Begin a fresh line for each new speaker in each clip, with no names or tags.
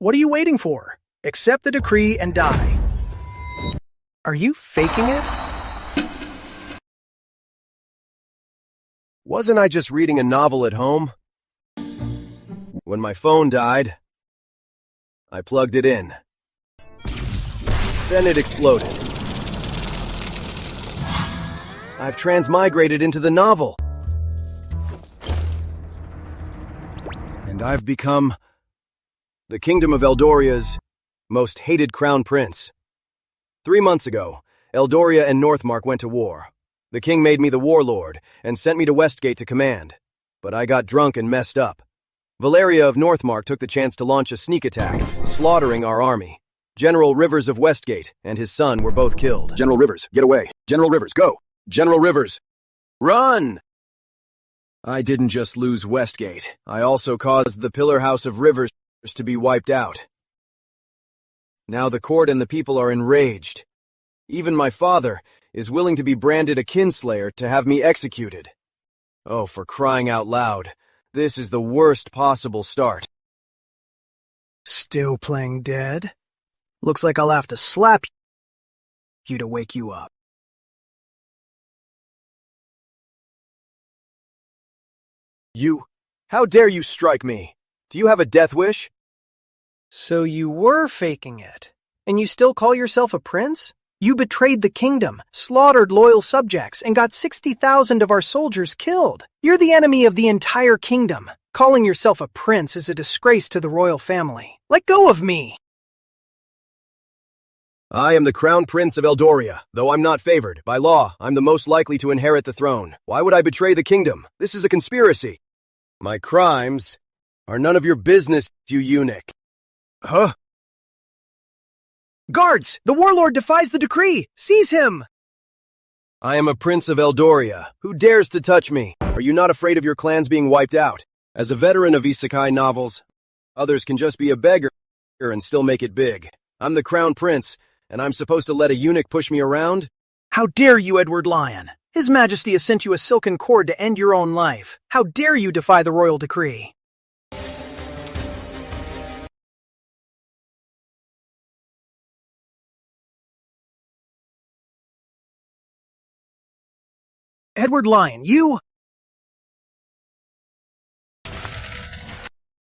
What are you waiting for? Accept the decree and die. Are you faking it?
Wasn't I just reading a novel at home? When my phone died, I plugged it in. Then it exploded. I've transmigrated into the novel. And I've become the Kingdom of Eldoria's most hated crown prince. 3 months ago, Eldoria and Northmark went to war. The king made me the warlord and sent me to Westgate to command. But I got drunk and messed up. Valeria of Northmark took the chance to launch a sneak attack, slaughtering our army. General Rivers of Westgate and his son were both killed.
General Rivers, get away. General Rivers, go. General Rivers,
Run! I didn't just lose Westgate. I also caused the Pillar House of Rivers to be wiped out. Now the court and the people are enraged. Even my father is willing to be branded a kinslayer to have me executed. Oh, for crying out loud. This is the worst possible start.
Still playing dead? Looks like I'll have to slap you to wake you up.
You? How dare you strike me? Do you have a death wish?
So you were faking it, and you still call yourself a prince? You betrayed the kingdom, slaughtered loyal subjects, and got 60,000 of our soldiers killed. You're the enemy of the entire kingdom. Calling yourself a prince is a disgrace to the royal family. Let go of me!
I am the Crown Prince of Eldoria. Though I'm not favored. By law, I'm the most likely to inherit the throne. Why would I betray the kingdom? This is a conspiracy. My crimes are none of your business, you eunuch. Huh?
Guards! The warlord defies the decree! Seize him!
I am a prince of Eldoria. Who dares to touch me? Are you not afraid of your clans being wiped out? As a veteran of isekai novels, others can just be a beggar and still make it big. I'm the crown prince, and I'm supposed to let a eunuch push me around?
How dare you, Edward Lyon? His Majesty has sent you a silken cord to end your own life. How dare you defy the royal decree? Edward Lyon, you...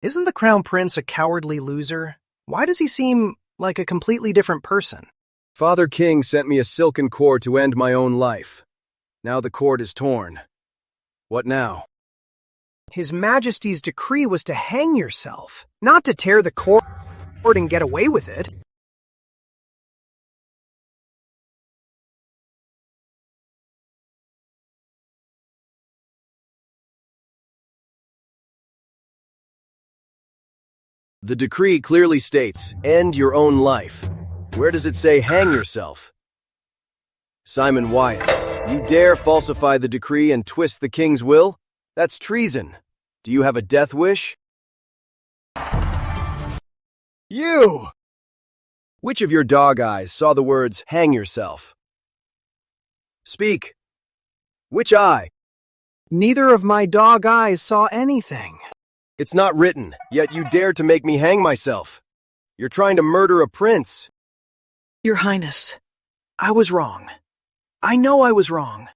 Isn't the Crown Prince a cowardly loser? Why does he seem like a completely different person?
Father King sent me a silken cord to end my own life. Now the cord is torn. What now?
His Majesty's decree was to hang yourself, not to tear the cord and get away with it.
The decree clearly states, end your own life. Where does it say hang yourself? Simon Wyatt, you dare falsify the decree and twist the king's will? That's treason. Do you have a death wish? You! Which of your dog eyes saw the words, hang yourself? Speak. Which eye?
Neither of my dog eyes saw anything.
It's not written, yet you dare to make me hang myself. You're trying to murder a prince.
Your Highness, I was wrong. I know I was wrong.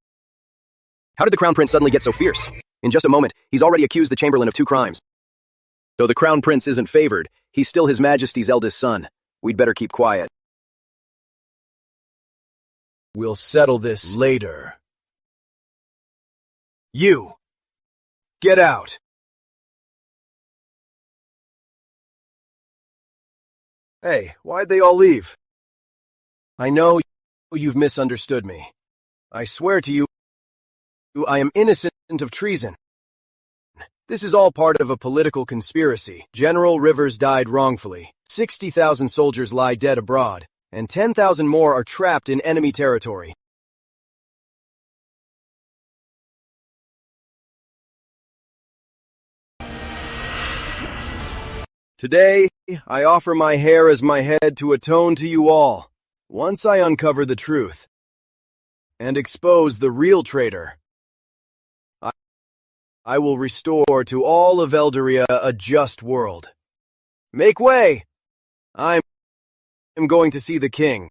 how did the Crown Prince suddenly get so fierce? In just a moment, he's already accused the Chamberlain of 2 crimes. Though the Crown Prince isn't favored, he's still His Majesty's eldest son. We'd better keep quiet.
We'll settle this later. You! Get out! Hey, why'd they all leave? I know you've misunderstood me. I swear to you, I am innocent of treason. This is all part of a political conspiracy. General Rivers died wrongfully. 60,000 soldiers lie dead abroad, and 10,000 more are trapped in enemy territory. Today, I offer my hair as my head to atone to you all, once I uncover the truth and expose the real traitor. I will restore to all of Eldoria a just world. Make way! I'm going to see the king.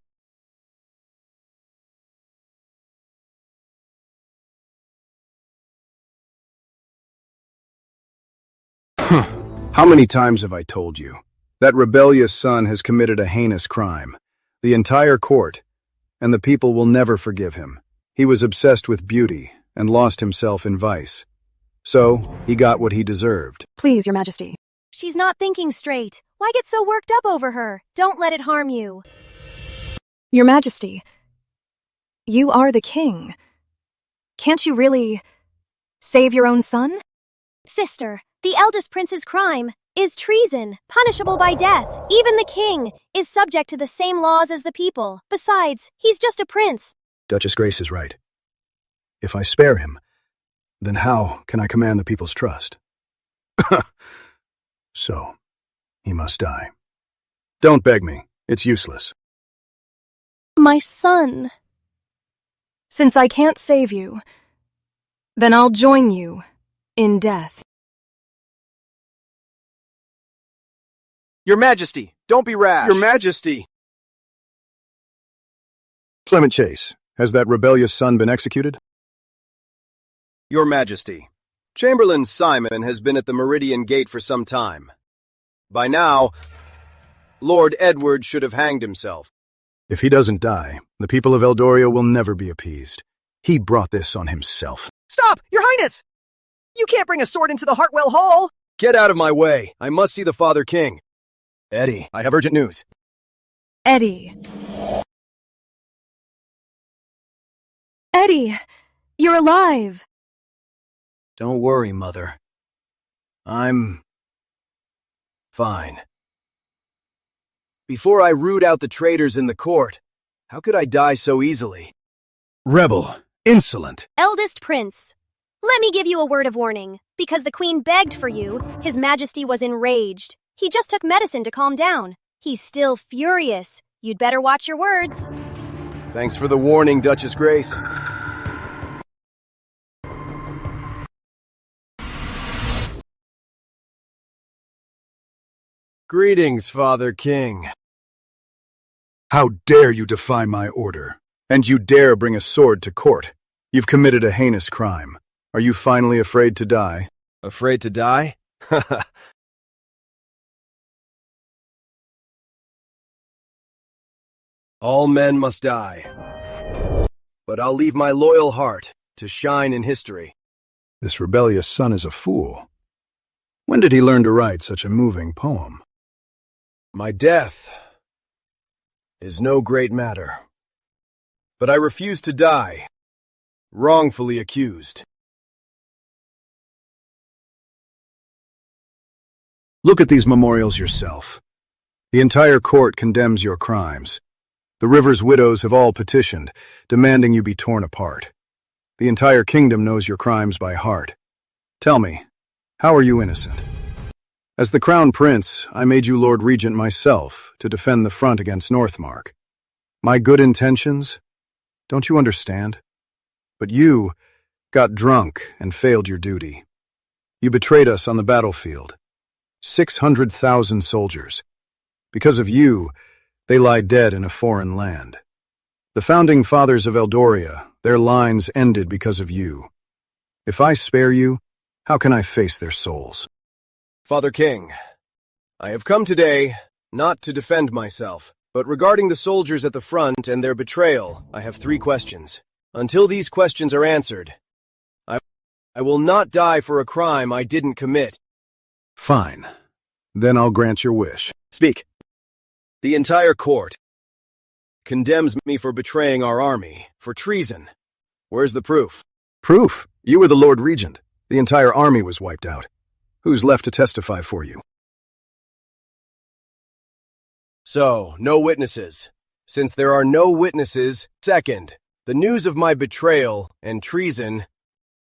How many times have I told you? That rebellious son has committed a heinous crime. The entire court and the people will never forgive him. He was obsessed with beauty and lost himself in vice. So, he got what he deserved.
Please, Your Majesty.
She's not thinking straight. Why get so worked up over her? Don't let it harm you.
Your Majesty, you are the king. Can't you really save your own son?
Sister, the eldest prince's crime is treason, punishable by death. Even the king is subject to the same laws as the people. Besides, he's just a prince.
Duchess Grace is right. If I spare him, then how can I command the people's trust? So, he must die. Don't beg me. It's useless.
My son. Since I can't save you, then I'll join you in death.
Your Majesty, don't be rash.
Your Majesty! Clement Chase, has that rebellious son been executed?
Your Majesty, Chamberlain Simon has been at the Meridian Gate for some time. By now, Lord Edward should have hanged himself.
If he doesn't die, the people of Eldoria will never be appeased. He brought this on himself.
Stop, Your Highness! You can't bring a sword into the Hartwell Hall!
Get out of my way. I must see the Father King. Eddie, I have urgent news.
Eddie. Eddie, you're alive.
Don't worry, Mother. I'm fine. Before I root out the traitors in the court, how could I die so easily? Rebel, insolent.
Eldest prince, let me give you a word of warning. Because the queen begged for you, His Majesty was enraged. He just took medicine to calm down. He's still furious. You'd better watch your words.
Thanks for the warning, Duchess Grace. Greetings, Father King. How dare you defy my order? And you dare bring a sword to court? You've committed a heinous crime. Are you finally afraid to die? Afraid to die? All men must die. But I'll leave my loyal heart to shine in history. This rebellious son is a fool. When did he learn to write such a moving poem? My death is no great matter. But I refuse to die, wrongfully accused. Look at these memorials yourself. The entire court condemns your crimes. The river's widows have all petitioned, demanding you be torn apart. The entire kingdom knows your crimes by heart. Tell me, how are you innocent? As the crown prince, I made you Lord Regent myself to defend the front against Northmark. My good intentions? Don't you understand? But you got drunk and failed your duty. You betrayed us on the battlefield. 600,000 soldiers. Because of you, they lie dead in a foreign land. The founding fathers of Eldoria, their lines ended because of you. If I spare you, how can I face their souls? Father King, I have come today not to defend myself, but regarding the soldiers at the front and their betrayal, I have 3 questions. Until these questions are answered, I will not die for a crime I didn't commit. Fine. Then I'll grant your wish. Speak. The entire court condemns me for betraying our army, for treason. Where's the proof? Proof? You were the Lord Regent. The entire army was wiped out. Who's left to testify for you? So, no witnesses. Since there are no witnesses, second, the news of my betrayal and treason,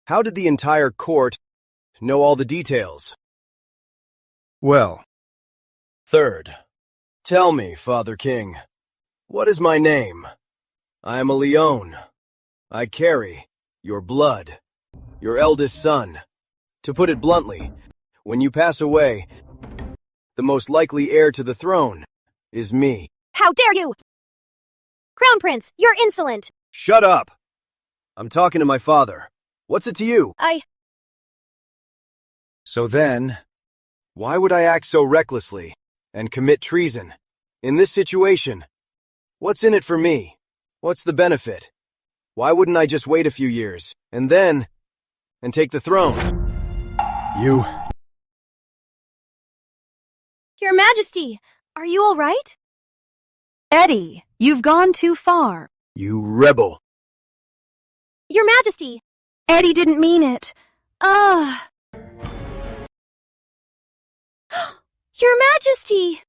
how did the entire court know all the details? Well, third, tell me, Father King, what is my name? I am a Leone. I carry your blood, your eldest son. To put it bluntly, when you pass away, the most likely heir to the throne is me.
How dare you! Crown Prince, you're insolent!
Shut up! I'm talking to my father. What's it to you? So then, why would I act so recklessly and commit treason? In this situation, what's in it for me? What's the benefit? Why wouldn't I just wait a few years, and take the throne?
Your Majesty, are you all right?
Eddie, you've gone too far.
You rebel.
Your Majesty!
Eddie didn't mean it.
Your Majesty!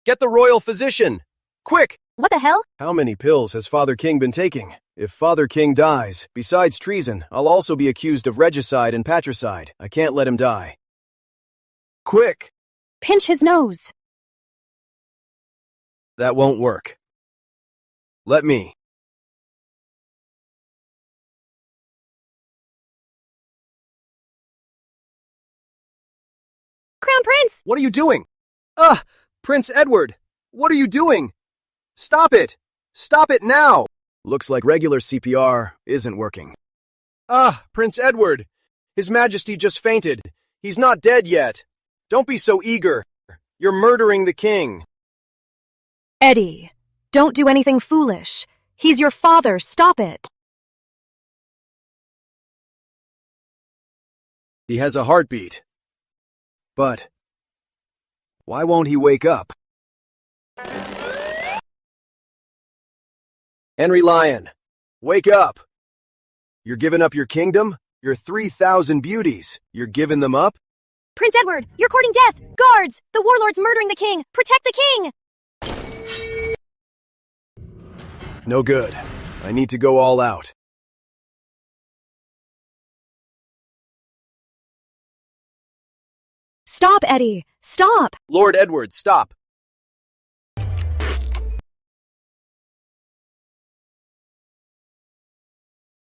Get the royal physician! Quick!
What the hell?
How many pills has Father King been taking? If Father King dies, besides treason, I'll also be accused of regicide and patricide. I can't let him die. Quick!
Pinch his nose.
That won't work. Let me.
Crown Prince!
What are you doing? Prince Edward! What are you doing? Stop it! Stop it now! Looks like regular CPR isn't working. Prince Edward! His Majesty just fainted. He's not dead yet. Don't be so eager. You're murdering the king.
Eddie, don't do anything foolish. He's your father. Stop it.
He has a heartbeat. But why won't he wake up? Henry Lyon, wake up! You're giving up your kingdom? Your 3,000 beauties? You're giving them up?
Prince Edward, you're courting death! Guards! The warlord's murdering the king! Protect the king!
No good. I need to go all out.
Stop, Eddie. Stop.
Lord Edward, stop.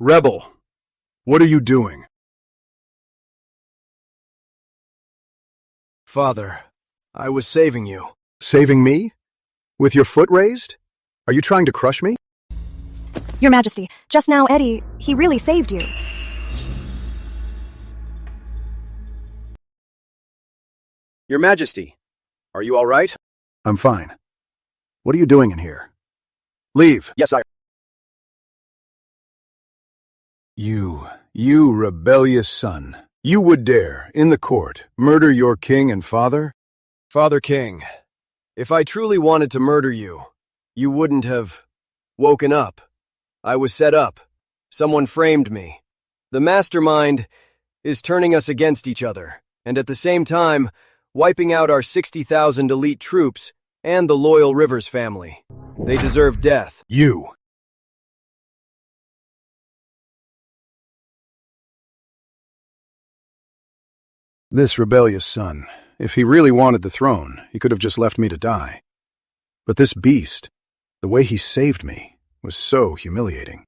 Rebel, what are you doing? Father, I was saving you. Saving me? With your foot raised? Are you trying to crush me?
Your Majesty, just now, Eddie, he really saved you.
Your Majesty, are you all right? I'm fine. What are you doing in here? Leave. Yes, sire. You rebellious son. You would dare, in the court, murder your king and father? Father King, if I truly wanted to murder you, you wouldn't have woken up. I was set up. Someone framed me. The mastermind is turning us against each other, and at the same time, wiping out our 60,000 elite troops and the loyal Rivers family. They deserve death. You. This rebellious son, if he really wanted the throne, he could have just left me to die. But this beast, the way he saved me, was so humiliating.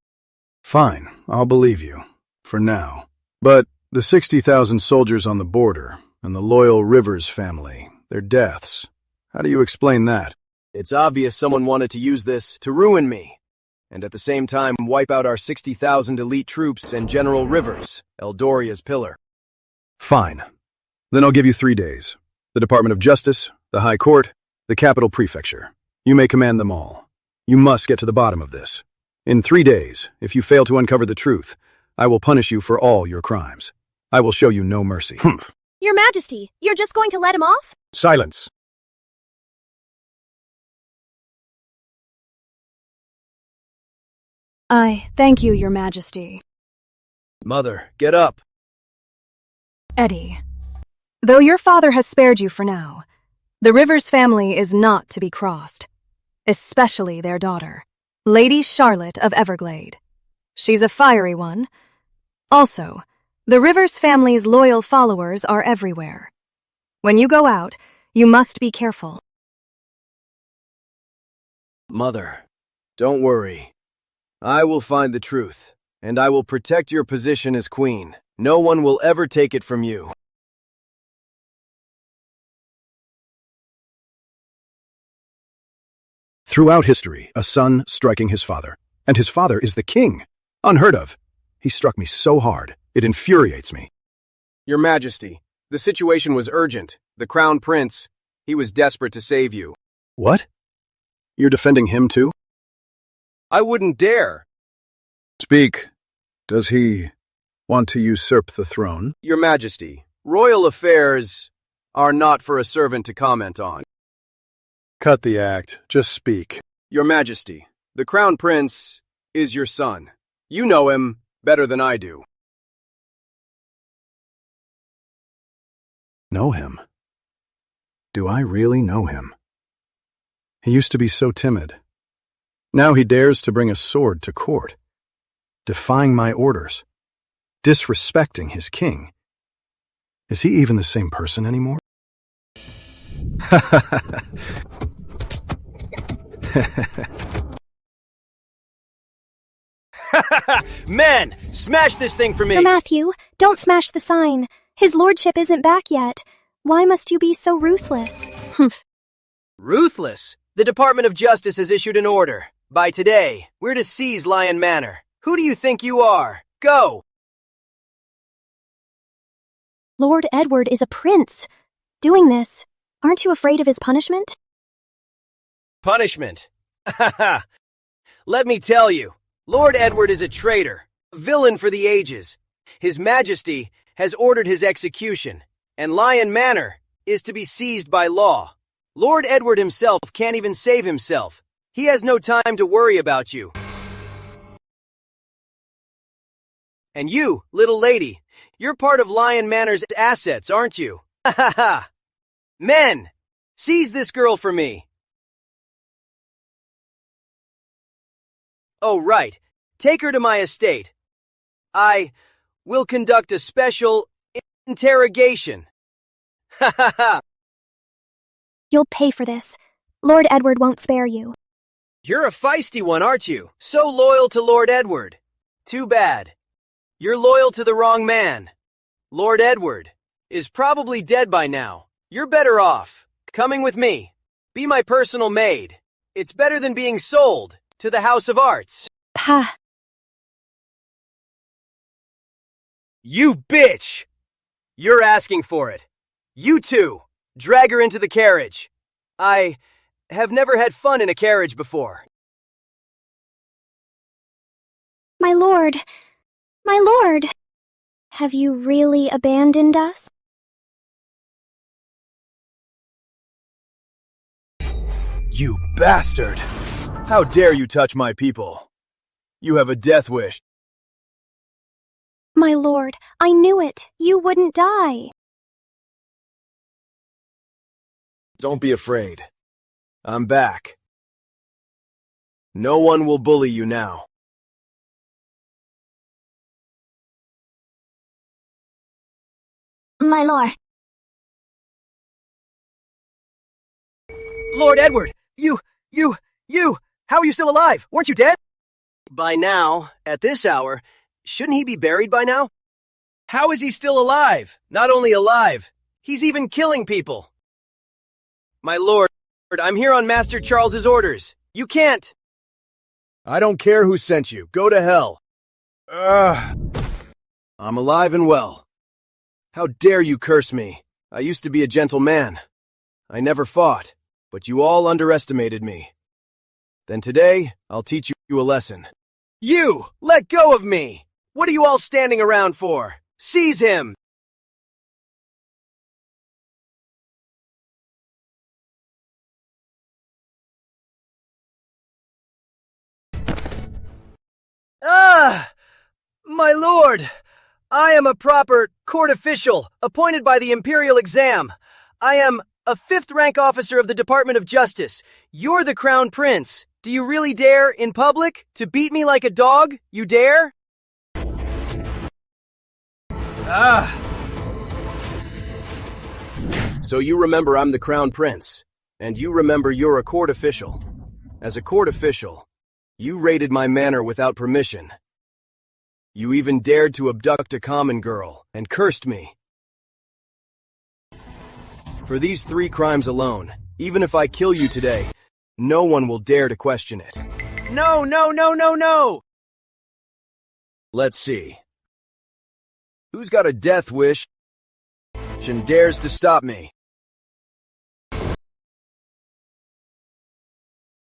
Fine, I'll believe you, for now. But the 60,000 soldiers on the border, and the loyal Rivers family, their deaths, how do you explain that? It's obvious someone wanted to use this to ruin me, and at the same time wipe out our 60,000 elite troops and General Rivers, Eldoria's pillar. Fine. Then I'll give you 3 days. The Department of Justice, the High Court, the Capital Prefecture. You may command them all. You must get to the bottom of this. In 3 days, if you fail to uncover the truth, I will punish you for all your crimes. I will show you no mercy. Humph.
Your Majesty, you're just going to let him off?
Silence.
I thank you, Your Majesty.
Mother, get up.
Eddie, though your father has spared you for now, the Rivers family is not to be crossed, especially their daughter, Lady Charlotte of Everglade. She's a fiery one. Also, the Rivers family's loyal followers are everywhere. When you go out, you must be careful.
Mother, don't worry. I will find the truth, and I will protect your position as queen. No one will ever take it from you. Throughout history, a son striking his father. And his father is the king. Unheard of. He struck me so hard, it infuriates me.
Your Majesty, the situation was urgent. The Crown Prince, he was desperate to save you.
What? You're defending him too?
I wouldn't dare.
Speak. Does he want to usurp the throne?
Your Majesty, royal affairs are not for a servant to comment on.
Cut the act. Just speak.
Your Majesty, the Crown Prince is your son. You know him better than I do.
Know him? Do I really know him? He used to be so timid. Now he dares to bring a sword to court, defying my orders, disrespecting his king. Is he even the same person anymore?
Men, smash this thing for me!
Sir Matthew, don't smash the sign. His lordship isn't back yet. Why must you be so ruthless?
Ruthless? The Department of Justice has issued an order. By today, we're to seize Lion Manor. Who do you think you are? Go!
Lord Edward is a prince. Doing this, aren't you afraid of his punishment?
Punishment? Let me tell you, Lord Edward is a traitor, a villain for the ages. His Majesty has ordered his execution, and Lion Manor is to be seized by law. Lord Edward himself can't even save himself. He has no time to worry about you. And you, little lady, you're part of Lion Manor's assets, aren't you? Ha ha ha! Men, seize this girl for me. Oh, right. Take her to my estate. I will conduct a special interrogation. Ha ha ha!
You'll pay for this. Lord Edward won't spare you.
You're a feisty one, aren't you? So loyal to Lord Edward. Too bad. You're loyal to the wrong man. Lord Edward is probably dead by now. You're better off coming with me. Be my personal maid. It's better than being sold to the House of Arts.
Pah.
You bitch! You're asking for it. You two, drag her into the carriage. I have never had fun in a carriage before.
My lord, have you really abandoned us?
You bastard! How dare you touch my people? You have a death wish.
My lord, I knew it. You wouldn't die.
Don't be afraid. I'm back. No one will bully you now.
My lord.
Lord Edward, you, how are you still alive? Weren't you dead? By now, at this hour, shouldn't he be buried by now? How is he still alive? Not only alive, he's even killing people. My lord, I'm here on Master Charles's orders. You can't.
I don't care who sent you. Go to hell. I'm alive and well. How dare you curse me? I used to be a gentle man. I never fought, but you all underestimated me. Then today, I'll teach you a lesson.
You! Let go of me! What are you all standing around for? Seize him! My lord! I am a proper court official appointed by the Imperial Exam. I am a 5th rank officer of the Department of Justice. You're the Crown Prince. Do you really dare, in public, to beat me like a dog? You dare?
So you remember I'm the Crown Prince, and you remember you're a court official. As a court official, you raided my manor without permission. You even dared to abduct a common girl and cursed me. For these 3 crimes alone, even if I kill you today, No one will dare to question it. No, no, no, no, no! Let's see. Who's got a death wish and dares to stop me?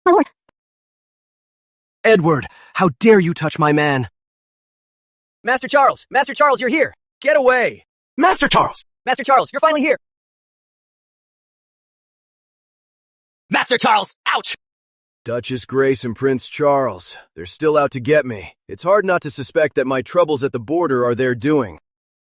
My lord. Edward, how dare you touch my man?
Master Charles, you're here! Get away!
Master Charles,
you're finally here!
Master Charles, ouch!
Duchess Grace and Prince Charles, they're still out to get me. It's hard not to suspect that my troubles at the border are their doing.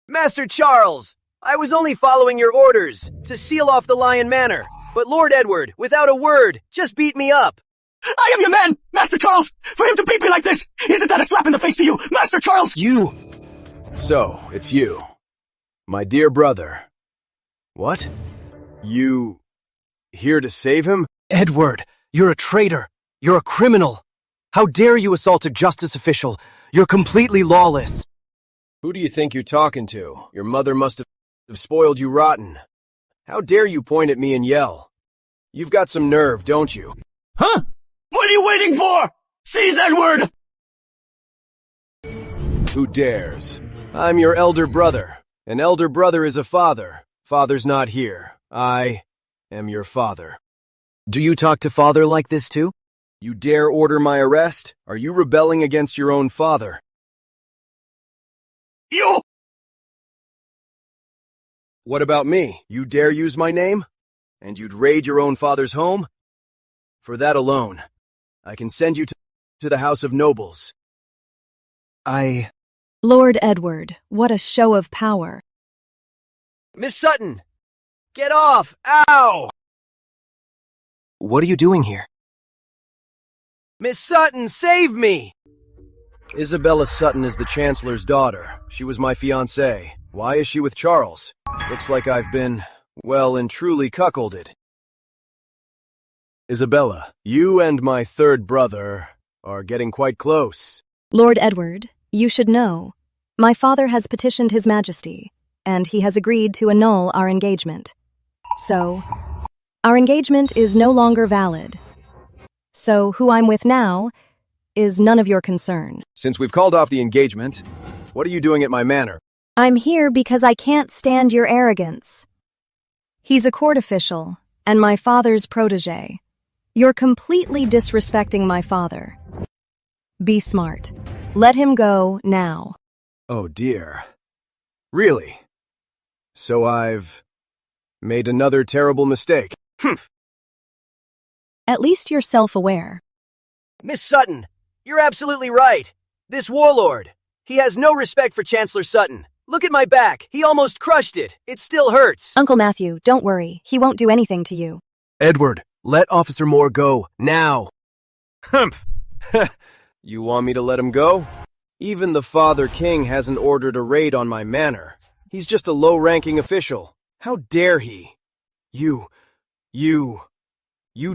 Master Charles! I was only following your orders to seal off the Lion Manor, but Lord Edward, without a word, just beat me up.
I am your man, Master Charles! For him to beat me like this, isn't that a slap in the face for you, Master Charles?
You! So, it's you. My dear brother. What? You... here to save him?
Edward, you're a traitor. You're a criminal. How dare you assault a justice official? You're completely lawless.
Who do you think you're talking to? Your mother must have spoiled you rotten. How dare you point at me and yell? You've got some nerve, don't you?
Huh? What are you waiting for? Seize Edward!
Who dares? I'm your elder brother. An elder brother is a father. Father's not here. I am your father.
Do you talk to father like this too?
You dare order my arrest? Are you rebelling against your own father?
You!
What about me? You dare use my name? And you'd raid your own father's home? For that alone, I can send you to the House of Nobles.
Lord Edward, what a show of power.
Miss Sutton! Get off! Ow!
What are you doing here?
Miss Sutton, save me! Isabella Sutton is the Chancellor's daughter. She was my fiancée. Why is she with Charles? Looks like I've been, well and truly cuckolded. Isabella, you and my third brother are getting quite close.
Lord Edward, you should know, my father has petitioned His Majesty, and he has agreed to annul our engagement. So, our engagement is no longer valid. So, who I'm with now is none of your concern.
Since we've called off the engagement, what are you doing at my manor?
I'm here because I can't stand your arrogance. He's a court official, and my father's protégé. You're completely disrespecting my father. Be smart. Let him go now.
Oh dear. Really? So I've made another terrible mistake. Humph.
At least you're self-aware.
Miss Sutton, you're absolutely right. This warlord, he has no respect for Chancellor Sutton. Look at my back. He almost crushed it. It still hurts.
Uncle Matthew, don't worry. He won't do anything to you.
Edward, let Officer Moore go, now.
Humph. You want me to let him go? Even the Father King hasn't ordered a raid on my manor. He's just a low-ranking official. How dare he? You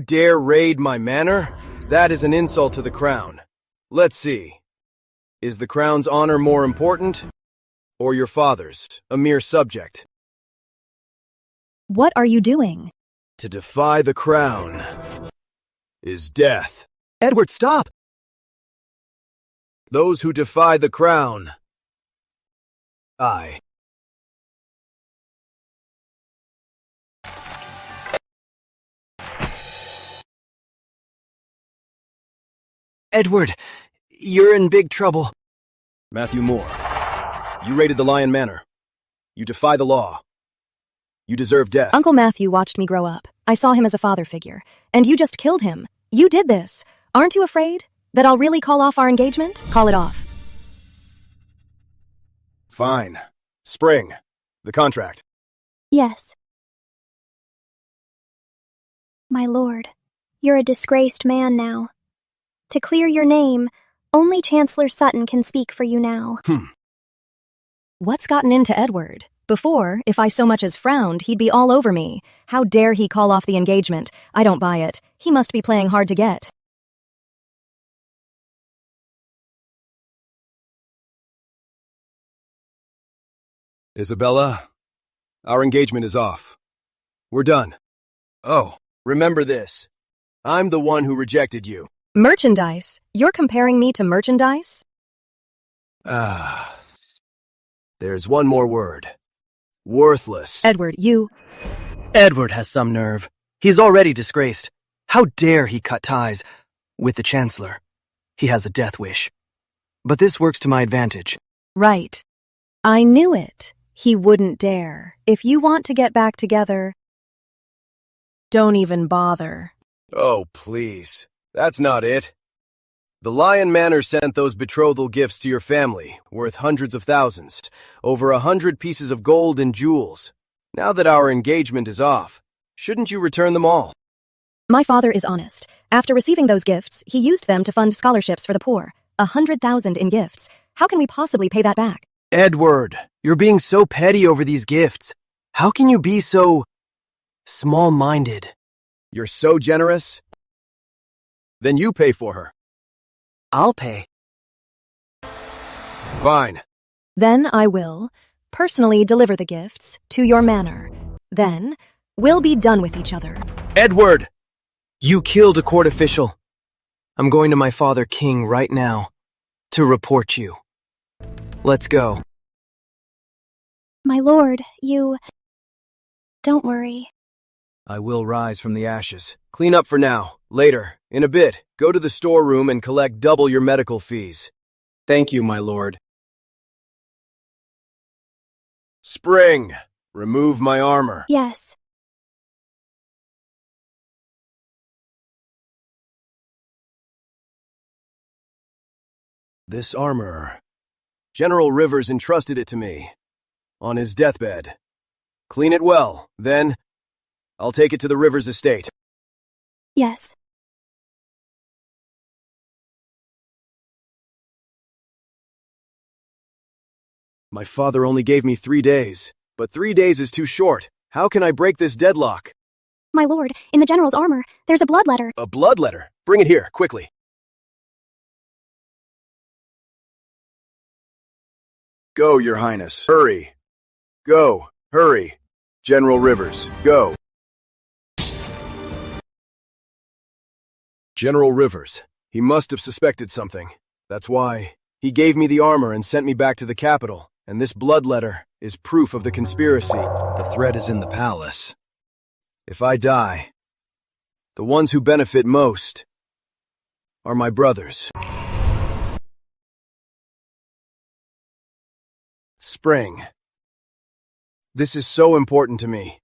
dare raid my manor? That is an insult to the crown. Let's see. Is the crown's honor more important? Or your father's, a mere subject?
What are you doing?
To defy the crown is death.
Edward, stop!
Those who defy the crown. I.
Edward, you're in big trouble.
Matthew Moore, you raided the Lion Manor. You defy the law. You deserve death.
Uncle Matthew watched me grow up. I saw him as a father figure. And you just killed him. You did this. Aren't you afraid that I'll really call off our engagement? Call it off.
Fine. Spring. The contract.
Yes. My lord, you're a disgraced man now. To clear your name, only Chancellor Sutton can speak for you now.
What's gotten into Edward? Before, if I so much as frowned, he'd be all over me. How dare he call off the engagement? I don't buy it. He must be playing hard to get.
Isabella, our engagement is off. We're done.
Oh.
Remember this. I'm the one who rejected you.
Merchandise? You're comparing me to merchandise?
Ah. There's one more word. Worthless.
Edward, you...
Edward has some nerve. He's already disgraced. How dare he cut ties with the Chancellor? He has a death wish. But this works to my advantage.
Right. I knew it. He wouldn't dare. If you want to get back together, don't even bother.
Oh, please. That's not it. The Lion Manor sent those betrothal gifts to your family, worth hundreds of thousands, over 100 pieces of gold and jewels. Now that our engagement is off, shouldn't you return them all?
My father is honest. After receiving those gifts, he used them to fund scholarships for the poor. 100,000 in gifts. How can we possibly pay that back?
Edward, you're being so petty over these gifts. How can you be so small-minded?
You're so generous? Then you pay for her.
I'll pay.
Fine.
Then I will personally deliver the gifts to your manor. Then we'll be done with each other.
Edward!
You killed a court official. I'm going to my father king right now to report you. Let's go.
My lord, you... Don't worry.
I will rise from the ashes. Clean up for now. Later, in a bit, go to the storeroom and collect double your medical fees.
Thank you, my lord.
Spring, remove my armor.
Yes.
This armor... General Rivers entrusted it to me. On his deathbed. Clean it well, then... I'll take it to the Rivers estate.
Yes.
My father only gave me 3 days, but 3 days is too short. How can I break this deadlock?
My lord, in the general's armor, there's a blood letter.
A blood letter? Bring it here, quickly.
Go, Your Highness.
Hurry. Go. Hurry. General Rivers, go. General Rivers. He must have suspected something. That's why he gave me the armor and sent me back to the capital. And this blood letter is proof of the conspiracy. The threat is in the palace. If I die, the ones who benefit most are my brothers. Spring. This is so important to me.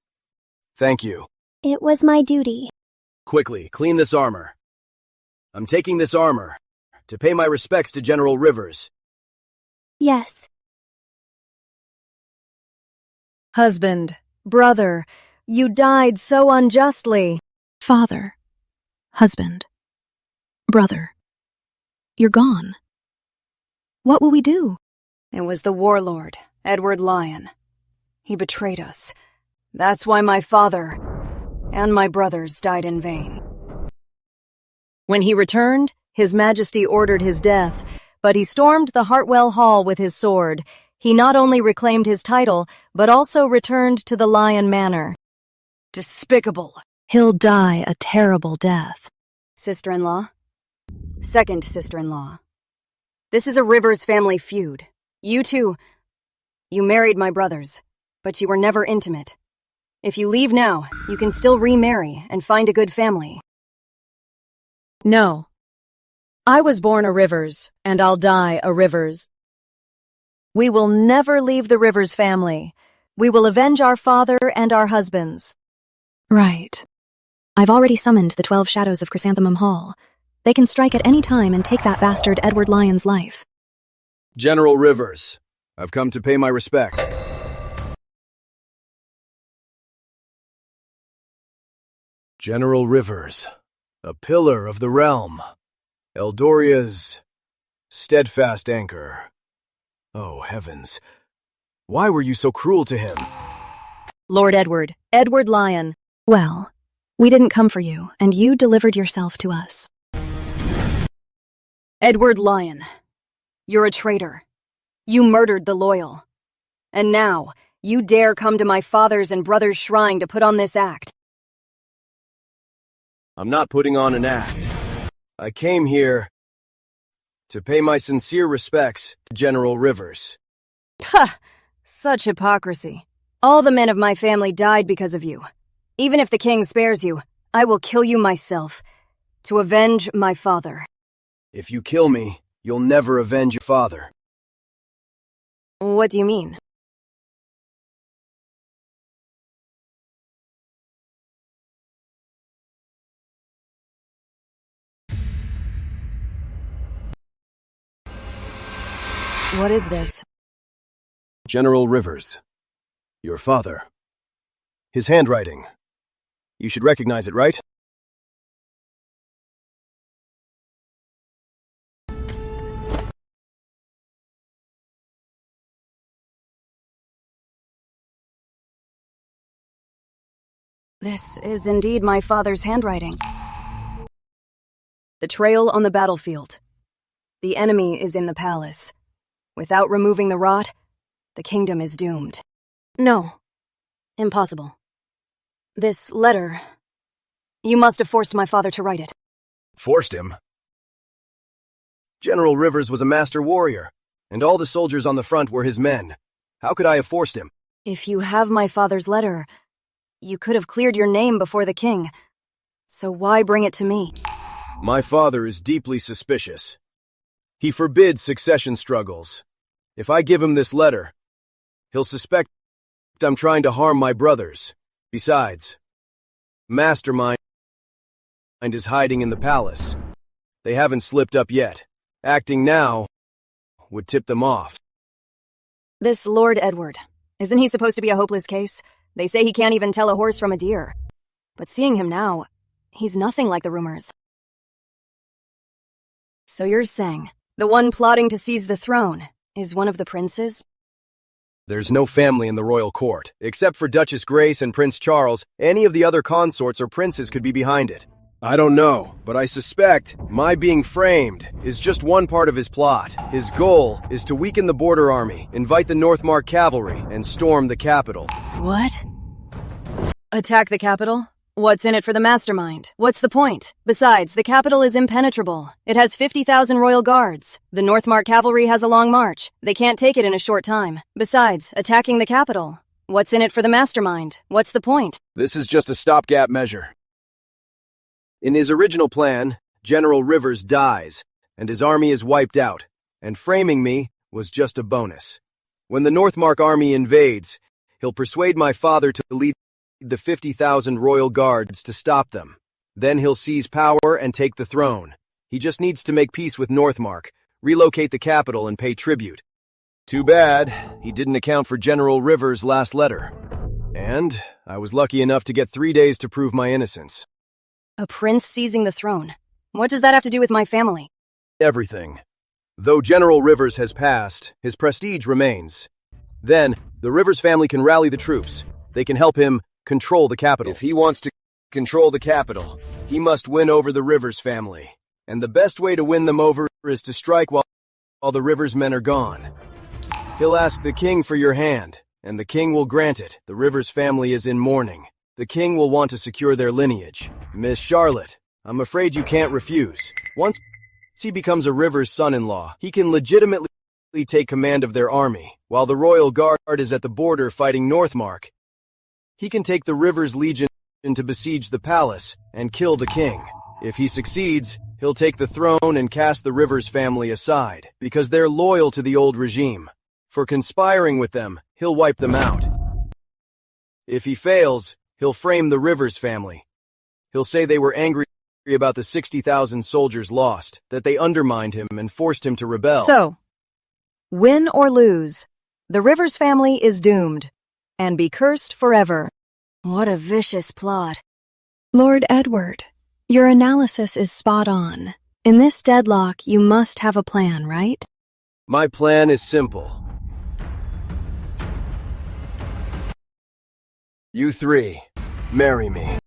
Thank you.
It was my duty.
Quickly, clean this armor. I'm taking this armor to pay my respects to General Rivers.
Yes.
Husband, brother, you died so unjustly. Father, husband, brother, you're gone. What will we do?
It was the warlord, Edward Lyon. He betrayed us. That's why my father and my brothers died in vain.
When he returned, His Majesty ordered his death, but he stormed the Hartwell Hall with his sword. He not only reclaimed his title, but also returned to the Lion Manor.
Despicable.
He'll die a terrible death.
Sister-in-law? Second sister-in-law. This is a Rivers family feud. You two, you married my brothers, but you were never intimate. If you leave now, you can still remarry and find a good family.
No. I was born a Rivers, and I'll die a Rivers. We will never leave the Rivers family. We will avenge our father and our husbands. Right. I've already summoned the 12 Shadows of Chrysanthemum Hall. They can strike at any time and take that bastard Edward Lyon's life.
General Rivers, I've come to pay my respects. General Rivers, a pillar of the realm. Eldoria's steadfast anchor. Oh, heavens. Why were you so cruel to him?
Lord Edward, Edward Lyon. Well, we didn't come for you, and you delivered yourself to us.
Edward Lyon, you're a traitor. You murdered the loyal. And now, you dare come to my father's and brother's shrine to put on this act.
I'm not putting on an act. I came here to pay my sincere respects to General Rivers.
Pah! Such hypocrisy. All the men of my family died because of you. Even if the king spares you, I will kill you myself, to avenge my father.
If you kill me, you'll never avenge your father.
What do you mean? What is this?
General Rivers. Your father. His handwriting. You should recognize it, right?
This is indeed my father's handwriting. The trail on the battlefield. The enemy is in the palace. Without removing the rot, the kingdom is doomed. No. Impossible. This letter... You must have forced my father to write it.
Forced him? General Rivers was a master warrior, and all the soldiers on the front were his men. How could I have forced him?
If you have my father's letter, you could have cleared your name before the king. So why bring it to me?
My father is deeply suspicious. He forbids succession struggles. If I give him this letter, he'll suspect I'm trying to harm my brothers. Besides, Mastermind is hiding in the palace. They haven't slipped up yet. Acting now would tip them off.
This Lord Edward, isn't he supposed to be a hopeless case? They say he can't even tell a horse from a deer. But seeing him now, he's nothing like the rumors. So you're saying, the one plotting to seize the throne is one of the princes?
There's no family in the royal court. Except for Duchess Grace and Prince Charles, any of the other consorts or princes could be behind it. I don't know, but I suspect my being framed is just one part of his plot. His goal is to weaken the border army, invite the Northmark cavalry, and storm the capital.
What? Attack the capital? What's in it for the mastermind? What's the point? Besides, the capital is impenetrable. It has 50,000 royal guards. The Northmark cavalry has a long march. They can't take it in a short time. Besides, attacking the capital. What's in it for the mastermind? What's the point?
This is just a stopgap measure. In his original plan, General Rivers dies, and his army is wiped out, and framing me was just a bonus. When the Northmark army invades, he'll persuade my father to lead the 50,000 royal guards to stop them. Then he'll seize power and take the throne. He just needs to make peace with Northmark, relocate the capital, and pay tribute. Too bad he didn't account for General Rivers' last letter. And I was lucky enough to get 3 days to prove my innocence.
A prince seizing the throne. What does that have to do with my family?
Everything. Though General Rivers has passed, his prestige remains. Then, the Rivers family can rally the troops. They can help him control the capital. If he wants to control the capital, he must win over the Rivers family. And the best way to win them over is to strike while the Rivers men are gone. He'll ask the king for your hand, and the king will grant it. The Rivers family is in mourning. The king will want to secure their lineage. Miss Charlotte, I'm afraid you can't refuse. Once he becomes a Rivers son-in-law, he can legitimately take command of their army. While the Royal Guard is at the border fighting Northmark, he can take the Rivers Legion to besiege the palace and kill the king. If he succeeds, he'll take the throne and cast the Rivers family aside, because they're loyal to the old regime. For conspiring with them, he'll wipe them out. If he fails, he'll frame the Rivers family. He'll say they were angry about the 60,000 soldiers lost, that they undermined him and forced him to rebel.
So, win or lose, the Rivers family is doomed, and be cursed forever.
What a vicious plot.
Lord Edward, your analysis is spot on. In this deadlock, you must have a plan, right?
My plan is simple. You three, marry me.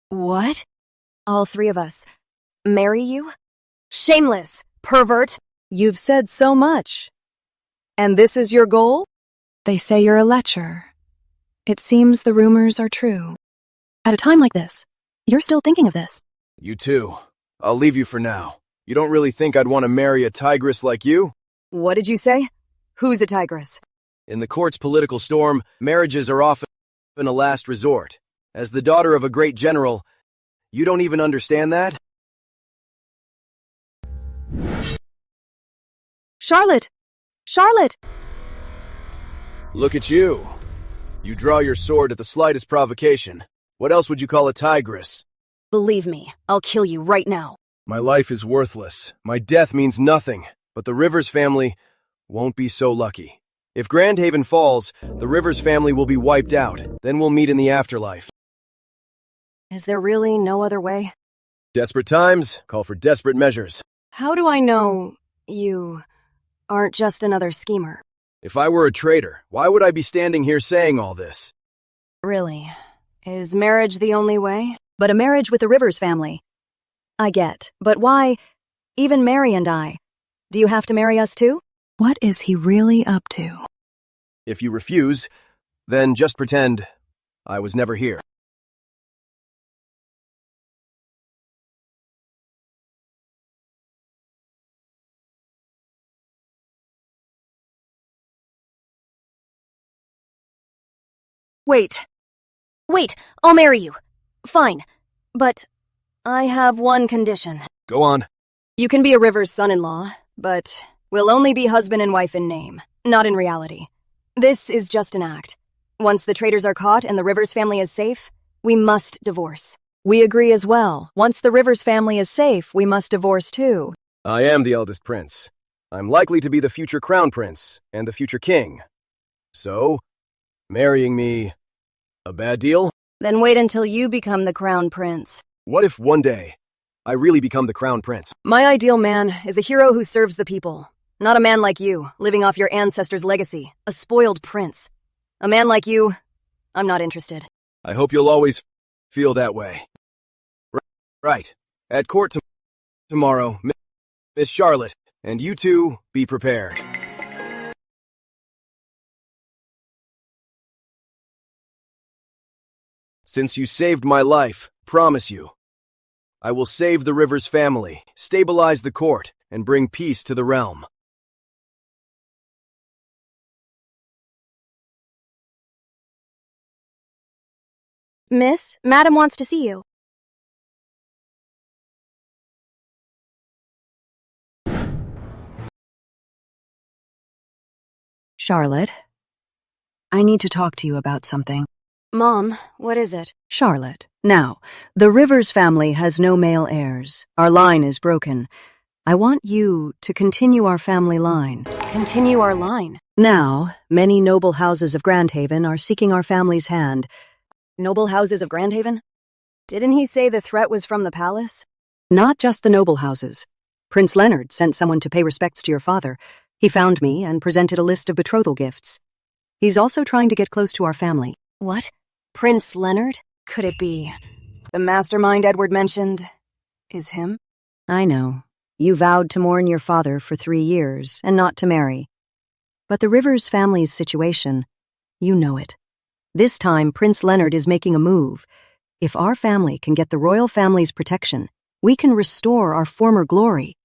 What? All three of us. Marry you? Shameless! Pervert!
You've said so much. And this is your goal? They say you're a lecher. It seems the rumors are true. At a time like this, you're still thinking of this.
You too. I'll leave you for now. You don't really think I'd want to marry a tigress like you?
What did you say? Who's a tigress?
In the court's political storm, marriages are often a last resort. As the daughter of a great general, you don't even understand that?
Charlotte! Charlotte!
Look at you. You draw your sword at the slightest provocation. What else would you call a tigress?
Believe me, I'll kill you right now.
My life is worthless. My death means nothing. But the Rivers family won't be so lucky. If Grandhaven falls, the Rivers family will be wiped out. Then we'll meet in the afterlife.
Is there really no other way?
Desperate times call for desperate measures.
How do I know you aren't just another schemer?
If I were a traitor, why would I be standing here saying all this?
Really? Is marriage the only way?
But a marriage with the Rivers family. I get, but why? Even Mary and I. Do you have to marry us too? What is he really up to?
If you refuse, then just pretend I was never here.
Wait, I'll marry you. Fine, but I have one condition.
Go on.
You can be a Rivers son-in-law, but we'll only be husband and wife in name, not in reality. This is just an act. Once the traitors are caught and the Rivers family is safe, we must divorce.
We agree as well. Once the Rivers family is safe, we must divorce too.
I am the eldest prince. I'm likely to be the future crown prince and the future king. So, marrying me, a bad deal?
Then wait until you become the crown prince.
What if one day I really become the crown prince?
My ideal man is a hero who serves the people. Not a man like you, living off your ancestors' legacy. A spoiled prince. A man like you, I'm not interested.
I hope you'll always feel that way. Right. At court tomorrow, Miss Charlotte, and you two be prepared. Since you saved my life, promise you, I will save the Rivers family, stabilize the court, and bring peace to the realm.
Miss, Madam wants to see you.
Charlotte, I need to talk to you about something.
Mom, what is it?
Charlotte, now, the Rivers family has no male heirs. Our line is broken. I want you to continue our family line.
Continue our line.
Now, many noble houses of Grandhaven are seeking our family's hand.
Noble houses of Grandhaven? Didn't he say the threat was from the palace?
Not just the noble houses. Prince Leonard sent someone to pay respects to your father. He found me and presented a list of betrothal gifts. He's also trying to get close to our family.
What? Prince Leonard? Could it be the mastermind Edward mentioned is him?
I know. You vowed to mourn your father for 3 years and not to marry. But the Rivers family's situation, you know it. This time, Prince Leonard is making a move. If our family can get the royal family's protection, we can restore our former glory.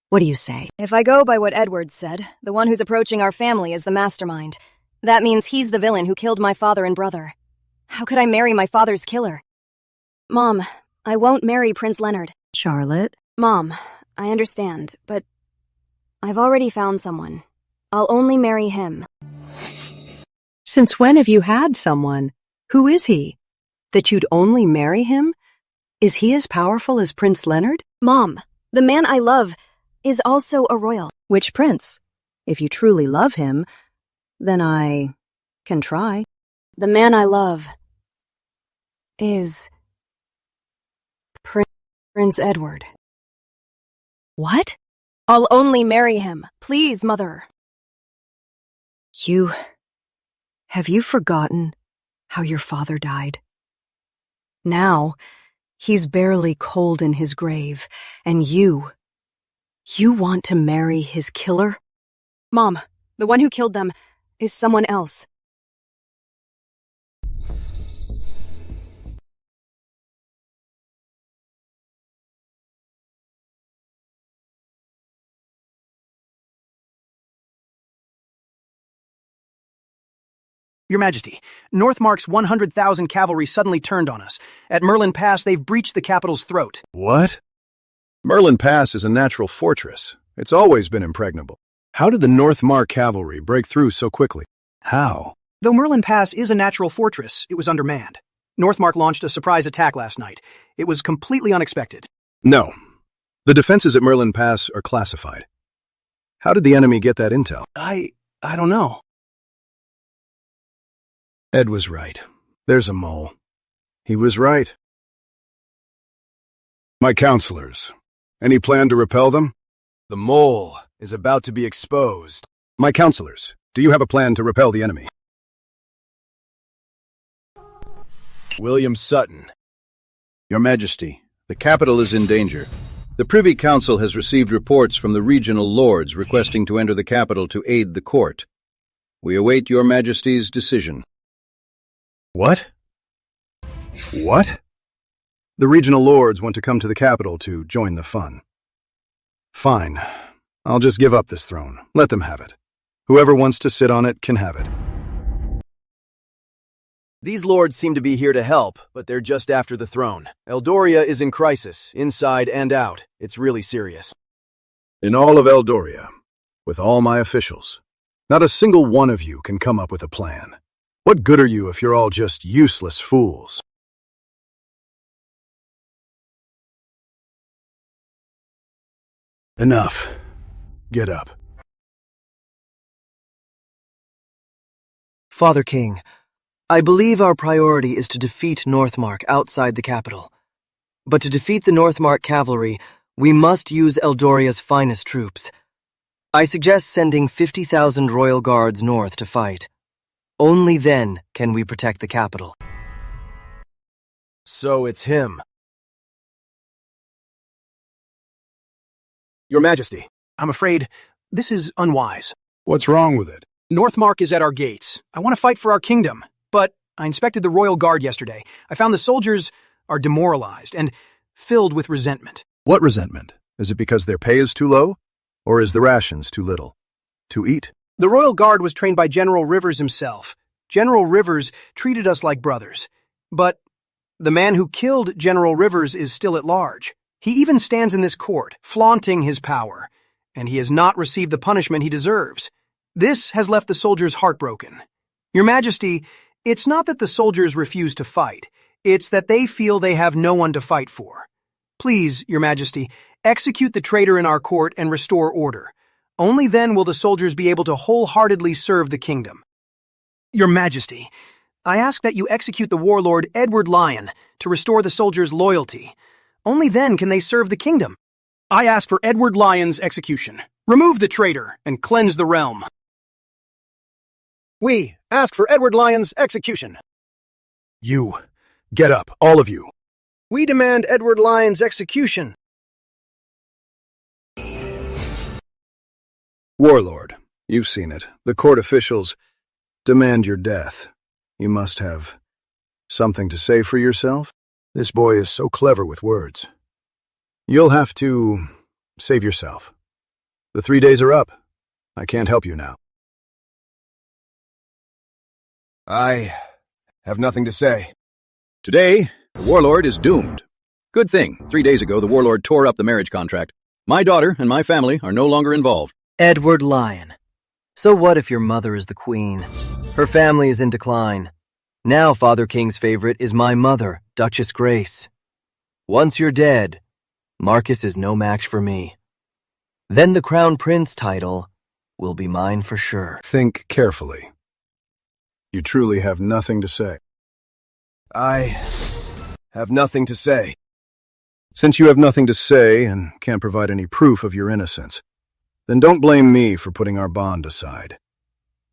What do you say?
If I go by what Edward said, the one who's approaching our family is the mastermind. That means he's the villain who killed my father and brother. How could I marry my father's killer? Mom, I won't marry Prince Leonard.
Charlotte?
Mom, I understand, but I've already found someone. I'll only marry him.
Since when have you had someone? Who is he? That you'd only marry him? Is he as powerful as Prince Leonard?
Mom, the man I love is also a royal.
Which prince? If you truly love him, then I can try.
The man I love is Prince Edward.
What?
I'll only marry him. Please, Mother.
Have you forgotten how your father died? Now, he's barely cold in his grave, and you want to marry his killer?
Mom, the one who killed them is someone else.
Your Majesty, Northmark's 100,000 cavalry suddenly turned on us. At Merlin Pass, they've breached the capital's throat.
What? Merlin Pass is a natural fortress. It's always been impregnable. How did the Northmark cavalry break through so quickly? How?
Though Merlin Pass is a natural fortress, it was undermanned. Northmark launched a surprise attack last night. It was completely unexpected.
No. The defenses at Merlin Pass are classified. How did the enemy get that intel?
I don't know.
Ed was right. There's a mole. He was right. My counselors, any plan to repel them?
The mole is about to be exposed.
My counselors, do you have a plan to repel the enemy?
William Sutton.
Your Majesty, the capital is in danger. The Privy Council has received reports from the regional lords requesting to enter the capital to aid the court. We await Your Majesty's decision.
What? What? The regional lords want to come to the capital to join the fun. Fine. I'll just give up this throne. Let them have it. Whoever wants to sit on it can have it.
These lords seem to be here to help, but they're just after the throne. Eldoria is in crisis, inside and out. It's really serious.
In all of Eldoria, with all my officials, not a single one of you can come up with a plan. What good are you if you're all just useless fools? Enough. Get up.
Father King, I believe our priority is to defeat Northmark outside the capital. But to defeat the Northmark cavalry, we must use Eldoria's finest troops. I suggest sending 50,000 royal guards north to fight. Only then can we protect the capital.
So it's him. Your Majesty.
I'm afraid this is unwise.
What's wrong with it?
Northmark is at our gates. I want to fight for our kingdom, but I inspected the royal guard yesterday. I found the soldiers are demoralized and filled with resentment.
What resentment? Is it because their pay is too low? Or is the rations too little? To eat?
The royal guard was trained by General Rivers himself. General Rivers treated us like brothers. But the man who killed General Rivers is still at large. He even stands in this court, flaunting his power, and he has not received the punishment he deserves. This has left the soldiers heartbroken. Your Majesty, it's not that the soldiers refuse to fight. It's that they feel they have no one to fight for. Please, Your Majesty, execute the traitor in our court and restore order. Only then will the soldiers be able to wholeheartedly serve the kingdom. Your Majesty, I ask that you execute the warlord Edward Lyon to restore the soldiers' loyalty. Only then can they serve the kingdom. I ask for Edward Lyon's execution. Remove the traitor and cleanse the realm. We ask for Edward Lyon's execution.
You. Get up, all of you.
We demand Edward Lyon's execution.
Warlord, you've seen it. The court officials demand your death. You must have something to say for yourself? This boy is so clever with words. You'll have to save yourself. The 3 days are up. I can't help you now.
I have nothing to say.
Today, the warlord is doomed. Good thing, 3 days ago the warlord tore up the marriage contract. My daughter and my family are no longer involved.
Edward Lyon. So what if your mother is the queen? Her family is in decline. Now Father King's favorite is my mother, Duchess Grace. Once you're dead, Marcus is no match for me. Then the Crown Prince title will be mine for sure.
Think carefully. You truly have nothing to say.
I have nothing to say.
Since you have nothing to say and can't provide any proof of your innocence, then don't blame me for putting our bond aside.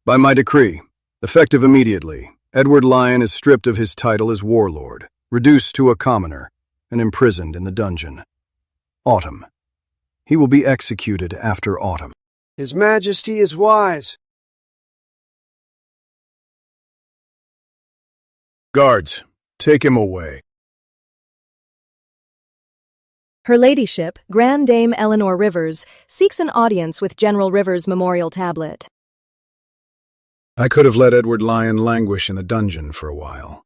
By my decree, effective immediately, Edward Lyon is stripped of his title as warlord, reduced to a commoner, and imprisoned in the dungeon. Autumn. He will be executed after autumn.
His Majesty is wise.
Guards, take him away.
Her Ladyship, Grand Dame Eleanor Rivers, seeks an audience with General Rivers' memorial tablet.
I could have let Edward Lyon languish in the dungeon for a while.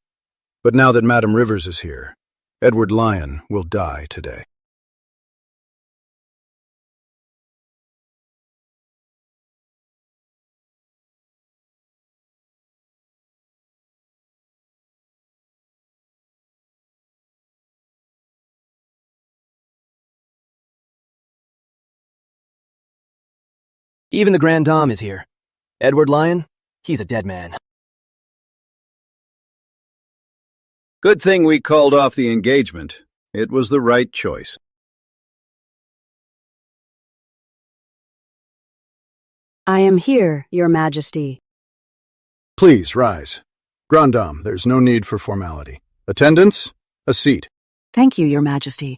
But now that Madame Rivers is here, Edward Lyon will die today.
Even the Grand Dame is here. Edward Lyon, he's a dead man.
Good thing we called off the engagement. It was the right choice.
I am here, Your Majesty.
Please, rise. Grand Dame, there's no need for formality. Attendants, a seat.
Thank you, Your Majesty.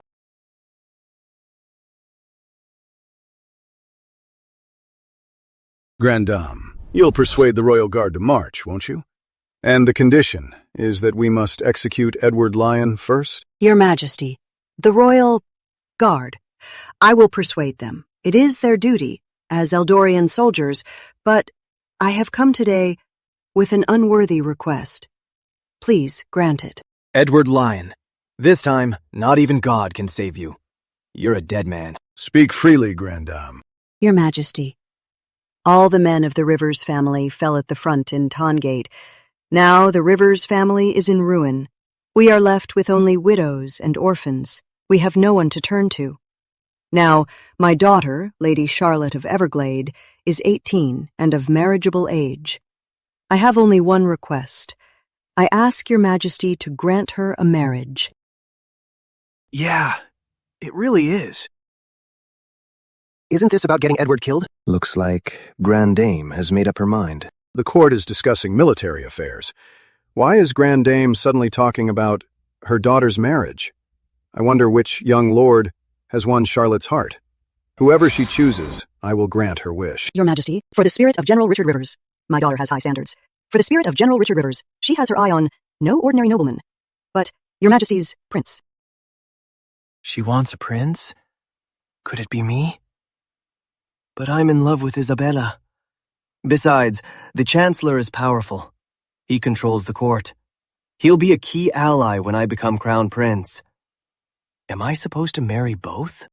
Grand Dame, you'll persuade the royal guard to march, won't you? And the condition is that we must execute Edward Lyon first?
Your Majesty, the Royal Guard. I will persuade them. It is their duty, as Eldorian soldiers, but I have come today with an unworthy request. Please grant it.
Edward Lyon, this time, not even God can save you. You're a dead man.
Speak freely, Grand Dame.
Your Majesty, all the men of the Rivers family fell at the front in Tongate. Now the Rivers family is in ruin. We are left with only widows and orphans. We have no one to turn to. Now, my daughter, Lady Charlotte of Everglade, is 18 and of marriageable age. I have only one request. I ask Your Majesty to grant her a marriage.
Yeah, it really is.
Isn't this about getting Edward killed?
Looks like Grand Dame has made up her mind.
The court is discussing military affairs. Why is Grand Dame suddenly talking about her daughter's marriage? I wonder which young lord has won Charlotte's heart. Whoever she chooses, I will grant her wish.
Your Majesty, for the spirit of General Richard Rivers, my daughter has high standards. For the spirit of General Richard Rivers, she has her eye on no ordinary nobleman, but Your Majesty's prince.
She wants a prince? Could it be me? But I'm in love with Isabella. Besides, the Chancellor is powerful. He controls the court. He'll be a key ally when I become Crown Prince. Am I supposed to marry both?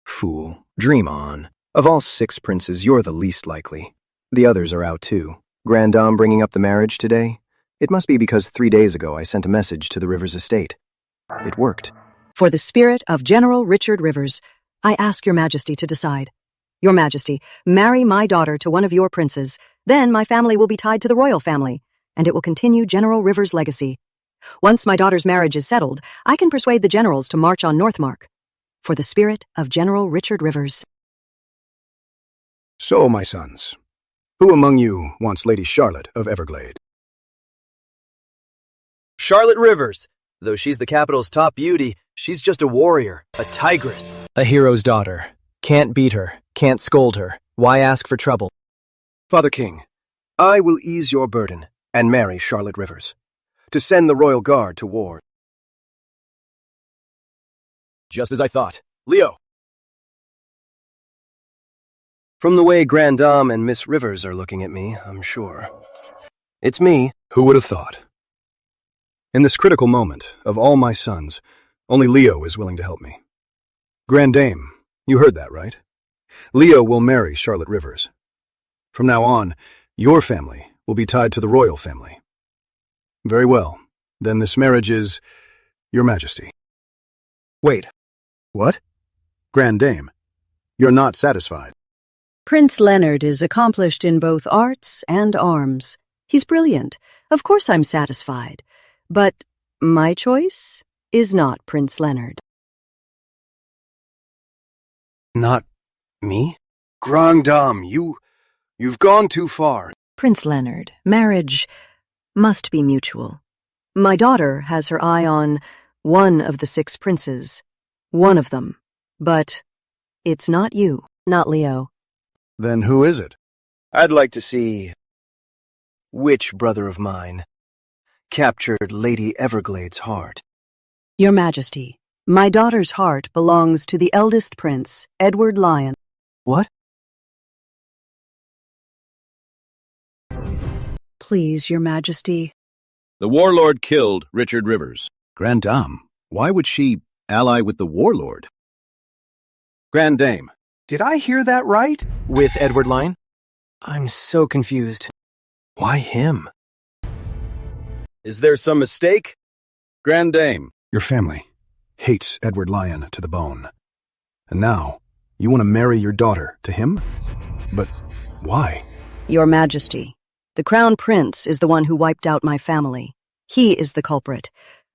Fool, dream on. Of all 6 princes, you're the least likely. The others are out too. Grand Dame bringing up the marriage today? It must be because 3 days ago I sent a message to the Rivers estate. It worked.
For the spirit of General Richard Rivers, I ask Your Majesty to decide. Your Majesty, marry my daughter to one of your princes. Then my family will be tied to the royal family, and it will continue General Rivers' legacy. Once my daughter's marriage is settled, I can persuade the generals to march on Northmark. For the spirit of General Richard Rivers.
So, my sons, who among you wants Lady Charlotte of Everglade?
Charlotte Rivers. Though she's the capital's top beauty, she's just a warrior, a tigress. A hero's daughter. Can't beat her, can't scold her. Why ask for trouble?
Father King, I will ease your burden and marry Charlotte Rivers, to send the royal guard to war. Just as I thought. Leo!
From the way Grand Dame and Miss Rivers are looking at me, I'm sure. It's me.
Who would have thought? In this critical moment, of all my sons, only Leo is willing to help me. Grand Dame, you heard that, right? Leo will marry Charlotte Rivers. From now on, your family will be tied to the royal family. Very well. Then this marriage is Your Majesty. Wait. What? Grand Dame, you're not satisfied.
Prince Leonard is accomplished in both arts and arms. He's brilliant. Of course I'm satisfied. But my choice is not Prince Leonard.
Not me? Grand Dame, you've gone too far.
Prince Leonard, marriage must be mutual. My daughter has her eye on one of the 6 princes. One of them. But it's not you, not Leo.
Then who is it?
I'd like to see which brother of mine captured Lady Everglade's heart.
Your Majesty, my daughter's heart belongs to the eldest prince, Edward Lyon.
What?
Please, Your Majesty.
The warlord killed Richard Rivers.
Grand Dame, why would she ally with the warlord?
Grand Dame,
Did I hear that right?
With Edward Lyon? I'm so confused. Why him?
Is there some mistake?
Grand Dame,
Your family hates Edward Lyon to the bone. And now, you want to marry your daughter to him? But why?
Your Majesty, the Crown Prince is the one who wiped out my family. He is the culprit.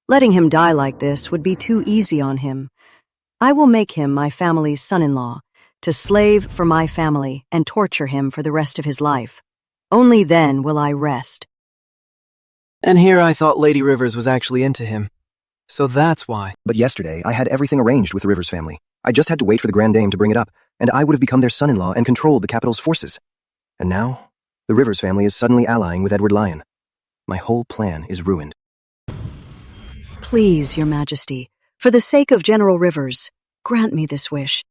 Letting him die like this would be too easy on him. I will make him my family's son-in-law, to slave for my family and torture him for the rest of his life. Only then will I rest.
And here I thought Lady Rivers was actually into him. So that's why.
But yesterday, I had everything arranged with the Rivers family. I just had to wait for the Grand Dame to bring it up, and I would have become their son-in-law and controlled the capital's forces. And now, the Rivers family is suddenly allying with Edward Lyon. My whole plan is ruined.
Please, Your Majesty, for the sake of General Rivers, grant me this wish.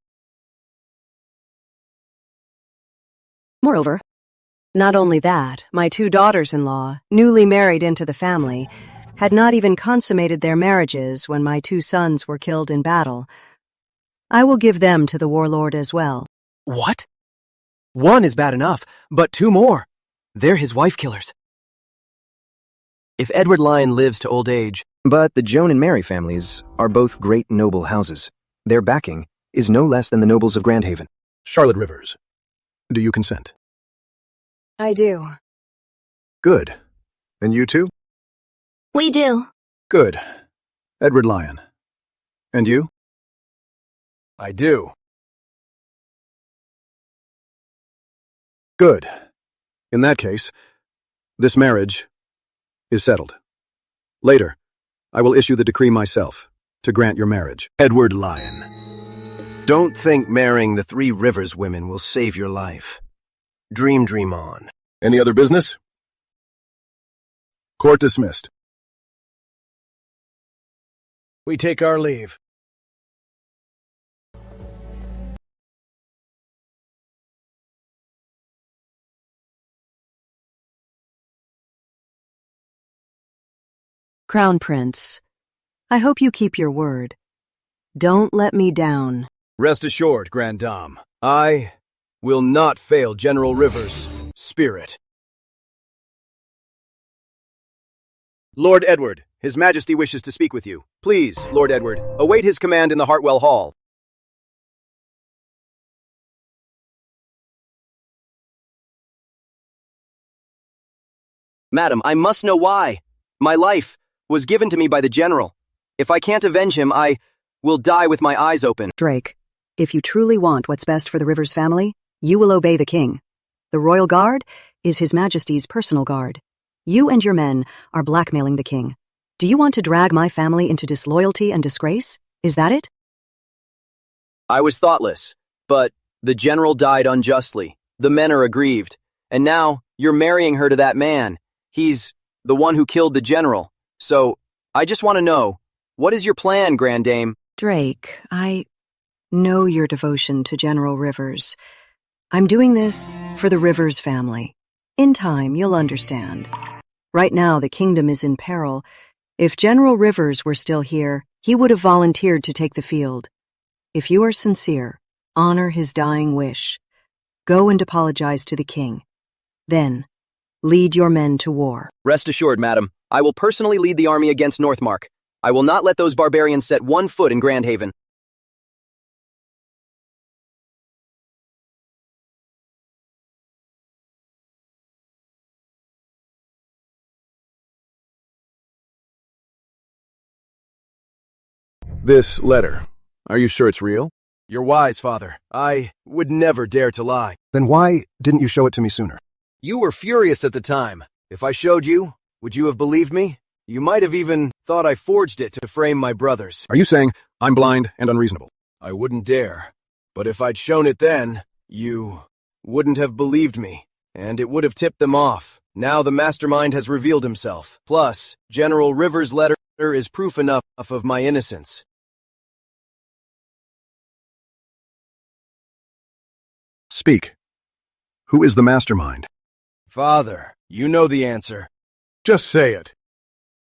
Moreover, not only that, my 2 daughters-in-law, newly married into the family, had not even consummated their marriages when my 2 sons were killed in battle. I will give them to the warlord as well.
What? 1 is bad enough, but 2 more. They're his wife killers. If Edward Lyon lives to old age...
But the Joan and Mary families are both great noble houses. Their backing is no less than the nobles of Grandhaven.
Charlotte Rivers, do you consent?
I do.
Good. And you too?
We do.
Good. Edward Lyon. And you?
I do.
Good. In that case, this marriage is settled. Later, I will issue the decree myself to grant your marriage.
Edward Lyon. Don't think marrying the 3 Rivers women will save your life. Dream on.
Any other business? Court dismissed.
We take our leave.
Crown Prince, I hope you keep your word. Don't let me down.
Rest assured, Grand Dame, I will not fail General Rivers' spirit.
Lord Edward, His Majesty wishes to speak with you. Please, Lord Edward, await his command in the Hartwell Hall.
Madam, I must know why. My life was given to me by the general. If I can't avenge him, I will die with my eyes open.
Drake, if you truly want what's best for the Rivers family, you will obey the king. The royal guard is His Majesty's personal guard. You and your men are blackmailing the king. Do you want to drag my family into disloyalty and disgrace? Is that it?
I was thoughtless, but the general died unjustly. The men are aggrieved. And now you're marrying her to that man. He's the one who killed the general. So I just want to know, what is your plan, Grand Dame?
Drake, I know your devotion to General Rivers. I'm doing this for the Rivers family. In time, you'll understand. Right now, the kingdom is in peril. If General Rivers were still here, he would have volunteered to take the field. If you are sincere, honor his dying wish. Go and apologize to the king. Then, lead your men to war.
Rest assured, madam, I will personally lead the army against Northmark. I will not let those barbarians set 1 foot in Grandhaven.
This letter, are you sure it's real?
You're wise, Father. I would never dare to lie.
Then why didn't you show it to me sooner?
You were furious at the time. If I showed you, would you have believed me? You might have even thought I forged it to frame my brothers.
Are you saying I'm blind and unreasonable?
I wouldn't dare. But if I'd shown it then, you wouldn't have believed me, and it would have tipped them off. Now the mastermind has revealed himself. Plus, General Rivers' letter is proof enough of my innocence.
Speak. Who is the mastermind?
Father, You know the answer.
Just say it.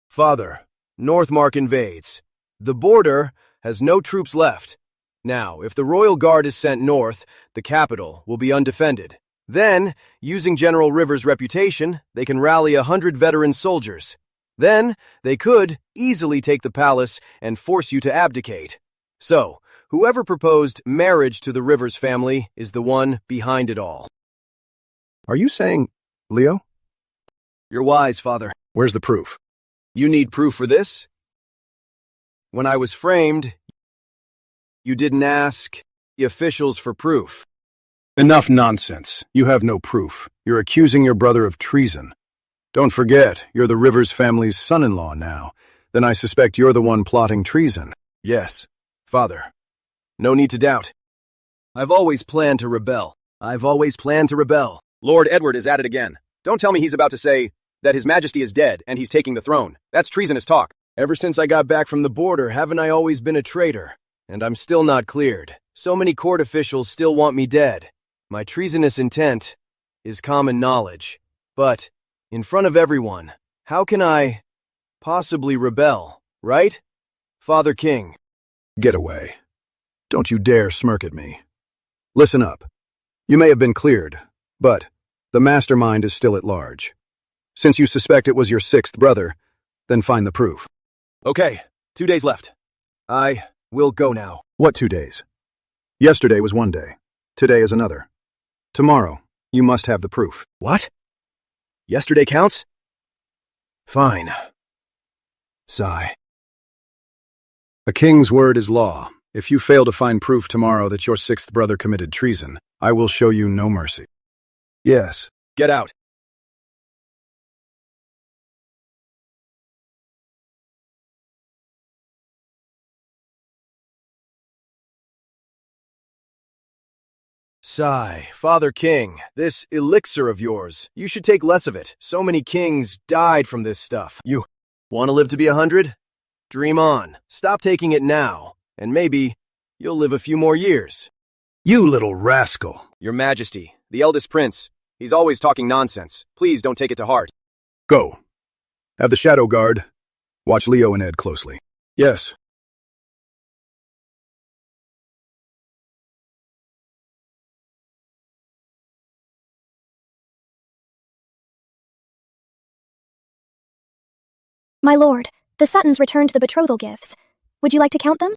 Father, Northmark invades. The border has no troops left. Now, if the Royal Guard is sent north, the capital will be undefended. Then, using General Rivers' reputation, they can rally 100 veteran soldiers. Then, they could easily take the palace and force you to abdicate. So, whoever proposed marriage to the Rivers family is the one behind it all.
Are you saying Leo?
You're wise, Father.
Where's the proof?
You need proof for this? When I was framed, you didn't ask the officials for proof.
Enough nonsense. You have no proof. You're accusing your brother of treason. Don't forget, you're the Rivers family's son-in-law now. Then I suspect you're the one plotting treason.
Yes, Father. No need to doubt. I've always planned to rebel.
Lord Edward is at it again. Don't tell me he's about to say that His Majesty is dead and he's taking the throne. That's treasonous talk.
Ever since I got back from the border, haven't I always been a traitor? And I'm still not cleared. So many court officials still want me dead. My treasonous intent is common knowledge. But, in front of everyone, how can I possibly rebel, right? Father King.
Get away. Don't you dare smirk at me. Listen up. You may have been cleared, but the mastermind is still at large. Since you suspect it was your sixth brother, then find the proof.
Okay, 2 days left. I will go now.
What 2 days? Yesterday was 1 day. Today is another. Tomorrow, you must have the proof.
What? Yesterday counts? Fine. Sigh.
A king's word is law. If you fail to find proof tomorrow that your sixth brother committed treason, I will show you no mercy. Yes.
Get out. Sigh, Father King, this elixir of yours, you should take less of it. So many kings died from this stuff. You want to live to be 100? Dream on. Stop taking it now, and maybe you'll live a few more years.
You little rascal.
Your Majesty, the eldest prince, he's always talking nonsense. Please don't take it to heart.
Go. Have the Shadow Guard. Watch Leo and Ed closely. Yes.
My lord, the Suttons returned the betrothal gifts. Would you like to count them?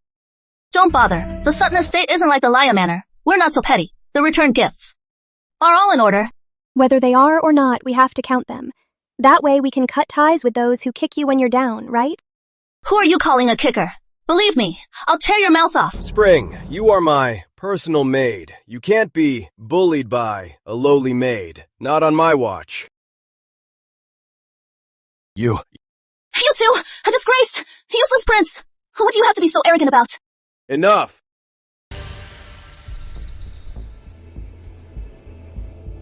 Don't bother. The Sutton estate isn't like the Laya Manor. We're not so petty. The returned gifts are all in order.
Whether they are or not, we have to count them. That way we can cut ties with those who kick you when you're down, right?
Who are you calling a kicker? Believe me, I'll tear your mouth off.
Spring, you are my personal maid. You can't be bullied by a lowly maid. Not on my watch.
You two! A disgraced, useless prince! What do you have to be so arrogant about?
Enough!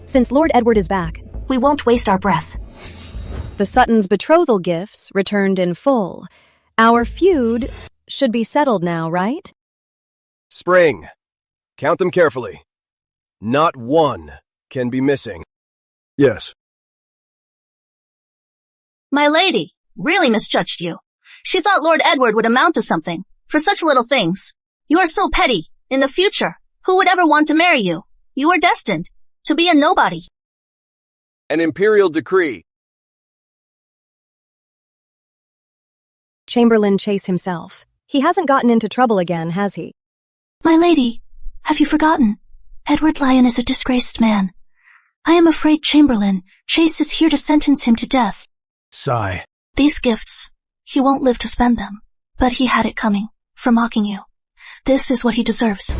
Since Lord Edward is back,
We won't waste our breath.
the Suttons' betrothal gifts returned in full. Our feud should be settled now, right?
Spring, count them carefully. Not one can be missing.
Yes.
My lady really misjudged you. She thought Lord Edward would amount to something. For such little things. You are so petty. In the future, who would ever want to marry you? You are destined to be a nobody.
An imperial decree.
Chamberlain Chase himself. He hasn't gotten into trouble again, has he?
My lady, have you forgotten? Edward Lyon is a disgraced man. I am afraid Chamberlain Chase is here to sentence him to death.
Sigh.
These gifts, he won't live to spend them. But he had it coming, for mocking you. This is what he deserves.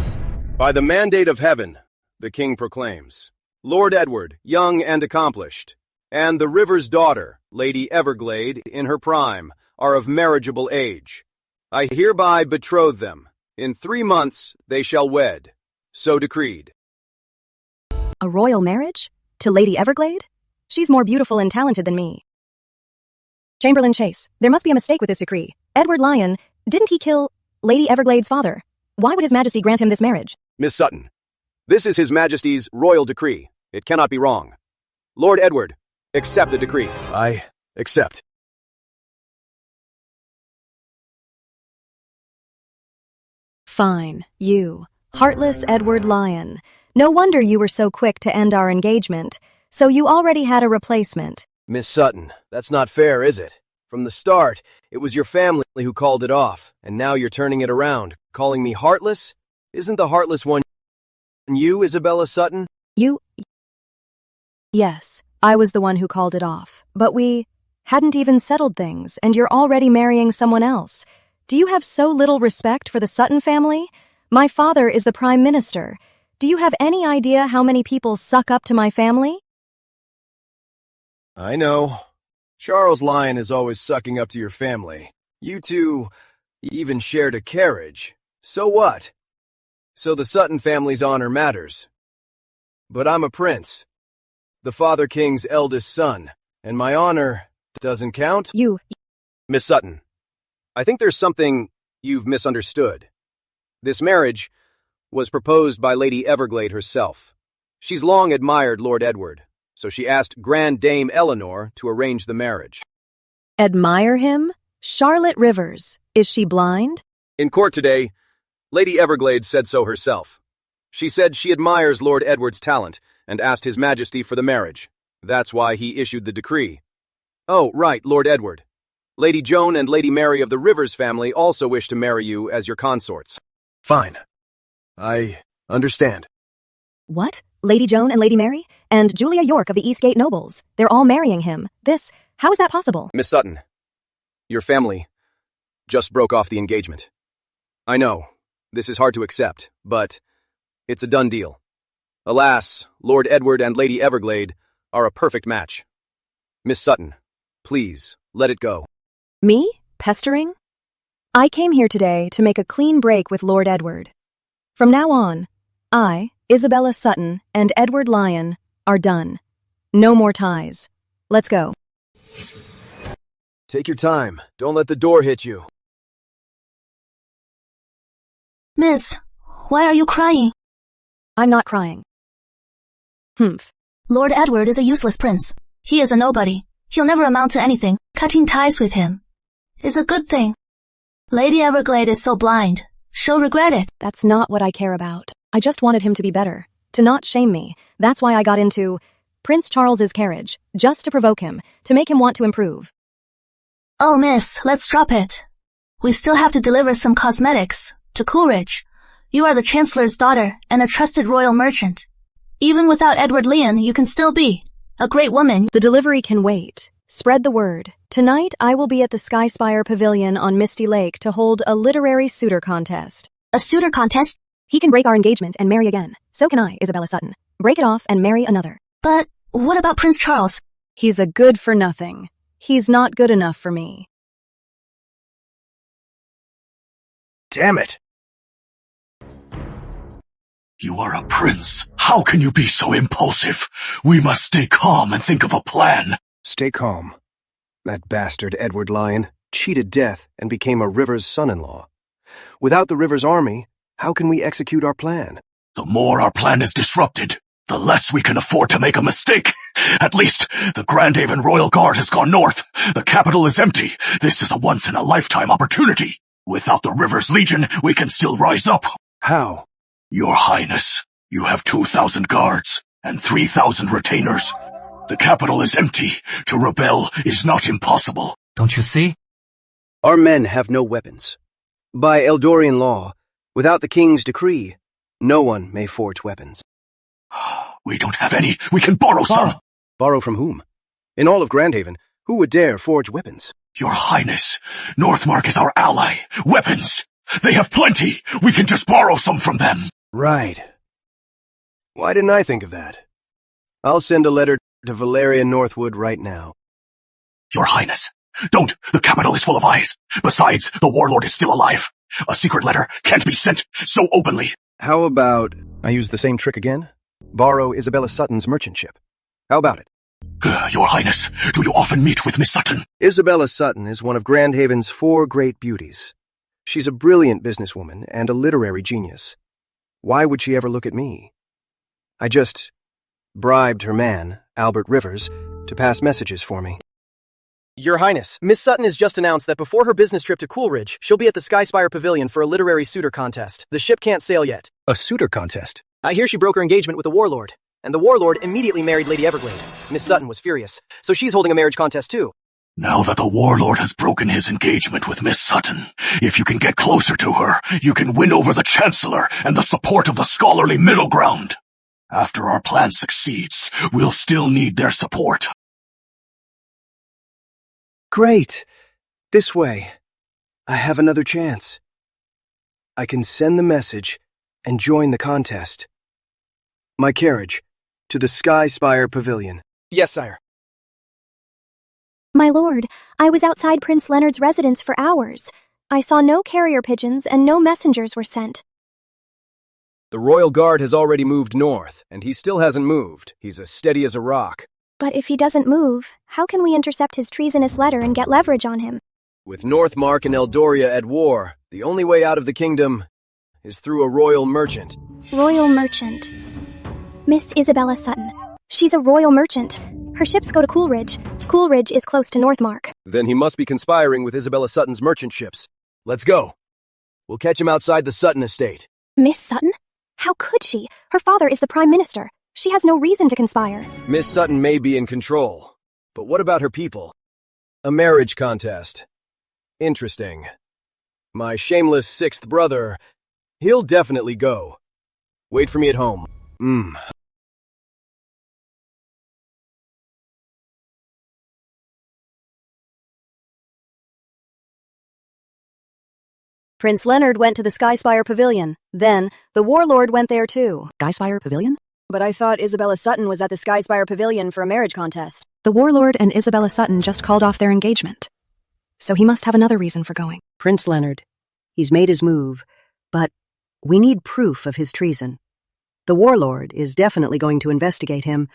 By the mandate of heaven, the king proclaims, Lord Edward, young and accomplished, and the River's daughter, Lady Everglade, in her prime, are of marriageable age. I hereby betroth them. In 3 months they shall wed. So decreed.
A royal marriage? To Lady Everglade? She's more beautiful and talented than me. Chamberlain Chase, there must be a mistake with this decree. Edward Lyon, didn't he kill Lady Everglade's father? Why would His Majesty grant him this marriage?
Miss Sutton, this is His Majesty's royal decree. It cannot be wrong. Lord Edward,
accept the decree.
I accept.
Fine, you. Heartless Edward Lyon. No wonder you were so quick to end our engagement. So you already had a replacement.
Miss Sutton, that's not fair, is it? From the start, it was your family who called it off, and now you're turning it around, calling me heartless? Isn't the heartless one you, Isabella Sutton?
You? Yes, I was the one who called it off. But we hadn't even settled things, and you're already marrying someone else. Do you have so little respect for the Sutton family? My father is the Prime Minister. Do you have any idea how many people suck up to my family?
I know. Charles Lyon is always sucking up to your family. You two even shared a carriage. So what? So the Sutton family's honor matters. But I'm a prince, the Father King's eldest son, and my honor doesn't count?
Miss Sutton, I think there's something you've misunderstood. This marriage was proposed by Lady Everglade herself. She's long admired Lord Edward, so she asked Grand Dame Eleanor to arrange the marriage.
Admire him? Charlotte Rivers. Is she blind?
In court today, Lady Everglade said so herself. She said she admires Lord Edward's talent and asked His Majesty for the marriage. That's why he issued the decree. Oh, right, Lord Edward. Lady Joan and Lady Mary of the Rivers family also wish to marry you as your consorts.
Fine. I understand.
What? Lady Joan and Lady Mary? And Julia York of the Eastgate Nobles. They're all marrying him. How is that possible?
Miss Sutton, your family just broke off the engagement. I know, this is hard to accept, but it's a done deal. Alas, Lord Edward and Lady Everglade are a perfect match. Miss Sutton, please, let it go.
Me? Pestering? I came here today to make a clean break with Lord Edward. From now on, I, Isabella Sutton, and Edward Lyon are done. No more ties. Let's go.
Take your time. Don't let the door hit you.
Miss, why are you crying?
I'm not crying. Humph.
Lord Edward is a useless prince. He is a nobody. He'll never amount to anything. Cutting ties with him is a good thing. Lady Everglade is so blind. She'll regret it.
That's not what I care about. I just wanted him to be better, to not shame me. That's why I got into Prince Charles's carriage, just to provoke him, to make him want to improve.
Oh, miss, let's drop it. We still have to deliver some cosmetics to Coolidge. You are the Chancellor's daughter and a trusted royal merchant. Even without Edward Lyon, you can still be a great woman.
The delivery can wait. Spread the word. Tonight, I will be at the Sky Spire Pavilion on Misty Lake to hold a literary suitor contest.
A suitor contest?
He can break our engagement and marry again. So can I, Isabella Sutton. Break it off and marry another.
But what about Prince Charles?
He's a good-for-nothing. He's not good enough for me.
Damn it!
You are a prince. How can you be so impulsive? We must stay calm and think of a plan.
Stay calm. That bastard Edward Lyon cheated death and became a Rivers' son-in-law. Without the Rivers' army, how can we execute our plan?
The more our plan is disrupted, the less we can afford to make a mistake. At least, the Grandhaven Royal Guard has gone north. The capital is empty. This is a once-in-a-lifetime opportunity. Without the Rivers Legion, we can still rise up.
How?
Your Highness, you have 2,000 guards and 3,000 retainers. The capital is empty. To rebel is not impossible.
Don't you see?
Our men have no weapons. By Eldorian law, without the king's decree, no one may forge weapons.
We don't have any. We can borrow some.
Borrow from whom? In all of Grandhaven, who would dare forge weapons?
Your Highness, Northmark is our ally. Weapons! They have plenty. We can just borrow some from them.
Right. Why didn't I think of that? I'll send a letter to Valeria Northwood right now.
Your Highness, don't. The capital is full of eyes. Besides, the warlord is still alive. A secret letter can't be sent so openly.
How about I use the same trick again? Borrow Isabella Sutton's merchant ship. How about it?
Your Highness, do you often meet with Miss Sutton?
Isabella Sutton is one of Grandhaven's 4 great beauties. She's a brilliant businesswoman and a literary genius. Why would she ever look at me? I just bribed her man, Albert Rivers,
to pass messages for me.
Your Highness, Miss Sutton has just announced that before her business trip to Coolridge, she'll be at the Skyspire Pavilion for a literary suitor contest. The ship can't sail yet.
A suitor contest?
I hear she broke her engagement with the Warlord, and the Warlord immediately married Lady Everglade. Miss Sutton was furious, so she's holding a marriage contest too.
Now that the Warlord has broken his engagement with Miss Sutton, if you can get closer to her, you can win over the Chancellor and the support of the scholarly middle ground. After our plan succeeds, we'll still need their support.
Great. This way. I have another chance. I can send the message and join the contest. My carriage, to the Skyspire Pavilion.
Yes, sire.
My lord, I was outside Prince Leonard's residence for hours. I saw no carrier pigeons and no messengers were sent.
The Royal Guard has already moved north, and he still hasn't moved. He's as steady as a rock.
But if he doesn't move, how can we intercept his treasonous letter and get leverage on him?
With Northmark and Eldoria at war, the only way out of the kingdom is through a royal merchant.
Royal merchant. Miss Isabella Sutton. She's a royal merchant. Her ships go to Coolridge. Coolridge is close to Northmark.
Then he must be conspiring with Isabella Sutton's merchant ships. Let's go. We'll catch him outside the Sutton estate.
Miss Sutton? How could she? Her father is the Prime Minister. She has no reason to conspire.
Miss Sutton may be in control, but what about her people? A marriage contest. Interesting. My shameless sixth brother, he'll definitely go. Wait for me at home.
Prince Leonard went to the Skyspire Pavilion. Then, the Warlord went there too.
Skyspire Pavilion?
But I thought Isabella Sutton was at the Skyspire Pavilion for a marriage contest.
The Warlord and Isabella Sutton just called off their engagement. So he must have another reason for going.
Prince Leonard. He's made his move, but we need proof of his treason. The Warlord is definitely going to investigate him.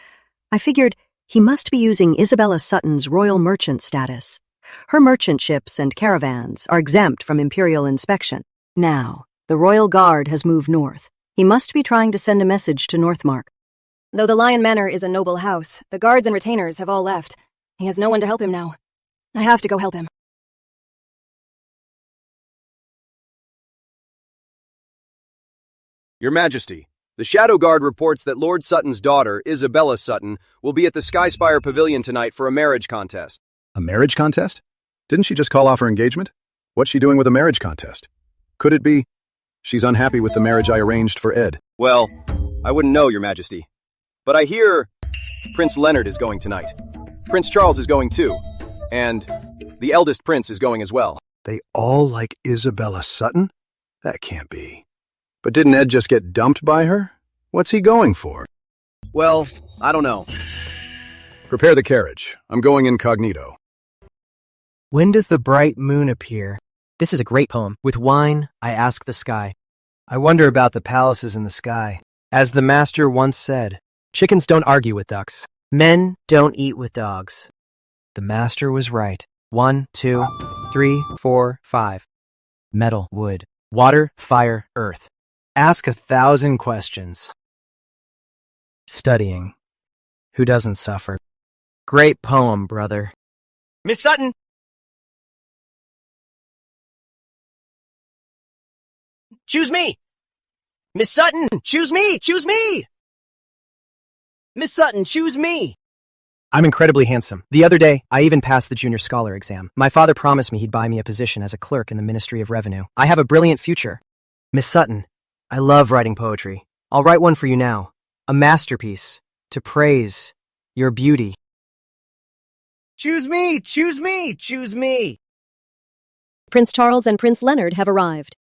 I figured he must be using Isabella Sutton's royal merchant status. Her merchant ships and caravans are exempt from imperial inspection. Now, the Royal Guard has moved north. He must be trying to send a message to Northmark.
Though the Lion Manor is a noble house, the guards and retainers have all left. He has no one to help him now. I have to go help him.
Your Majesty, the Shadow Guard reports that Lord Sutton's daughter, Isabella Sutton, will be at the Skyspire Pavilion tonight for a marriage contest.
A marriage contest? Didn't she just call off her engagement? What's she doing with a marriage contest? Could it be she's unhappy with the marriage I arranged for Ed?
Well, I wouldn't know, Your Majesty. But I hear Prince Leonard is going tonight. Prince Charles is going too. And the eldest prince is going as well.
They all like Isabella Sutton? That can't be. But didn't Ed just get dumped by her? What's he going for?
Well, I don't know.
Prepare the carriage. I'm going incognito.
When does the bright moon appear? This is a great poem. With wine, I ask the sky. I wonder about the palaces in the sky. As the master once said, chickens don't argue with ducks. Men don't eat with dogs. The master was right. 1, 2, 3, 4, 5. Metal, wood, water, fire, earth. Ask 1,000 questions. Studying. Who doesn't suffer? Great poem, brother. Miss Sutton! Choose me! Miss Sutton, choose me! Choose me! Miss Sutton, choose me! I'm incredibly handsome. The other day, I even passed the junior scholar exam. My father promised me he'd buy me a position as a clerk in the Ministry of Revenue. I have a brilliant future. Miss Sutton, I love writing poetry. I'll write one for you now. A masterpiece to praise your beauty. Choose me! Choose me! Choose me!
Prince Charles and Prince Leonard have arrived.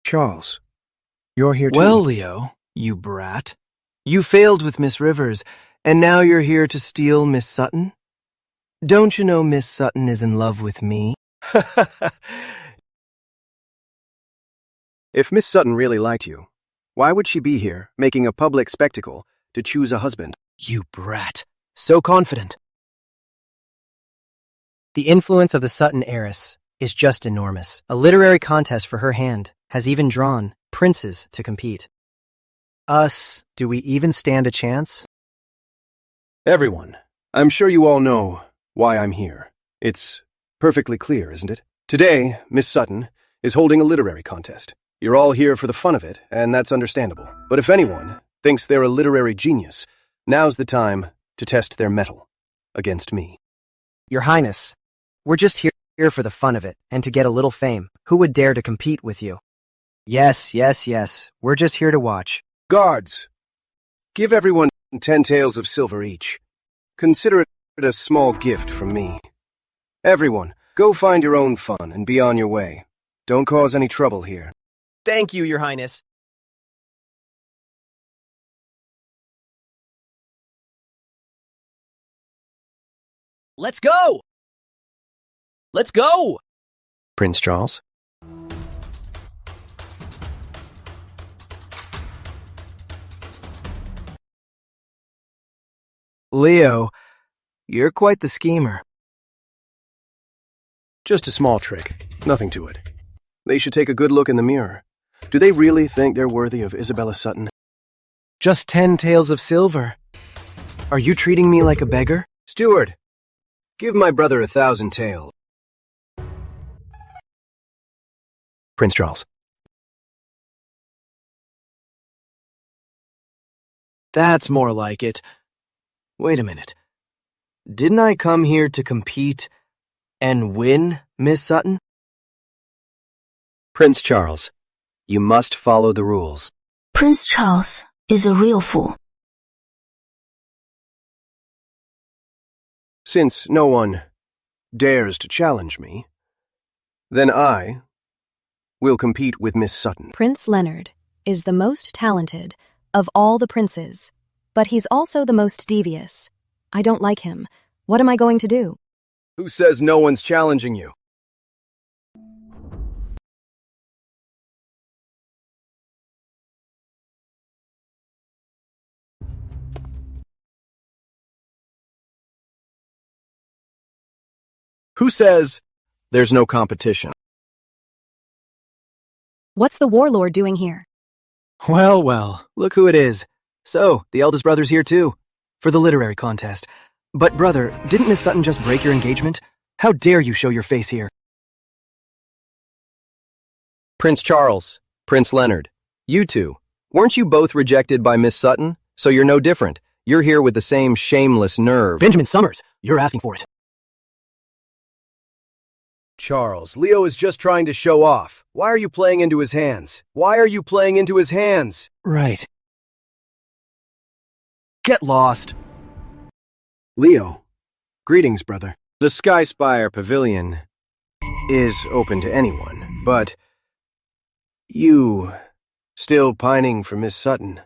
Charles, you're here too.
Well, Leo, you brat. You failed with Miss Rivers, and now you're here to steal Miss Sutton? Don't you know Miss Sutton is in love with me?
If Miss Sutton really liked you, why would she be here, making a public spectacle, to choose a husband?
You brat. So confident. The influence of the Sutton heiress is just enormous. A literary contest for her hand has even drawn princes to compete. Us, do we even stand a chance?
Everyone, I'm sure you all know why I'm here. It's perfectly clear, isn't it? Today, Miss Sutton is holding a literary contest. You're all here for the fun of it, and that's understandable. But if anyone thinks they're a literary genius, now's the time to test their mettle against me.
Your Highness, we're just here for the fun of it and to get a little fame. Who would dare to compete with you?
Yes. We're just here to watch.
Guards, give everyone 10 taels of silver each. Consider it a small gift from me. Everyone, go find your own fun and be on your way. Don't cause any trouble here.
Thank you, Your Highness.
Let's go! Let's go!
Prince Charles?
Leo, you're quite the schemer.
Just a small trick. Nothing to it. They should take a good look in the mirror. Do they really think they're worthy of Isabella Sutton?
Just 10 taels of silver. Are you treating me like a beggar?
Steward, give my brother 1,000 taels.
Prince Charles.
That's more like it. Wait a minute. Didn't I come here to compete and win, Miss Sutton?
Prince Charles, you must follow the rules.
Prince Charles is a real fool.
Since no one dares to challenge me, then I will compete with Miss Sutton.
Prince Leonard is the most talented of all the princes, but he's also the most devious. I don't like him. What am I going to do?
Who says no one's challenging you? Who says there's no competition?
What's the warlord doing here?
Well, look who it is. So, the eldest brother's here too, for the literary contest. But brother, didn't Miss Sutton just break your engagement? How dare you show your face here?
Prince Charles, Prince Leonard, you two, weren't you both rejected by Miss Sutton? So you're no different. You're here with the same shameless nerve.
Benjamin Summers, you're asking for it.
Charles, Leo is just trying to show off. Why are you playing into his hands?
Right. Get lost.
Leo, greetings, brother. The Sky Spire Pavilion is open to anyone, but you still pining for Miss Sutton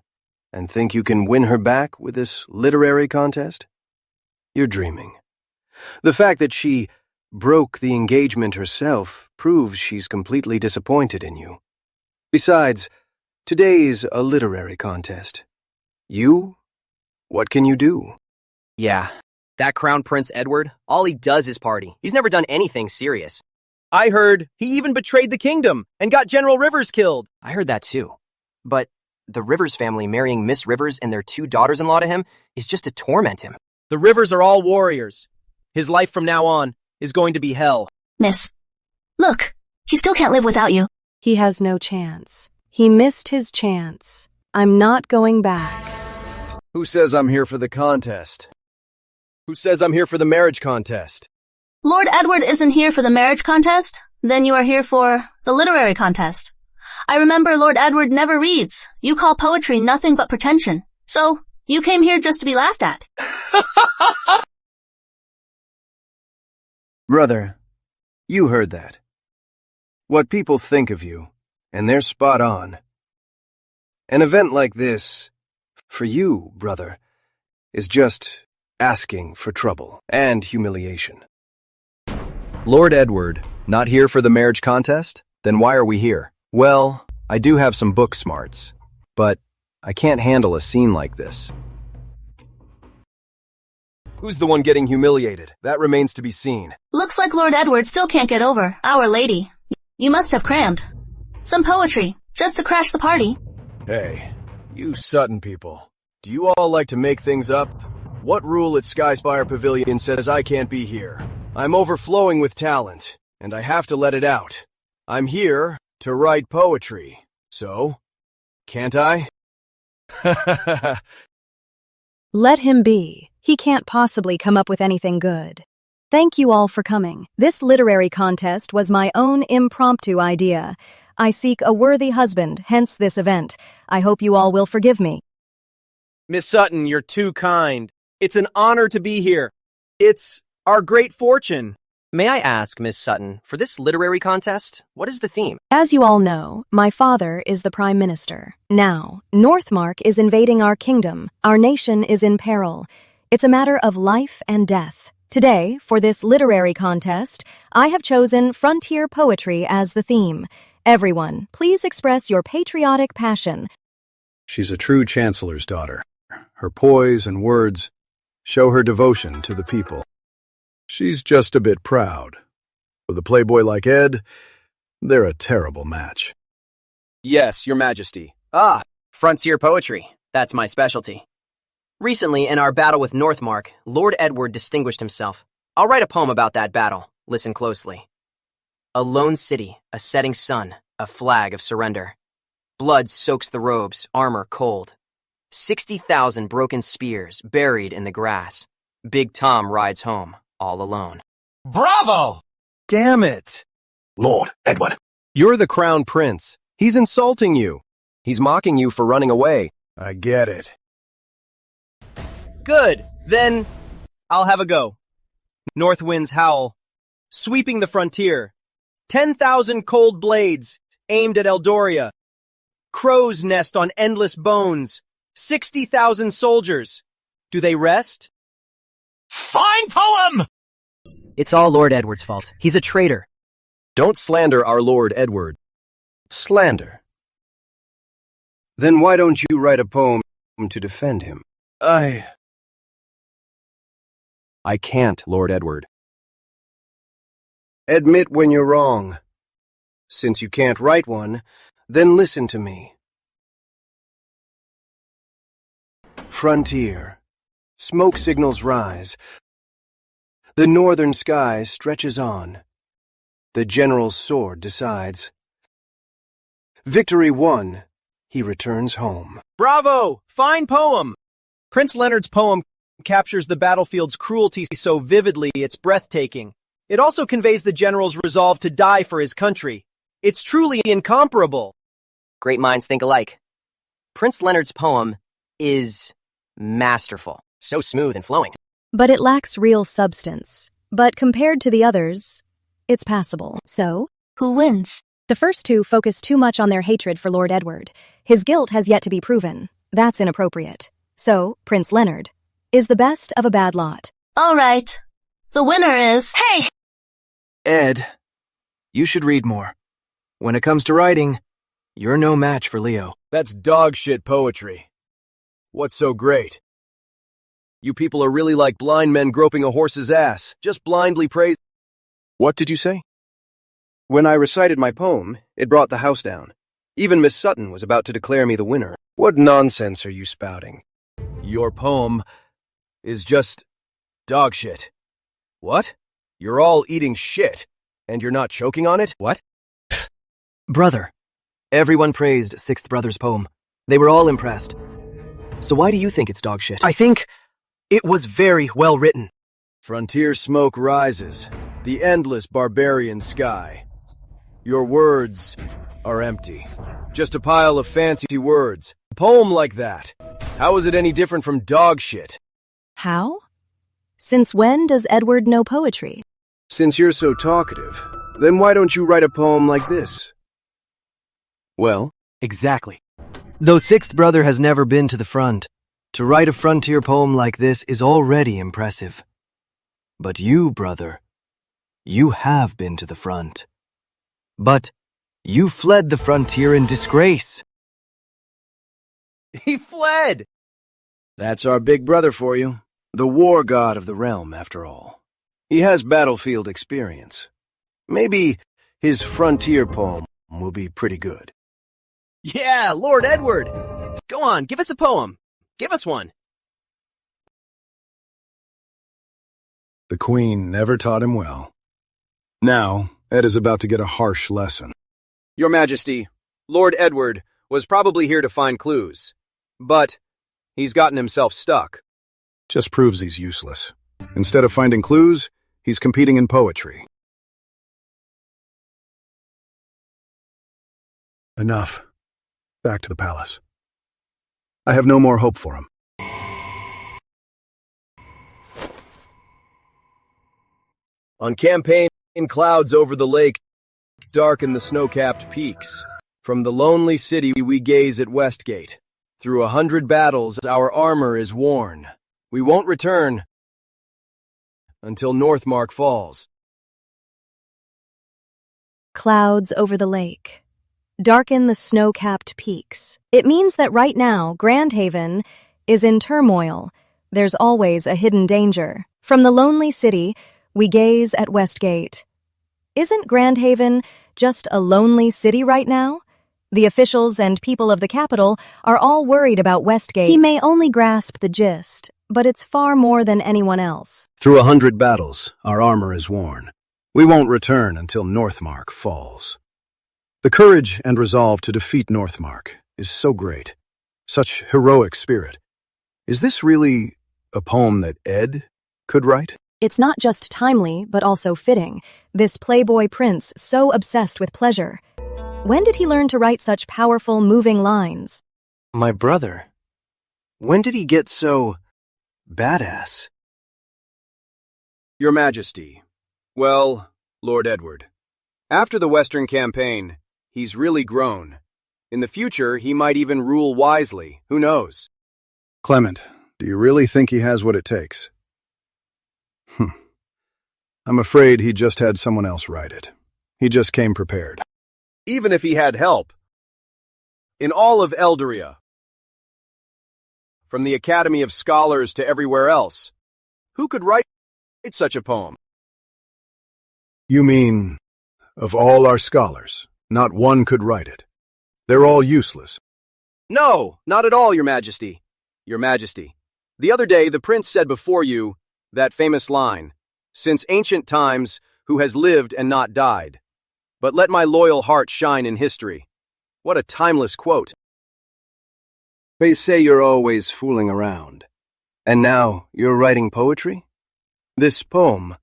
and think you can win her back with this literary contest? You're dreaming. The fact that she broke the engagement herself proves she's completely disappointed in you. Besides, today's a literary contest. What can you do?
Yeah, that Crown Prince Edward, all he does is party. He's never done anything serious. I heard he even betrayed the kingdom and got General Rivers killed. I heard that too. But the Rivers family marrying Miss Rivers and their 2 daughters-in-law to him is just to torment him. The Rivers are all warriors. His life from now on is going to be hell.
Miss, look, he still can't live without you.
He has no chance. He missed his chance. I'm not going back.
Who says I'm here for the contest? Who says I'm here for the marriage contest?
Lord Edward isn't here for the marriage contest? Then you are here for the literary contest. I remember Lord Edward never reads. You call poetry nothing but pretension. So, you came here just to be laughed at.
Brother, you heard that. What people think of you, and they're spot on. An event like this, for you, brother, is just asking for trouble and humiliation.
Lord Edward, not here for the marriage contest? Then why are we here? Well, I do have some book smarts, but I can't handle a scene like this.
Who's the one getting humiliated? That remains to be seen.
Looks like Lord Edward still can't get over Our Lady. You must have crammed some poetry just to crash the party.
Hey,
You Sutton people, do you all like to make things up? What rule at Skyspire Pavilion says I can't be here? I'm overflowing with talent, and I have to let it out. I'm here to write poetry, so, can't I?
Let him be. He can't possibly come up with anything good. Thank you all for coming. This literary contest was my own impromptu idea. I seek a worthy husband, hence this event. I hope you all will forgive me.
Miss Sutton, you're too kind. It's an honor to be here. It's our great fortune.
May I ask, Miss Sutton, for this literary contest, what is the theme?
As you all know, my father is the Prime Minister. Now, Northmark is invading our kingdom. Our nation is in peril. It's a matter of life and death. Today, for this literary contest, I have chosen frontier poetry as the theme. Everyone, please express your patriotic passion.
She's a true chancellor's daughter. Her poise and words show her devotion to the people. She's just a bit proud. With a playboy like Ed, they're a terrible match.
Yes, Your Majesty. Frontier poetry. That's my specialty. Recently, in our battle with Northmark, Lord Edward distinguished himself. I'll write a poem about that battle. Listen closely. A lone city, a setting sun, a flag of surrender. Blood soaks the robes, armor cold. 60,000 broken spears buried in the grass. Big Tom rides home, all alone.
Bravo! Damn it!
Lord Edward.
You're the crown prince. He's insulting you. He's mocking you for running away.
I get it.
Good. Then I'll have a go. North winds howl, sweeping the frontier. 10,000 cold blades aimed at Eldoria. Crows nest on endless bones. 60,000 soldiers. Do they rest?
Fine poem!
It's all Lord Edward's fault. He's a traitor.
Don't slander our Lord Edward.
Slander.
Then why don't you write a poem to defend him?
I
can't, Lord Edward. Admit when you're wrong. Since you can't write one, then listen to me. Frontier. Smoke signals rise. The northern sky stretches on. The general's sword decides. Victory won. He returns home.
Bravo! Fine poem! Prince Leonard's poem captures the battlefield's cruelty so vividly it's breathtaking. It also conveys the general's resolve to die for his country. It's truly incomparable.
Great minds think alike. Prince Leonard's poem is masterful. So smooth and flowing.
But it lacks real substance. But compared to the others, it's passable. So,
Who wins?
the first two focus too much on their hatred for Lord Edward. His guilt has yet to be proven. That's inappropriate. So, Prince Leonard is the best of a bad lot.
All right. The winner is... Hey!
Ed, you should read more. When it comes to writing, you're no match for Leo.
That's dog shit poetry. What's so great? You people are really like blind men groping a horse's ass. Just blindly praise.
What did you say? When I recited my poem, it brought the house down. Even Miss Sutton was about to declare me the winner. What nonsense are you spouting?
Your poem is just dog shit. What? You're all eating shit, and you're not choking on it?
What? Brother. Everyone praised Sixth Brother's poem. They were all impressed. So why do you think it's dog shit?
I think it was very well written.
Frontier smoke rises, the endless barbarian sky. Your words are empty. Just a pile of fancy words. A poem like that. How is it any different from dog shit?
How? Since when does Edward know poetry?
Since you're so talkative, then why don't you write a poem like this? Well,
Exactly. Though Sixth Brother has never been to the front, to write a frontier poem like this is already impressive. But you, brother, you have been to the front. But you fled the frontier in disgrace.
He fled!
that's our big brother for you. The war god of the realm, after all. He has battlefield experience. Maybe his frontier poem will be pretty good.
Yeah, Lord Edward! Go on, give us a poem. Give us one.
The Queen never taught him well. Now, Ed is about to get a harsh lesson.
Your Majesty, Lord Edward was probably here to find clues, but he's gotten himself stuck.
Just proves he's useless. Instead of finding clues, he's competing in poetry. Enough. Back to the palace. I have no more hope for him.
On campaign, clouds over the lake darken the snow-capped peaks. From the lonely city we gaze at Westgate. Through 100 battles, our armor is worn. We won't return until Northmark falls.
Clouds over the lake. Darken the snow-capped peaks. It means that right now, Grandhaven is in turmoil. There's always a hidden danger. From the lonely city, we gaze at Westgate. Isn't Grandhaven just a lonely city right now? The officials and people of the capital are all worried about Westgate. He may only grasp the gist, but it's far more than anyone else.
Through 100 battles, our armor is worn. We won't return until Northmark falls. The courage and resolve to defeat Northmark is so great. Such heroic spirit. Is this really a poem that Ed could write?
It's not just timely, but also fitting. This playboy prince so obsessed with pleasure. When did he learn to write such powerful, moving lines?
My brother. When did he get so badass?
Your Majesty. Well, Lord Edward. After the Western campaign, he's really grown. In the future, he might even rule wisely. Who knows?
Clement, do you really think he has what it takes? I'm afraid he just had someone else write it. He just came prepared.
Even if he had help. In all of Eldoria, from the Academy of Scholars to everywhere else, who could write such a poem?
You mean, of all our scholars, not one could write it? They're all useless.
No, not at all, Your Majesty. Your Majesty. The other day, the prince said before you that famous line, "Since ancient times, who has lived and not died? But let my loyal heart shine in history." What a timeless quote.
They say you're always fooling around. And now you're writing poetry? This poem,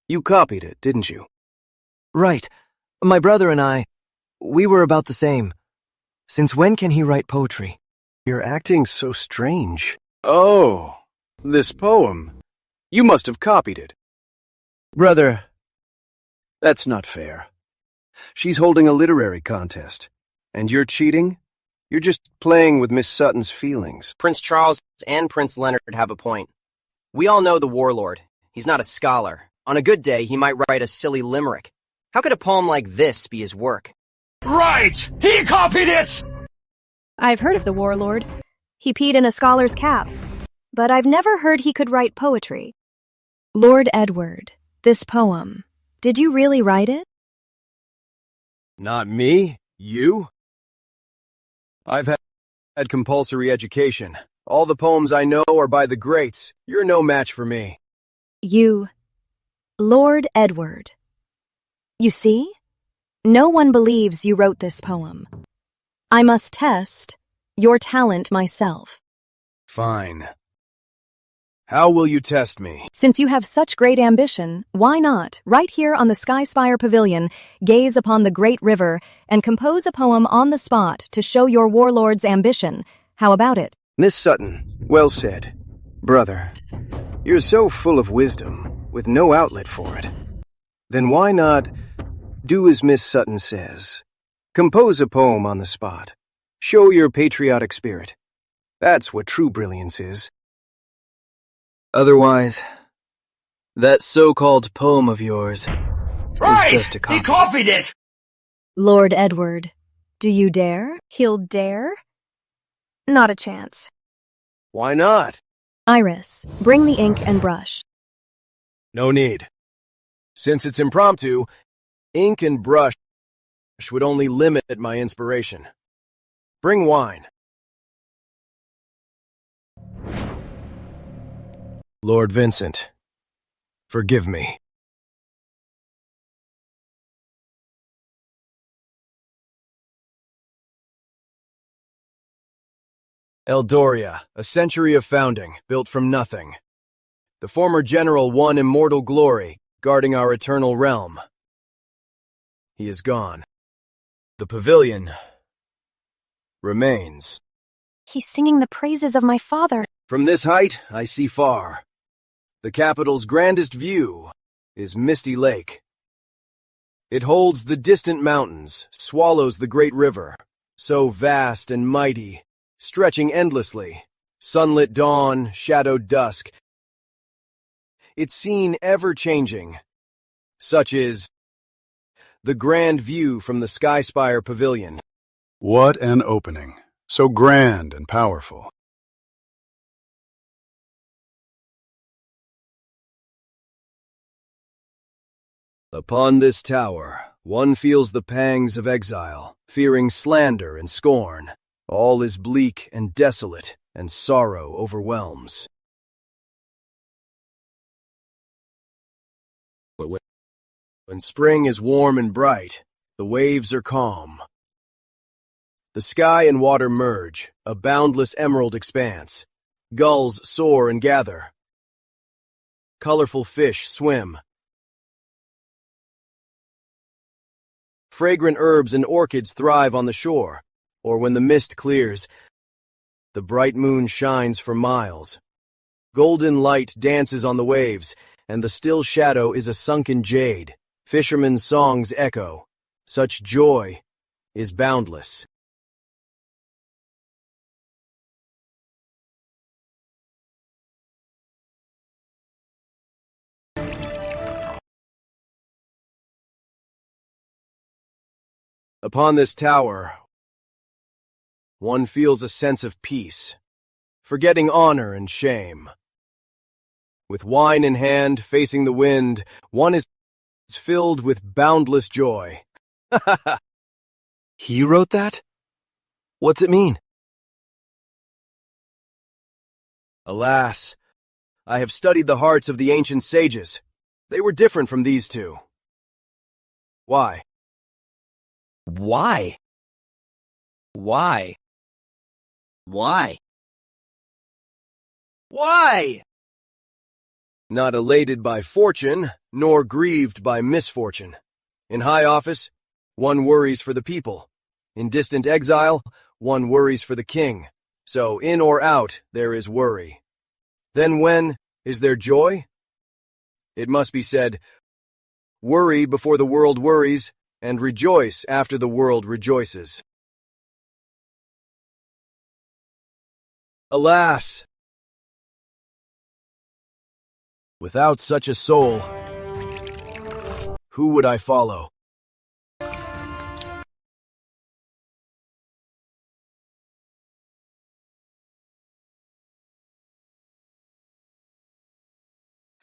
you copied it, didn't you?
Right. My brother and I, we were about the same. Since when can he write poetry?
You're acting so strange. Oh, this poem. You must have copied it. Brother, that's not fair. She's holding a literary contest, and you're cheating? You're just playing with Miss Sutton's feelings.
Prince Charles and Prince Leonard have a point. We all know the warlord. He's not a scholar. On a good day, he might write a silly limerick. How could a poem like this be his work?
Right! He copied it!
I've heard of the warlord. He peed in a scholar's cap. But I've never heard he could write poetry. Lord Edward, this poem, did you really write it?
Not me. You? I've had compulsory education. All the poems I know are by the greats. You're no match for me.
You, Lord Edward. You see? No one believes you wrote this poem. I must test your talent myself.
Fine. How will you test me?
Since you have such great ambition, why not, right here on the Skyspire Pavilion, gaze upon the great river and compose a poem on the spot to show your warlord's ambition? How about it?
Miss Sutton, well said. Brother, you're so full of wisdom, with no outlet for it. Then why not do as Miss Sutton says? Compose a poem on the spot. Show your patriotic spirit. That's what true brilliance is.
Otherwise, that so-called poem of yours
Right!
is just a copy.
He copied it!
Lord Edward, do you dare? He'll dare? Not a chance.
Why not?
Iris, bring the ink and brush.
No need. Since it's impromptu, ink and brush would only limit my inspiration. Bring wine.
Lord Vincent, forgive me.
Eldoria, a century of founding, built from nothing. The former general won immortal glory, guarding our eternal realm. He is gone. The pavilion remains.
He's singing the praises of my father.
From this height, I see far. The capital's grandest view is Misty Lake. It holds the distant mountains, swallows the great river, so vast and mighty, stretching endlessly, sunlit dawn, shadowed dusk. Its scene ever-changing. Such is the grand view from the Skyspire Pavilion.
What an opening. So grand and powerful.
Upon this tower, one feels the pangs of exile, fearing slander and scorn. All is bleak and desolate, and sorrow overwhelms. But when spring is warm and bright, the waves are calm. The sky and water merge, a boundless emerald expanse. Gulls soar and gather. Colorful fish swim. Fragrant herbs and orchids thrive on the shore, or when the mist clears, the bright moon shines for miles. Golden light dances on the waves, and the still shadow is a sunken jade. Fishermen's songs echo. Such joy is boundless. Upon this tower, one feels a sense of peace, forgetting honor and shame. With wine in hand, facing the wind, one is filled with boundless joy.
He wrote that? What's it mean?
Alas, I have studied the hearts of the ancient sages. They were different from these two. Why?
Why? Why? Why? Why?
Not elated by fortune, nor grieved by misfortune. In high office, one worries for the people. In distant exile, one worries for the king. So in or out, there is worry. Then when is there joy? It must be said, worry before the world worries, and rejoice after the world rejoices. Alas! Without such a soul, who would I follow?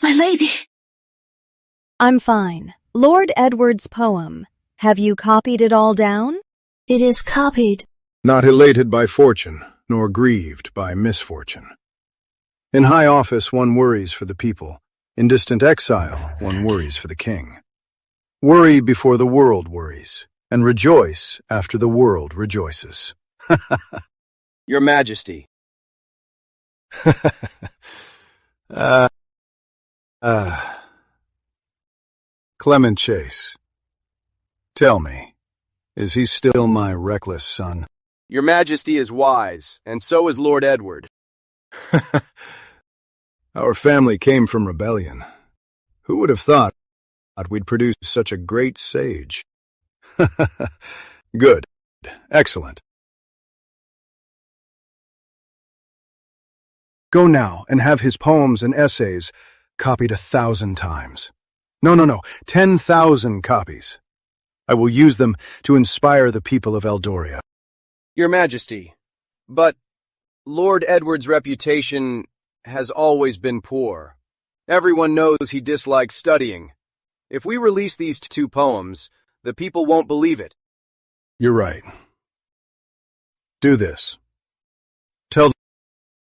My lady!
I'm fine. Lord Edward's poem. Have you copied it all down?
It is copied.
Not elated by fortune, nor grieved by misfortune. In high office, one worries for the people. In distant exile, one worries for the king. Worry before the world worries, and rejoice after the world rejoices.
Your Majesty.
Clement Chase. Tell me, is he still my reckless son?
Your Majesty is wise, and so is Lord Edward.
Our family came from rebellion. Who would have thought we'd produce such a great sage? Good. Excellent. Go now and have his poems and essays copied 1,000 times. No, 10,000 copies. I will use them to inspire the people of Eldoria.
Your Majesty, but Lord Edward's reputation has always been poor. Everyone knows he dislikes studying. If we release these 2 poems, the people won't believe it.
You're right. Do this. Tell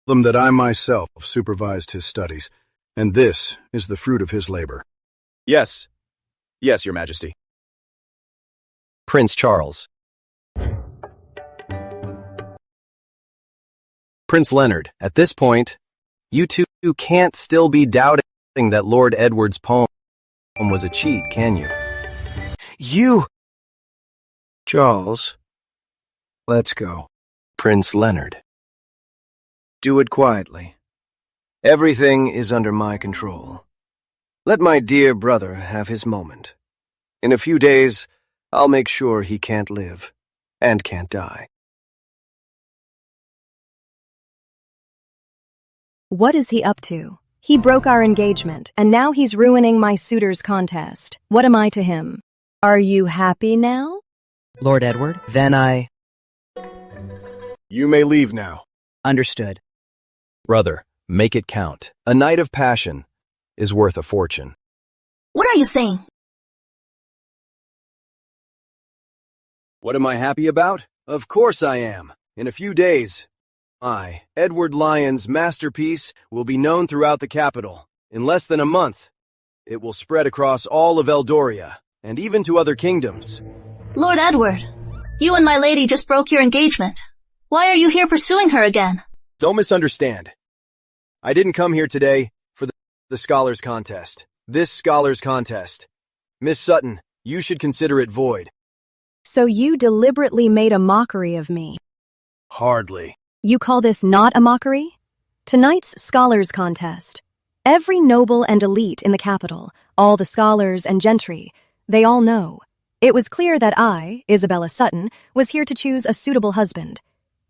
them that I myself supervised his studies, And this is the fruit of his labor.
Yes. Yes, Your Majesty.
Prince Charles. Prince Leonard, at this point, you two can't still be doubting that Lord Edward's poem was a cheat, can you?
You! Charles, let's go.
Prince Leonard.
Do it quietly. Everything is under my control. Let my dear brother have his moment. In a few days, I'll make sure he can't live and can't die.
What is he up to? He broke our engagement, and now he's ruining my suitor's contest. What am I to him?
Are you happy now?
Lord Edward, then
You may leave now.
Understood.
Brother, make it count. A night of passion is worth a fortune.
What are you saying?
What am I happy about? Of course I am. In a few days, Edward Lyon's masterpiece will be known throughout the capital. In less than a month, it will spread across all of Eldoria, and even to other kingdoms.
Lord Edward, you and my lady just broke your engagement. Why are you here pursuing her again?
Don't misunderstand. I didn't come here today for the Scholars Contest. This Scholars Contest. Miss Sutton, you should consider it void.
So you deliberately made a mockery of me.
Hardly.
You call this not a mockery? Tonight's Scholars Contest. Every noble and elite in the capital, all the scholars and gentry, they all know. It was clear that I, Isabella Sutton, was here to choose a suitable husband.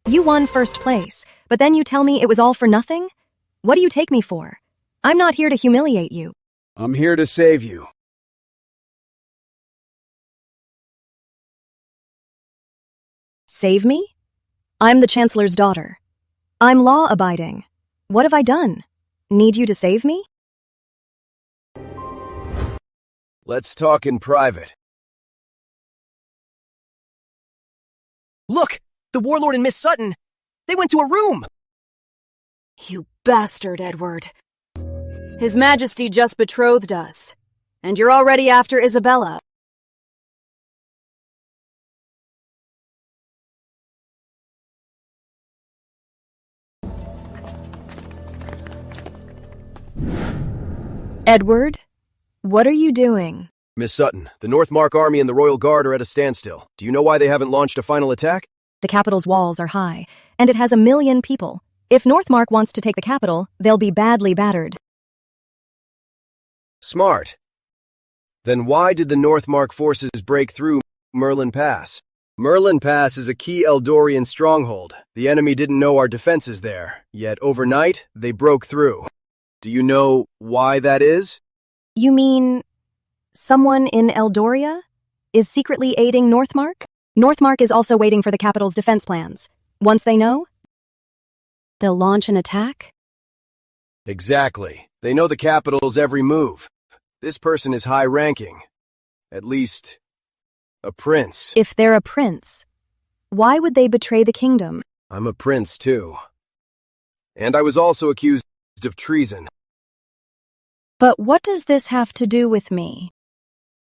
You won first place, but then you tell me it was all for nothing? What do you take me for? I'm not here to humiliate you.
I'm here to save you.
Save me? I'm the Chancellor's daughter. I'm law-abiding. What have I done? Need you to save me?
Let's talk in private.
Look! The Warlord and Miss Sutton! They went to a room!
You bastard, Edward. His Majesty just betrothed us, and you're already after Isabella.
Edward, what are you doing?
Miss Sutton, the Northmark Army and the Royal Guard are at a standstill. Do you know why they haven't launched a final attack?
The capital's walls are high, and it has 1 million people. If Northmark wants to take the capital, they'll be badly battered.
Smart. Then why did the Northmark forces break through Merlin Pass? Merlin Pass is a key Eldorian stronghold. The enemy didn't know our defenses there, yet overnight, they broke through. Do you know why that is?
You mean someone in Eldoria is secretly aiding Northmark? Northmark is also waiting for the capital's defense plans. Once they know, they'll launch an attack?
Exactly. They know the capital's every move. This person is high-ranking. At least, a prince.
If they're a prince, why would they betray the kingdom?
I'm a prince, too. And I was also accused of treason.
But what does this have to do with me?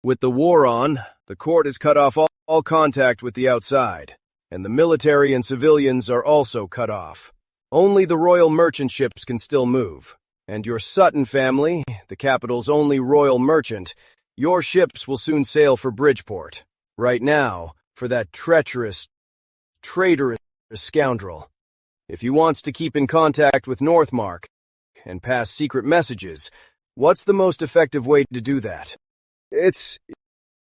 With the war on, the court has cut off all contact with the outside, and the military and civilians are also cut off. Only the royal merchant ships can still move. And your Sutton family, the capital's only royal merchant, your ships will soon sail for Bridgeport. Right now, for that traitorous scoundrel. If he wants to keep in contact with Northmark and pass secret messages, what's the most effective way to do that?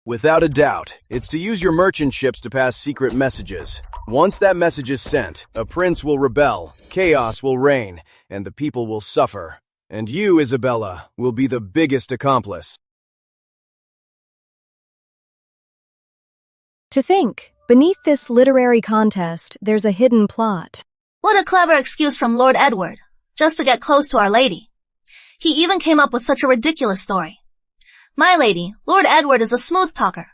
Without a doubt, it's to use your merchant ships to pass secret messages. Once that message is sent, a prince will rebel, chaos will reign, and the people will suffer. And you, Isabella, will be the biggest accomplice.
To think, beneath this literary contest, there's a hidden plot.
What a clever excuse from Lord Edward, just to get close to Our Lady. He even came up with such a ridiculous story. My lady, Lord Edward is a smooth talker.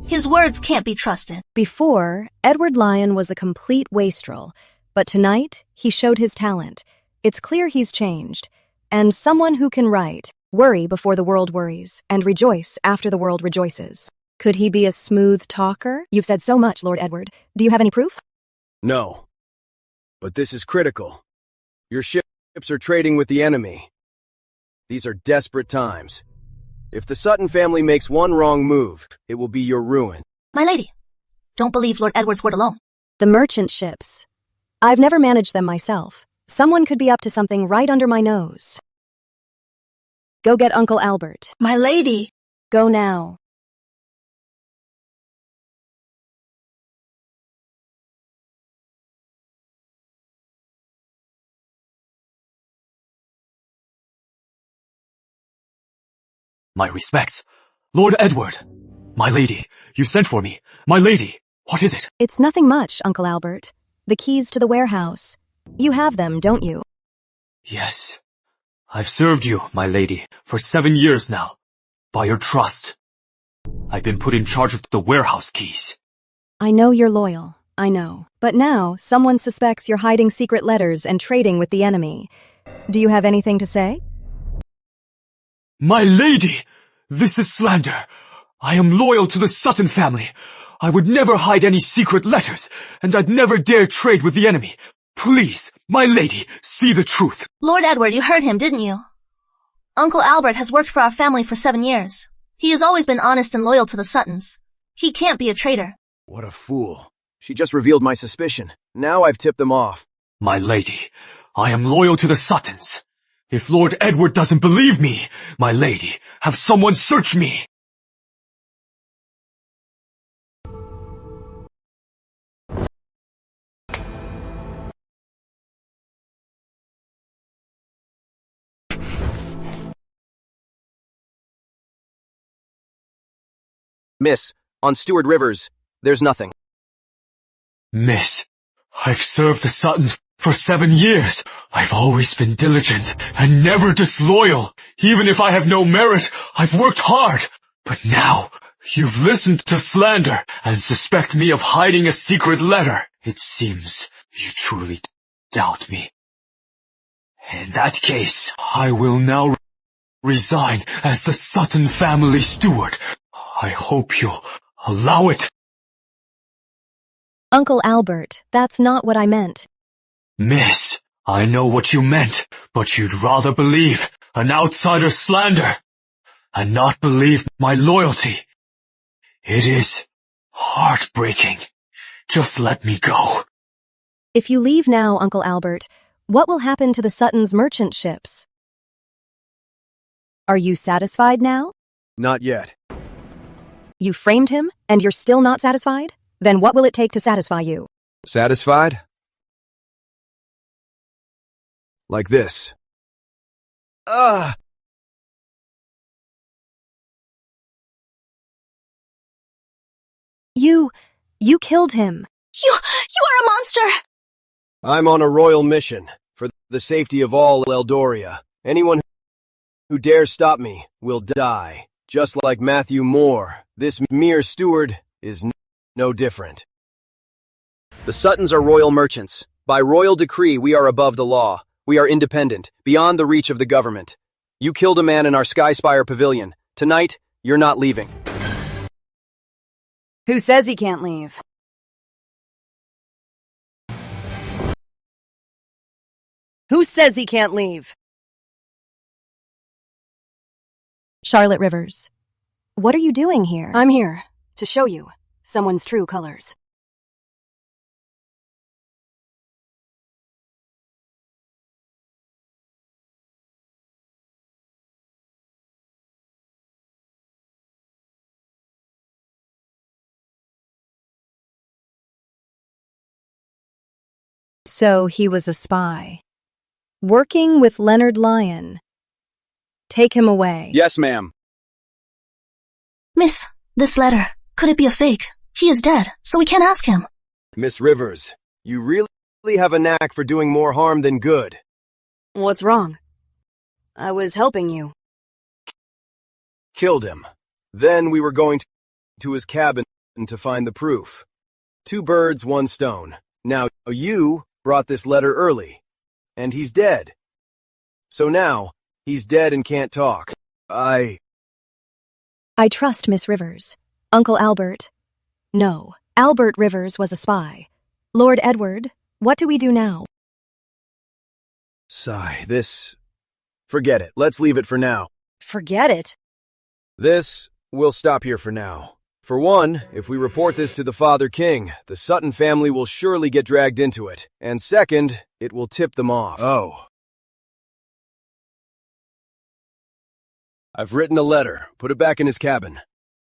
His words can't be trusted.
Before, Edward Lyon was a complete wastrel, but tonight, he showed his talent. It's clear he's changed. and someone who can write, worry before the world worries, and rejoice after the world rejoices. Could he be a smooth talker? You've said so much, Lord Edward. Do you have any proof?
No. But this is critical. Your ships are trading with the enemy. These are desperate times. If the Sutton family makes one wrong move, it will be your ruin.
My lady, don't believe Lord Edward's word alone.
The merchant ships. I've never managed them myself. Someone could be up to something right under my nose. Go get Uncle Albert.
My lady.
Go now.
My respects. Lord Edward. My lady, you sent for me. My lady, what is it?
It's nothing much, Uncle Albert. The keys to the warehouse. You have them, don't you?
Yes. I've served you, my lady, for 7 years now. By your trust. I've been put in charge of the warehouse keys.
I know you're loyal. I know. But now, someone suspects you're hiding secret letters and trading with the enemy. Do you have anything to say?
My lady! This is slander. I am loyal to the Sutton family. I would never hide any secret letters, and I'd never dare trade with the enemy. Please, my lady, see the truth.
Lord Edward, you heard him, didn't you? Uncle Albert has worked for our family for 7 years. He has always been honest and loyal to the Suttons. He can't be a traitor.
What a fool. She just revealed my suspicion. Now I've tipped them off.
My lady, I am loyal to the Suttons. If Lord Edward doesn't believe me, my lady, have someone search me.
Miss, on Stewart Rivers, there's nothing.
Miss, I've served the Suttons for 7 years. I've always been diligent and never disloyal. Even if I have no merit, I've worked hard. But now, you've listened to slander and suspect me of hiding a secret letter. It seems you truly doubt me. In that case, I will now resign as the Sutton family steward. I hope you'll allow it.
Uncle Albert, that's not what I meant.
Miss, I know what you meant, but you'd rather believe an outsider's slander and not believe my loyalty. It is heartbreaking. Just let me go.
If you leave now, Uncle Albert, what will happen to the Sutton's merchant ships? Are you satisfied now?
Not yet.
You framed him, and you're still not satisfied? Then what will it take to satisfy you?
Satisfied? Like this.
You killed him.
You are a monster!
I'm on a royal mission for the safety of all Eldoria. Anyone who dares stop me will die. Just like Matthew Moore, this mere steward is no different.
The Suttons are royal merchants. By royal decree, we are above the law. We are independent, beyond the reach of the government. You killed a man in our Skyspire pavilion. Tonight, you're not leaving.
Who says he can't leave? Who says he can't leave?
Charlotte Rivers, what are you doing here?
I'm here to show you someone's true colors.
So he was a spy. Working with Leonard Lyon. Take him away.
Yes, ma'am.
Miss, this letter, could it be a fake? He is dead, so we can't ask him.
Miss Rivers, you really have a knack for doing more harm than good.
What's wrong? I was helping you.
Killed him. Then we were going to his cabin to find the proof. 2 birds, 1 stone. Now, you brought this letter early, and he's dead. So now, He's dead and can't talk.
I trust Miss Rivers. Uncle Albert. No, Albert Rivers was a spy. Lord Edward, what do we do now?
Sigh, forget it. Let's leave it for now.
Forget it.
We'll stop here for now. For one, if we report this to the Father King, the Sutton family will surely get dragged into it. And second, it will tip them off.
Oh.
I've written a letter. Put it back in his cabin.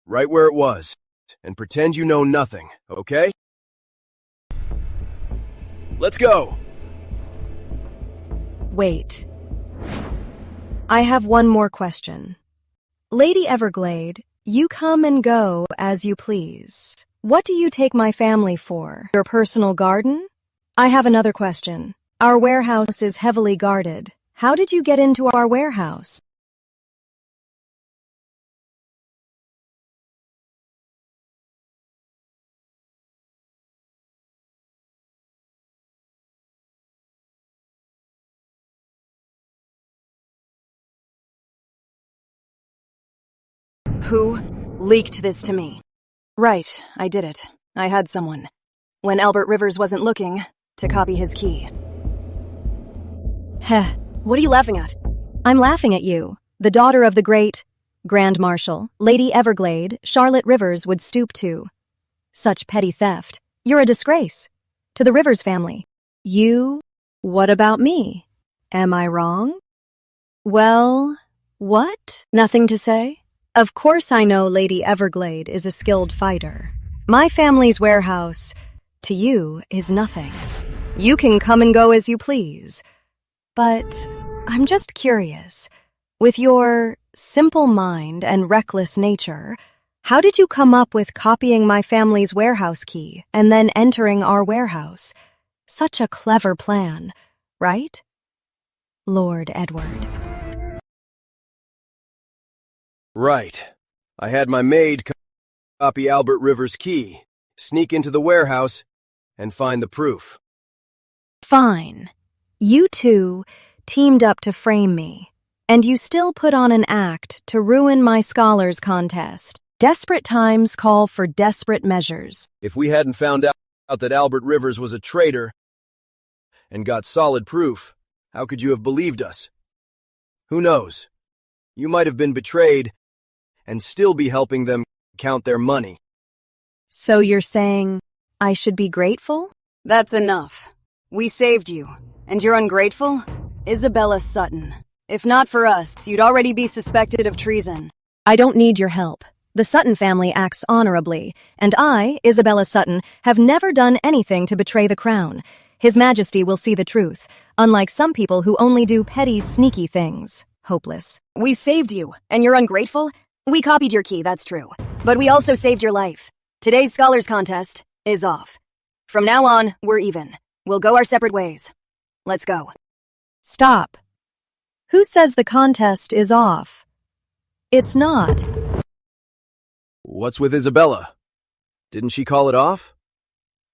Right where it was. And pretend you know nothing, okay? Let's go!
Wait. I have one more question. Lady Everglade, you come and go as you please. What do you take my family for? Your personal garden? I have another question. Our warehouse is heavily guarded. How did you get into our warehouse?
Who leaked this to me? Right, I did it. I had someone, when Albert Rivers wasn't looking, to copy his key.
Heh.
What are you laughing at?
I'm laughing at you. The daughter of the great Grand Marshal, Lady Everglade, Charlotte Rivers would stoop to. Such petty theft. You're a disgrace. To the Rivers family. You? What about me? Am I wrong? Well, what? Nothing to say? Of course I know Lady Everglade is a skilled fighter. My family's warehouse, to you, is nothing. You can come and go as you please. But I'm just curious. With your simple mind and reckless nature, how did you come up with copying my family's warehouse key and then entering our warehouse? Such a clever plan, right? Lord Edward.
Right. I had my maid copy Albert Rivers' key, sneak into the warehouse, and find the proof.
Fine. You two teamed up to frame me, and you still put on an act to ruin my scholars contest. Desperate times call for desperate measures.
If we hadn't found out that Albert Rivers was a traitor and got solid proof, how could you have believed us? Who knows? You might have been betrayed and still be helping them count their money.
So you're saying I should be grateful?
That's enough. We saved you, and you're ungrateful? Isabella Sutton. If not for us, you'd already be suspected of treason.
I don't need your help. The Sutton family acts honorably, and I, Isabella Sutton, have never done anything to betray the crown. His Majesty will see the truth, unlike some people who only do petty, sneaky things. Hopeless.
We saved you, and you're ungrateful? We copied your key, that's true. But we also saved your life. Today's Scholars Contest is off. From now on, we're even. We'll go our separate ways. Let's go.
Stop. Who says the contest is off? It's not.
What's with Isabella? Didn't she call it off?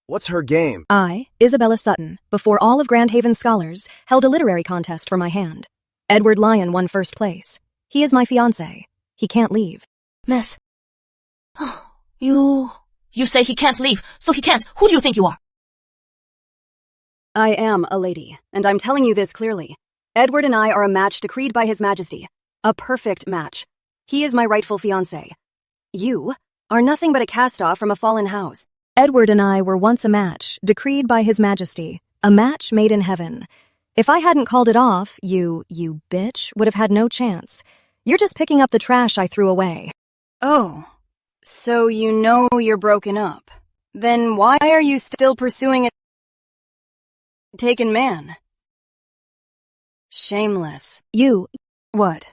What's her game?
I, Isabella Sutton, before all of Grandhaven scholars, held a literary contest for my hand. Edward Lyon won first place. He is my fiancé. He can't leave.
Miss. You say he can't leave, so he can't. Who do you think you are?
I am a lady, and I'm telling you this clearly. Edward and I are a match decreed by His Majesty. A perfect match. He is my rightful fiancé. You are nothing but a cast-off from a fallen house.
Edward and I were once a match, decreed by His Majesty. A match made in heaven. If I hadn't called it off, you bitch, would have had no chance. You're just picking up the trash I threw away.
Oh, so you know you're broken up. Then why are you still pursuing a taken man? Shameless.
You.
What?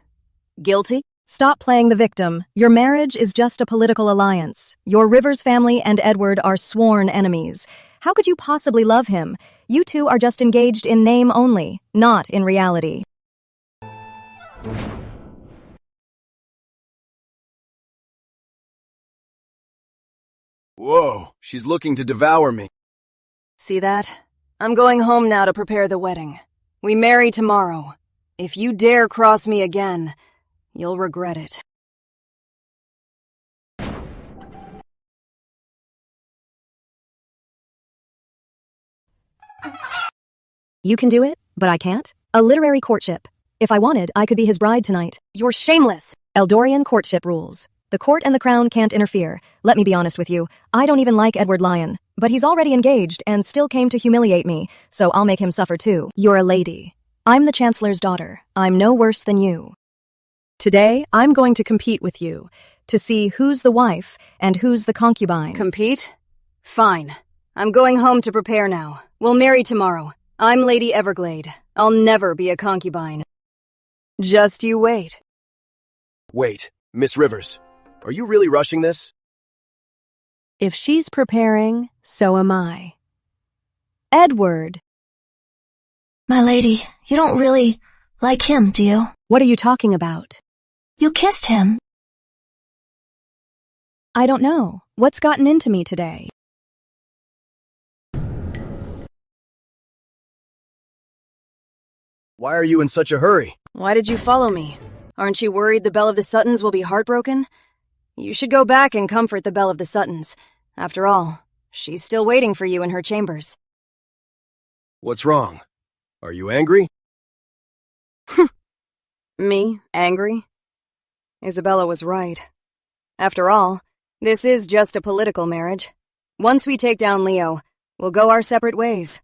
Guilty?
Stop playing the victim. Your marriage is just a political alliance. Your Rivers family and Edward are sworn enemies. How could you possibly love him? You two are just engaged in name only, not in reality.
Whoa, she's looking to devour me.
See that? I'm going home now to prepare the wedding. We marry tomorrow. If you dare cross me again, you'll regret it.
You can do it, but I can't. A literary courtship. If I wanted, I could be his bride tonight.
You're shameless.
Eldorian courtship rules. The court and the crown can't interfere. Let me be honest with you. I don't even like Edward Lyon, but he's already engaged and still came to humiliate me, so I'll make him suffer too. You're a lady. I'm the Chancellor's daughter. I'm no worse than you. Today, I'm going to compete with you to see who's the wife and who's the concubine.
Compete? Fine. I'm going home to prepare now. We'll marry tomorrow. I'm Lady Everglade. I'll never be a concubine. Just you wait.
Wait, Miss Rivers, are you really rushing this?
If she's preparing, so am I. Edward.
My lady, you don't really like him, do you?
What are you talking about?
You kissed him.
I don't know. What's gotten into me today?
Why are you in such a hurry?
Why did you follow me? Aren't you worried the Belle of the Suttons will be heartbroken? You should go back and comfort the Belle of the Suttons. After all, she's still waiting for you in her chambers.
What's wrong? Are you angry?
Me? Angry? Isabella was right. After all, this is just a political marriage. Once we take down Leo, we'll go our separate ways.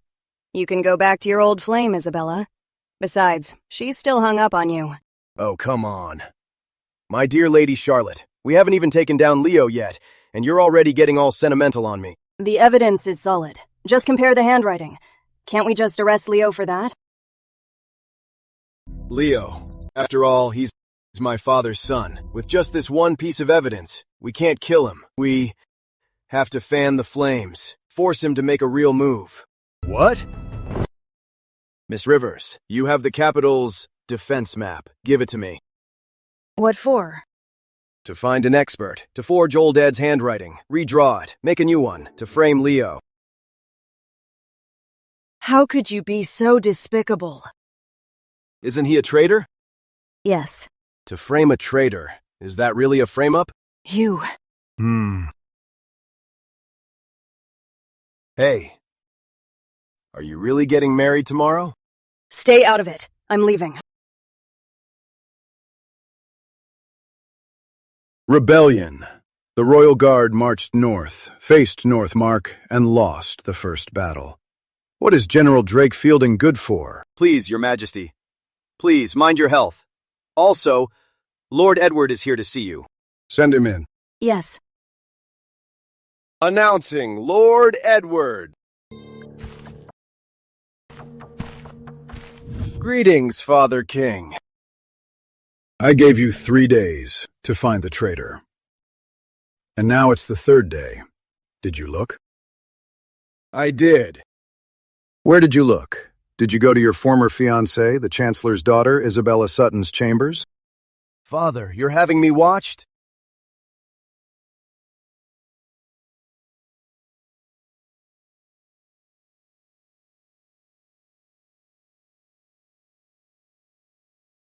You can go back to your old flame, Isabella. Besides, she's still hung up on you.
Oh, come on. My dear Lady Charlotte, we haven't even taken down Leo yet, and you're already getting all sentimental on me.
The evidence is solid. Just compare the handwriting. Can't we just arrest Leo for that?
Leo, after all, he's my father's son. With just this one piece of evidence, we can't kill him. We have to fan the flames, force him to make a real move. What? Miss Rivers, you have the capital's defense map. Give it to me.
What for?
To find an expert, to forge old Ed's handwriting, redraw it, make a new one, to frame Leo.
How could you be so despicable?
Isn't he a traitor?
Yes.
To frame a traitor, is that really a frame-up?
You.
Hey. Are you really getting married tomorrow?
Stay out of it. I'm leaving.
Rebellion. The Royal Guard marched north, faced Northmark, and lost the first battle. What is General Drake Fielding good for?
Please, Your Majesty. Please, mind your health. Also, Lord Edward is here to see you.
Send him in.
Yes.
Announcing Lord Edward. Greetings, Father King.
I gave you 3 days to find the traitor. And now it's the 3rd day. Did you look?
I did.
Where did you look? Did you go to your former fiancée, the Chancellor's daughter, Isabella Sutton's chambers?
Father, you're having me watched?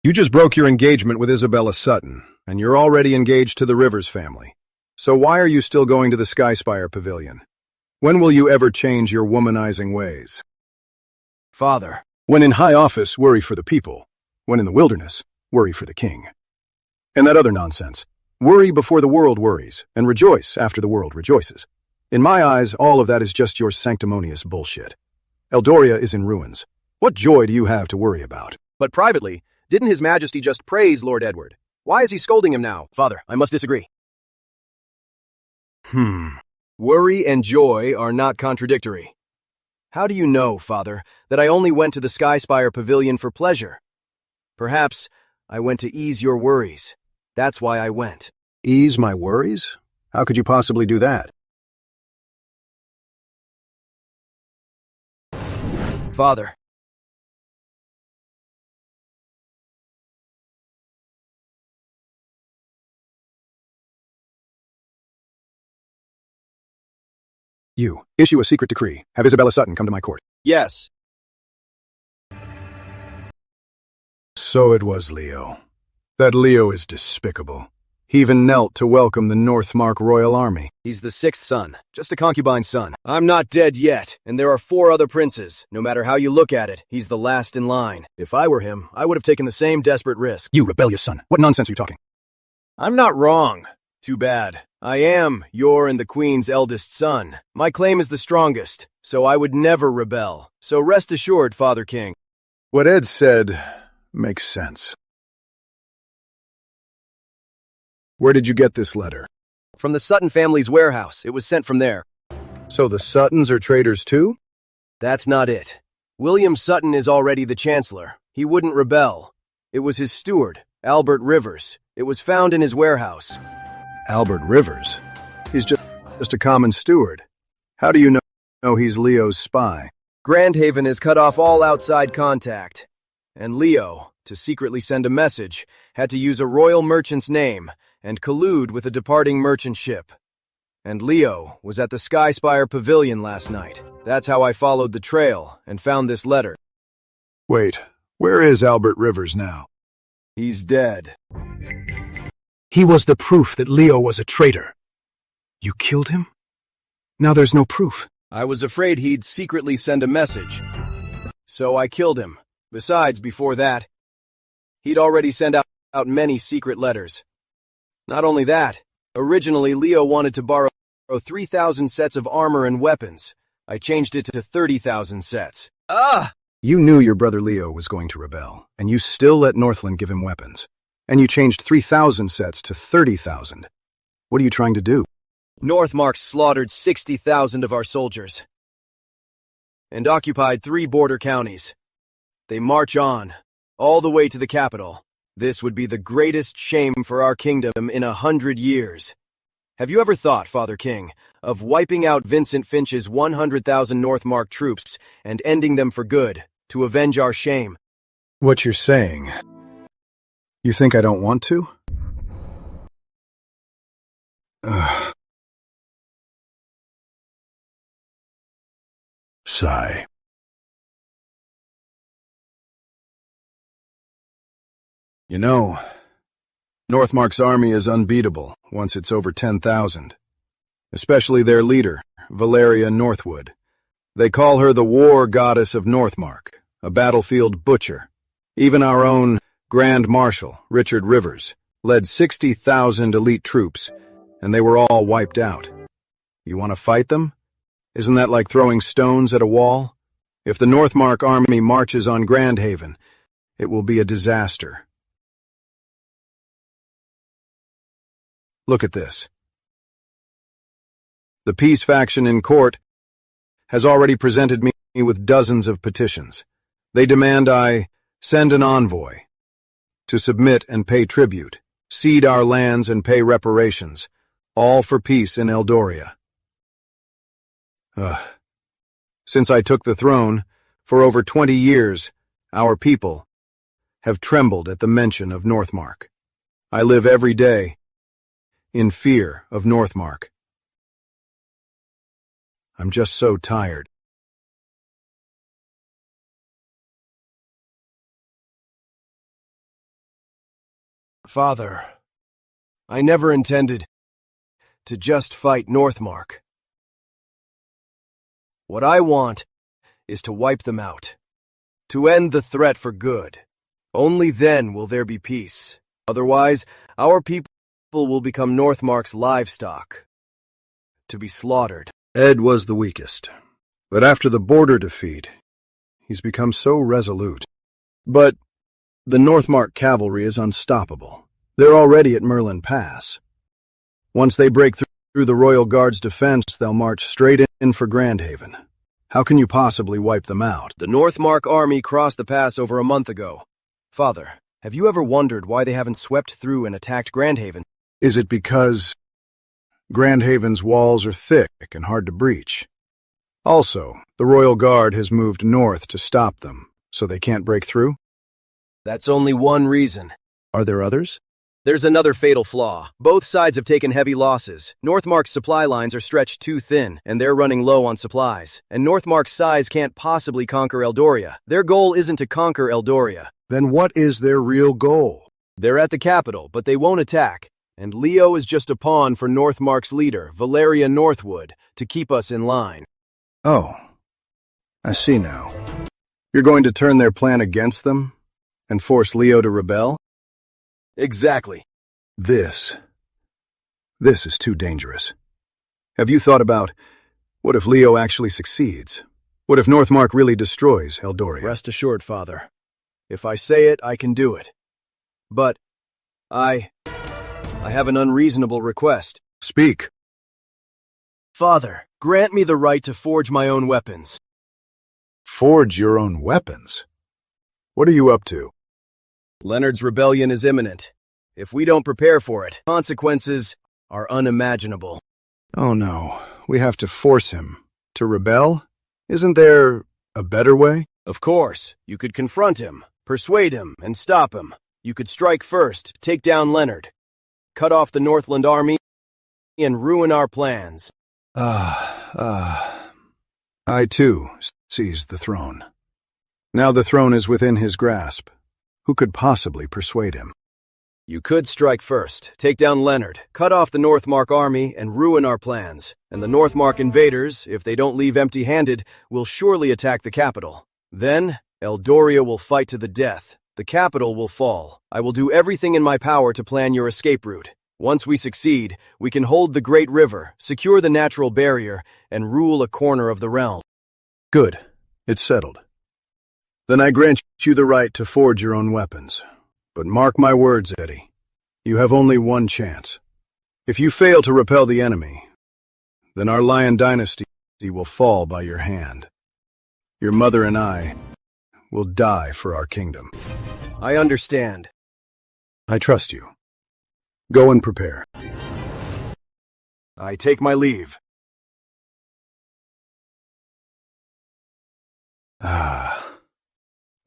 You just broke your engagement with Isabella Sutton, and you're already engaged to the Rivers family. So why are you still going to the Skyspire Pavilion? When will you ever change your womanizing ways?
Father.
When in high office, worry for the people. When in the wilderness, worry for the king. And that other nonsense. Worry before the world worries, and rejoice after the world rejoices. In my eyes, all of that is just your sanctimonious bullshit. Eldoria is in ruins. What joy do you have to worry about?
But privately, didn't His Majesty just praise Lord Edward? Why is he scolding him now?
Father, I must disagree. Worry and joy are not contradictory. How do you know, Father, that I only went to the Skyspire Pavilion for pleasure? Perhaps I went to ease your worries. That's why I went.
Ease my worries? How could you possibly do that?
Father.
You, issue a secret decree. Have Isabella Sutton come to my court.
Yes.
So it was Leo. That Leo is despicable. He even knelt to welcome the Northmark royal army.
He's the sixth son, just a concubine's son. I'm not dead yet, and there are 4 other princes. No matter how you look at it, he's the last in line. If I were him, I would have taken the same desperate risk.
You rebellious son. What nonsense are you talking?
I'm not wrong. Too bad. I am your and the Queen's eldest son. My claim is the strongest, so I would never rebel. So rest assured, Father King.
What Ed said makes sense. Where did you get this letter?
From the Sutton family's warehouse. It was sent from there.
So the Suttons are traitors too?
That's not it. William Sutton is already the Chancellor. He wouldn't rebel. It was his steward, Albert Rivers. It was found in his warehouse.
Albert Rivers? He's just a common steward. How do you know he's Leo's spy?
Grandhaven has cut off all outside contact. And Leo, to secretly send a message, had to use a royal merchant's name and collude with a departing merchant ship. And Leo was at the Skyspire Pavilion last night. That's how I followed the trail and found this letter.
Wait, where is Albert Rivers now?
He's dead.
He was the proof that Leo was a traitor. You killed him? Now there's no proof.
I was afraid he'd secretly send a message. So I killed him. Besides, before that, he'd already sent out many secret letters. Not only that, originally Leo wanted to borrow 3,000 sets of armor and weapons. I changed it to 30,000 sets.
You knew your brother Leo was going to rebel, and you still let Northland give him weapons. And you changed 3,000 sets to 30,000. What are you trying to do?
Northmark slaughtered 60,000 of our soldiers and occupied 3 border counties. They march on, all the way to the capital. This would be the greatest shame for our kingdom in 100 years. Have you ever thought, Father King, of wiping out Vincent Finch's 100,000 Northmark troops and ending them for good, to avenge our shame?
What you're saying... You think I don't want to? Sigh. You know, Northmark's army is unbeatable once it's over 10,000. Especially their leader, Valeria Northwood. They call her the war goddess of Northmark, a battlefield butcher. Even our own Grand Marshal, Richard Rivers, led 60,000 elite troops, and they were all wiped out. You want to fight them? Isn't that like throwing stones at a wall? If the Northmark army marches on Grandhaven, it will be a disaster. Look at this. The peace faction in court has already presented me with dozens of petitions. They demand I send an envoy to submit and pay tribute, cede our lands and pay reparations, all for peace in Eldoria. Since I took the throne, for over 20 years, our people have trembled at the mention of Northmark. I live every day in fear of Northmark. I'm just so tired.
Father, I never intended to just fight Northmark. What I want is to wipe them out, to end the threat for good. Only then will there be peace. Otherwise, our people will become Northmark's livestock, to be slaughtered.
Ed was the weakest, but after the border defeat, he's become so resolute. But the Northmark cavalry is unstoppable. They're already at Merlin Pass. Once they break through the Royal Guard's defense, they'll march straight in for Grandhaven. How can you possibly wipe them out?
The Northmark army crossed the pass over a month ago. Father, have you ever wondered why they haven't swept through and attacked Grandhaven?
Is it because Grandhaven's walls are thick and hard to breach? Also, the Royal Guard has moved north to stop them, so they can't break through?
That's only one reason.
Are there others?
There's another fatal flaw. Both sides have taken heavy losses. Northmark's supply lines are stretched too thin, and they're running low on supplies. And Northmark's size can't possibly conquer Eldoria. Their goal isn't to conquer Eldoria.
Then what is their real goal?
They're at the capital, but they won't attack. And Leo is just a pawn for Northmark's leader, Valeria Northwood, to keep us in line.
Oh, I see now. You're going to turn their plan against them and force Leo to rebel?
Exactly.
This is too dangerous. Have you thought about, what if Leo actually succeeds? What if Northmark really destroys Eldoria?
Rest assured, Father. If I say it, I can do it. But I have an unreasonable request.
Speak.
Father, grant me the right to forge my own weapons.
Forge your own weapons? What are you up to?
Leonard's rebellion is imminent. If we don't prepare for it, consequences are unimaginable.
Oh no, we have to force him to rebel? Isn't there a better way?
Of course, you could confront him, persuade him, and stop him. You could strike first, take down Leonard, cut off the Northland army, and ruin our plans.
I too seized the throne. Now the throne is within his grasp. Who could possibly persuade him?
You could strike first, take down Leonard, cut off the Northmark army, and ruin our plans. And the Northmark invaders, if they don't leave empty-handed, will surely attack the capital. Then, Eldoria will fight to the death. The capital will fall. I will do everything in my power to plan your escape route. Once we succeed, we can hold the Great River, secure the natural barrier, and rule a corner of the realm.
Good. It's settled. Then I grant you the right to forge your own weapons. But mark my words, Eddie. You have only one chance. If you fail to repel the enemy, then our Lion dynasty will fall by your hand. Your mother and I will die for our kingdom.
I understand.
I trust you. Go and prepare.
I take my leave.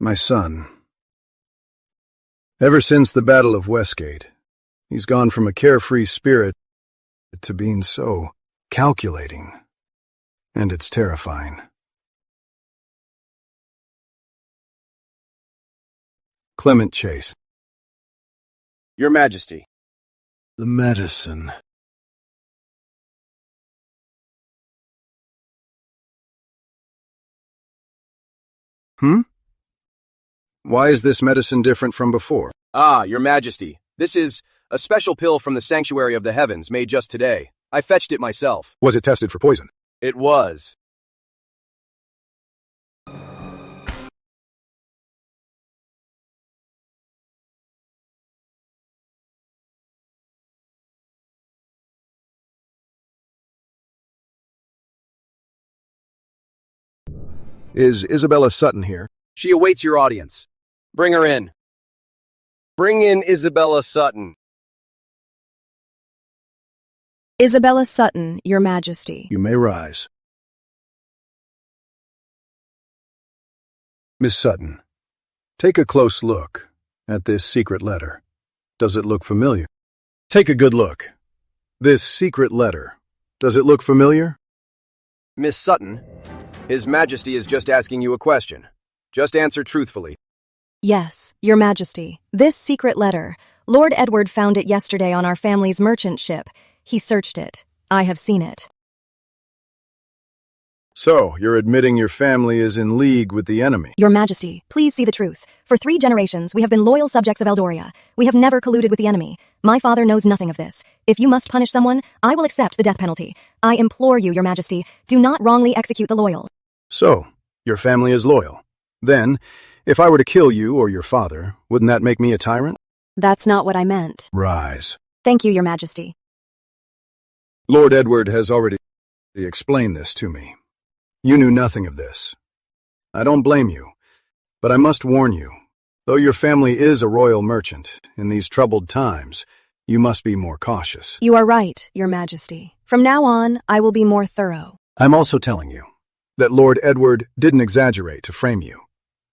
My son. Ever since the Battle of Westgate, he's gone from a carefree spirit to being so calculating, and it's terrifying. Clement Chase.
Your Majesty.
The medicine. Why is this medicine different from before?
Your Majesty. This is a special pill from the Sanctuary of the Heavens made just today. I fetched it myself.
Was it tested for poison?
It was.
Is Isabella Sutton here?
She awaits your audience. Bring her in. Bring in Isabella Sutton.
Isabella Sutton, Your Majesty.
You may rise. Miss Sutton, take a close look at this secret letter. Does it look familiar? Take a good look. This secret letter. Does it look familiar?
Miss Sutton, His Majesty is just asking you a question. Just answer truthfully.
Yes, Your Majesty. This secret letter. Lord Edward found it yesterday on our family's merchant ship. He searched it. I have seen it.
So, you're admitting your family is in league with the enemy?
Your Majesty, please see the truth. For 3 generations, we have been loyal subjects of Eldoria. We have never colluded with the enemy. My father knows nothing of this. If you must punish someone, I will accept the death penalty. I implore you, Your Majesty, do not wrongly execute the loyal.
So, your family is loyal. Then, if I were to kill you or your father, wouldn't that make me a tyrant?
That's not what I meant.
Rise.
Thank you, Your Majesty.
Lord Edward has already explained this to me. You knew nothing of this. I don't blame you, but I must warn you, though your family is a royal merchant, in these troubled times, you must be more cautious.
You are right, Your Majesty. From now on, I will be more thorough.
I'm also telling you that Lord Edward didn't exaggerate to frame you,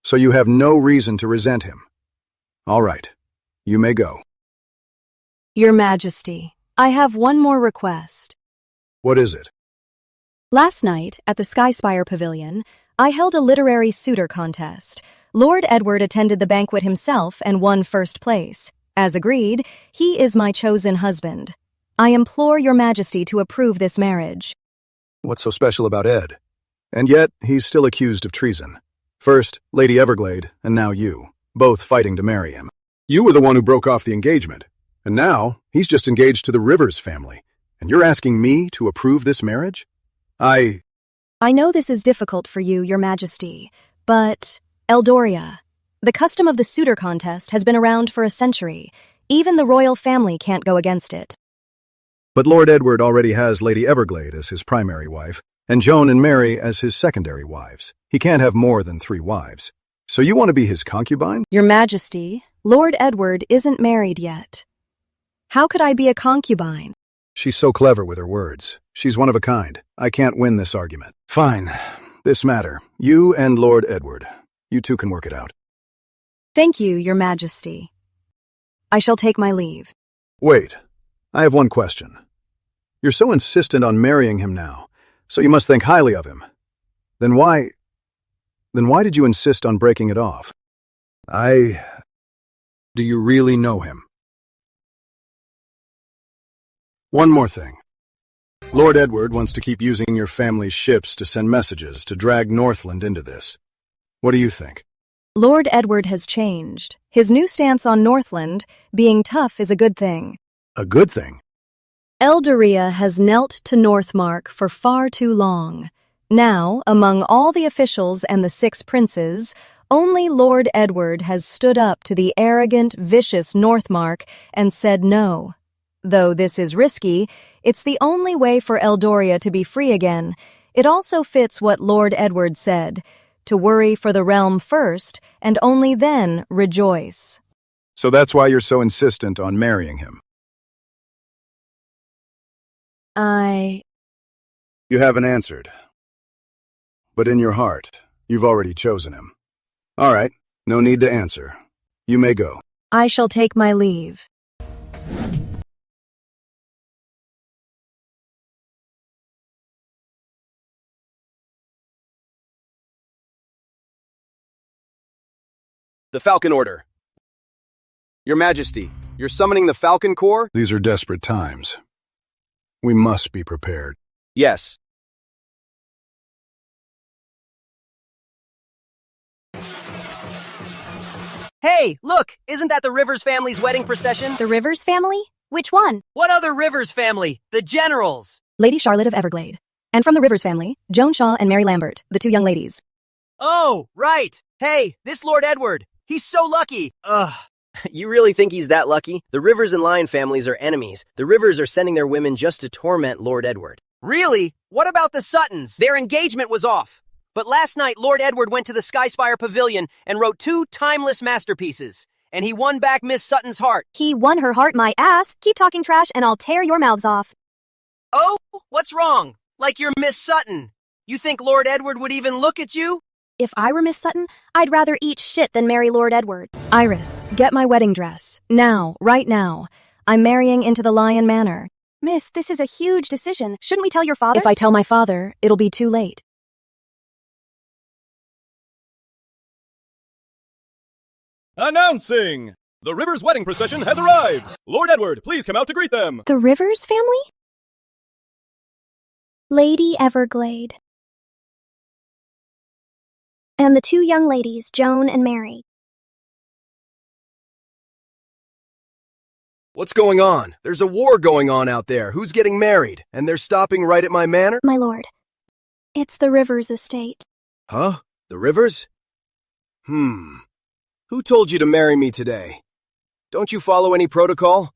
so you have no reason to resent him. All right, you may go.
Your Majesty, I have one more request.
What is it?
Last night, at the Skyspire Pavilion, I held a literary suitor contest. Lord Edward attended the banquet himself and won first place. As agreed, he is my chosen husband. I implore your majesty to approve this marriage.
What's so special about Ed? And yet, he's still accused of treason. First, Lady Everglade, and now you, both fighting to marry him. You were the one who broke off the engagement, and now he's just engaged to the Rivers family, and you're asking me to approve this marriage? I
know this is difficult for you, your majesty, but Eldoria, the custom of the suitor contest has been around for a century. Even the royal family can't go against it.
But Lord Edward already has Lady Everglade as his primary wife, and Joan and Mary as his secondary wives. He can't have more than 3 wives. So you want to be his concubine?
Your majesty, Lord Edward isn't married yet. How could I be a concubine?
She's so clever with her words. She's one of a kind. I can't win this argument. Fine. This matter. You and Lord Edward. You two can work it out.
Thank you, your majesty. I shall take my leave.
Wait. I have one question. You're so insistent on marrying him now, so you must think highly of him. Then why did you insist on breaking it off? Do you really know him? One more thing. Lord Edward wants to keep using your family's ships to send messages to drag Northland into this. What do you think?
Lord Edward has changed. His new stance on Northland, being tough, is a good thing.
A good thing?
Eldoria has knelt to Northmark for far too long. Now, among all the officials and the 6 princes, only Lord Edward has stood up to the arrogant, vicious Northmark and said no. Though this is risky, it's the only way for Eldoria to be free again. It also fits what Lord Edward said, to worry for the realm first, and only then rejoice.
So that's why you're so insistent on marrying him. You haven't answered. But in your heart, you've already chosen him. All right, no need to answer. You may go.
I shall take my leave.
The Falcon Order. Your Majesty, you're summoning the Falcon Corps?
These are desperate times. We must be prepared.
Yes. Hey, look! Isn't that the Rivers family's wedding procession?
The Rivers family? Which one?
What other Rivers family? The Generals!
Lady Charlotte of Everglade. And from the Rivers family, Joan Shaw and Mary Lambert, the 2 young ladies.
Oh, right! Hey, this Lord Edward! He's so lucky! Ugh. You really think he's that lucky? The Rivers and Lion families are enemies. The Rivers are sending their women just to torment Lord Edward. Really? What about the Suttons? Their engagement was off. But last night, Lord Edward went to the Skyspire Pavilion and wrote 2 timeless masterpieces. And he won back Miss Sutton's heart.
He won her heart, my ass. Keep talking trash and I'll tear your mouths off.
Oh? What's wrong? Like you're Miss Sutton. You think Lord Edward would even look at you?
If I were Miss Sutton, I'd rather eat shit than marry Lord Edward.
Iris, get my wedding dress. Now, right now. I'm marrying into the Lion Manor.
Miss, this is a huge decision. Shouldn't we tell your father?
If I tell my father, it'll be too late.
Announcing! The Rivers wedding procession has arrived! Lord Edward, please come out to greet them!
The Rivers family? Lady Everglade. And the 2 young ladies, Joan and Mary.
What's going on? There's a war going on out there. Who's getting married? And they're stopping right at my manor?
My lord, it's the Rivers estate.
Huh? The Rivers? Who told you to marry me today? Don't you follow any protocol?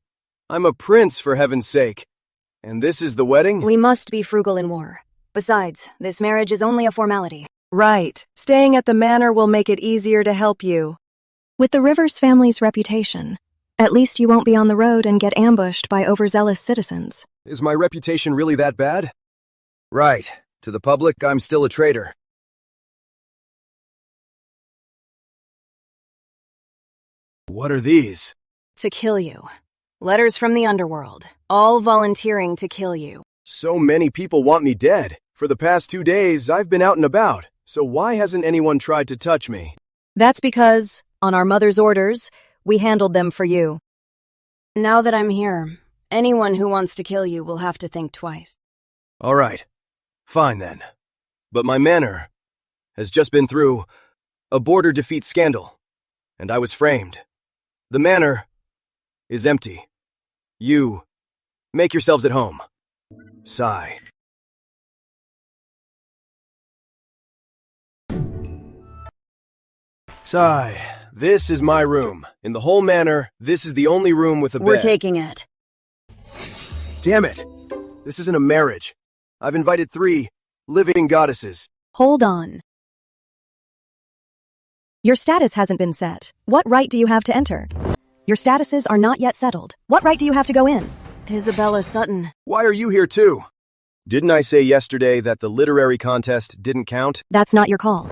I'm a prince, for heaven's sake. And this is the wedding?
We must be frugal in war. Besides, this marriage is only a formality.
Right. Staying at the manor will make it easier to help you.
With the Rivers family's reputation, at least you won't be on the road and get ambushed by overzealous citizens.
Is my reputation really that bad? Right. To the public, I'm still a traitor. What are these?
To kill you. Letters from the underworld, all volunteering to kill you.
So many people want me dead. For the past 2 days, I've been out and about. So why hasn't anyone tried to touch me?
That's because, on our mother's orders, we handled them for you. Now that I'm here, anyone who wants to kill you will have to think twice.
All right. Fine then. But my manor has just been through a border defeat scandal, and I was framed. The manor is empty. You make yourselves at home. Sigh. Sigh. This is my room. In the whole manor, this is the only room with a bed.
We're taking it.
Damn it. This isn't a marriage. I've invited 3 living goddesses.
Hold on. Your status hasn't been set. What right do you have to enter? Your statuses are not yet settled. What right do you have to go in?
Isabella Sutton.
Why are you here too? Didn't I say yesterday that the literary contest didn't count?
That's not your call.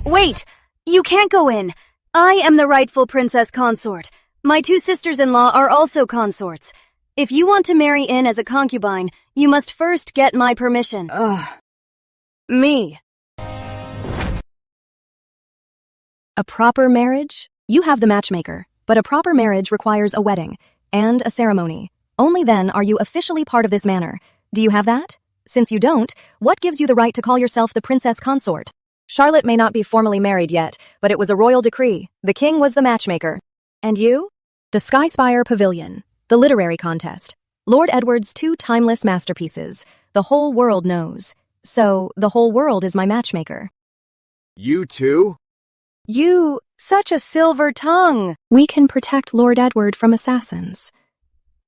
Wait! You can't go in! I am the rightful princess consort. My 2 sisters-in-law are also consorts. If you want to marry in as a concubine, you must first get my permission. Ugh. Me.
A proper marriage? You have the matchmaker, but a proper marriage requires a wedding and a ceremony. Only then are you officially part of this manor. Do you have that? Since you don't, what gives you the right to call yourself the princess consort? Charlotte may not be formally married yet, but it was a royal decree. The king was the matchmaker. And you? The Skyspire Pavilion, the literary contest. Lord Edward's 2 timeless masterpieces. The whole world knows. So, the whole world is my matchmaker.
You too?
You, such a silver tongue! We can protect Lord Edward from assassins.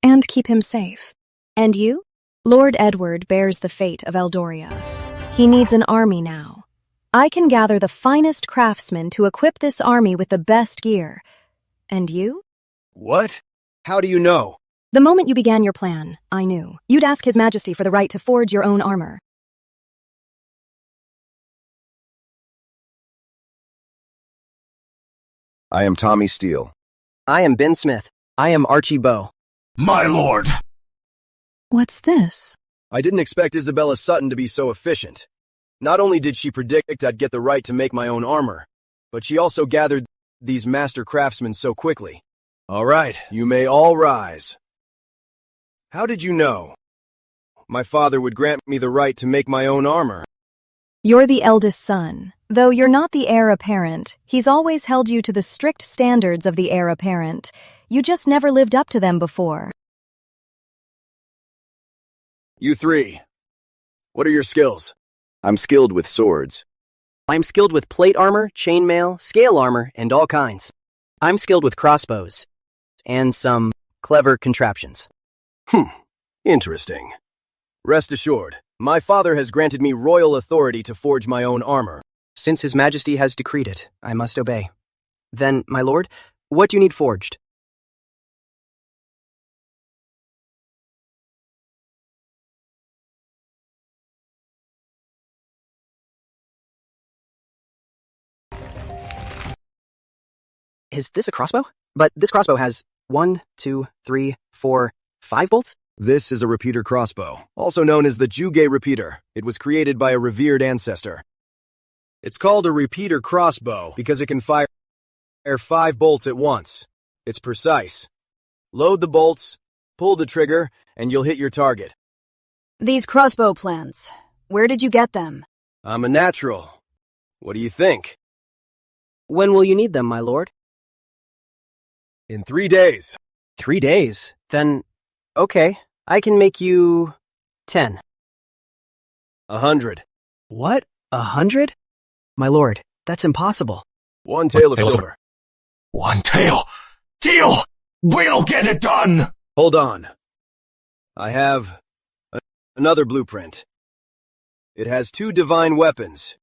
And keep him safe. And you? Lord Edward bears the fate of Eldoria. He needs an army now. I can gather the finest craftsmen to equip this army with the best gear. And you?
What? How do you know?
The moment you began your plan, I knew. You'd ask His Majesty for the right to forge your own armor.
I am Tommy Steele.
I am Ben Smith. I am Archie Bow.
My lord!
What's this?
I didn't expect Isabella Sutton to be so efficient. Not only did she predict I'd get the right to make my own armor, but she also gathered these master craftsmen so quickly. All right, you may all rise. How did you know my father would grant me the right to make my own armor?
You're the eldest son. Though you're not the heir apparent, he's always held you to the strict standards of the heir apparent. You just never lived up to them before.
You 3. What are your skills?
I'm skilled with swords.
I'm skilled with plate armor, chainmail, scale armor, and all kinds. I'm skilled with crossbows. And some clever contraptions.
Interesting. Rest assured, my father has granted me royal authority to forge my own armor.
Since His Majesty has decreed it, I must obey. Then, my lord, what do you need forged? Is this a crossbow? But this crossbow has 1, 2, 3, 4, 5 bolts?
This is a repeater crossbow, also known as the Juge repeater. It was created by a revered ancestor. It's called a repeater crossbow because it can fire 5 bolts at once. It's precise. Load the bolts, pull the trigger, and you'll hit your target.
These crossbow plans, where did you get them?
I'm a natural. What do you think?
When will you need them, my lord?
In 3 days.
3 days? Then, okay, I can make you 10.
100.
What? 100? My lord, that's impossible.
1 tael of silver.
1 tael? Deal! We'll get it done!
Hold on. I have another blueprint. It has 2 divine weapons.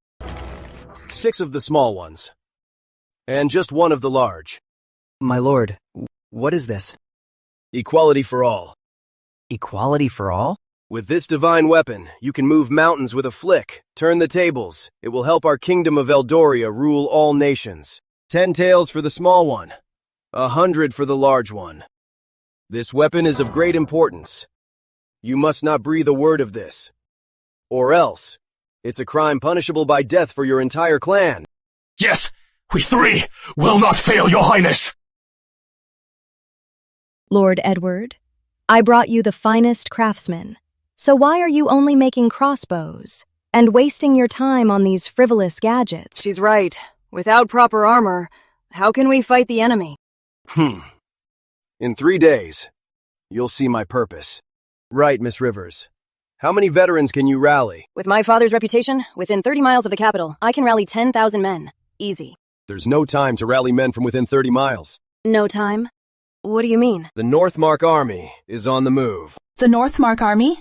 6 of the small ones. And just 1 of the large.
My lord, what is this?
Equality for all.
Equality for all?
With this divine weapon, you can move mountains with a flick, turn the tables. It will help our kingdom of Eldoria rule all nations. 10 taels for the small one, 100 for the large one. This weapon is of great importance. You must not breathe a word of this. Or else, it's a crime punishable by death for your entire clan.
Yes, We three will not fail, your highness.
Lord Edward, I brought you the finest craftsmen. So why are you only making crossbows and wasting your time on these frivolous gadgets?
She's right. Without proper armor, how can we fight the enemy?
In 3 days, you'll see my purpose. Right, Miss Rivers. How many veterans can you rally?
With my father's reputation, within 30 miles of the capital, I can rally 10,000 men. Easy.
There's no time to rally men from within 30 miles.
No time? What do you mean?
The Northmark Army is on the move.
The Northmark Army?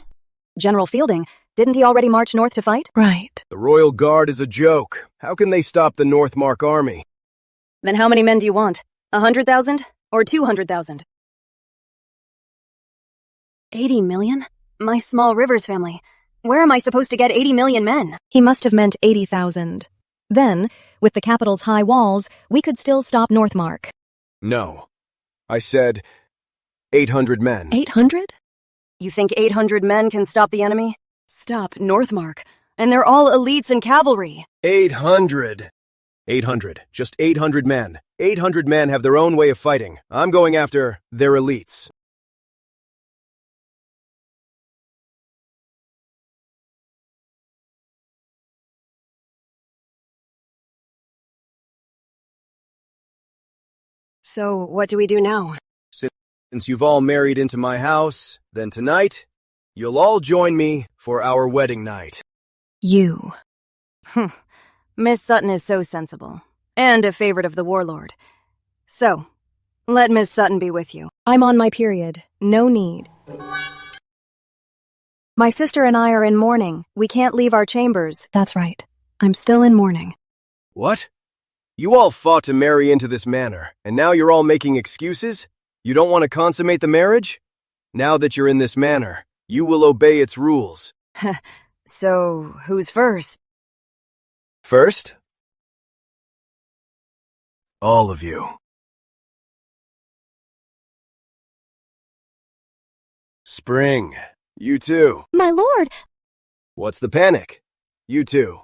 General Fielding, didn't he already march north to fight?
Right.
The Royal Guard is a joke. How can they stop the Northmark Army?
Then how many men do you want? 100,000 or 200,000? 80 million? My small Rivers family. Where am I supposed to get 80 million men?
He must have meant 80,000. Then, with the capital's high walls, we could still stop Northmark.
No. I said 800 men.
800?
You think 800 men can stop the enemy? Stop Northmark. And they're all elites and cavalry.
800. 800. Just 800 men. 800 men have their own way of fighting. I'm going after their elites.
So, what do we do now?
Since you've all married into my house, then tonight, you'll all join me for our wedding night.
You.
Miss Sutton is so sensible, and a favorite of the warlord. So, let Miss Sutton be with you.
I'm on my period. No need. My sister and I are in mourning. We can't leave our chambers. That's right. I'm still in mourning.
What? You all fought to marry into this manor, and now you're all making excuses? You don't want to consummate the marriage? Now that you're in this manor, you will obey its rules.
So, who's first?
First? All of you. Spring, you too.
My lord!
What's the panic? You too.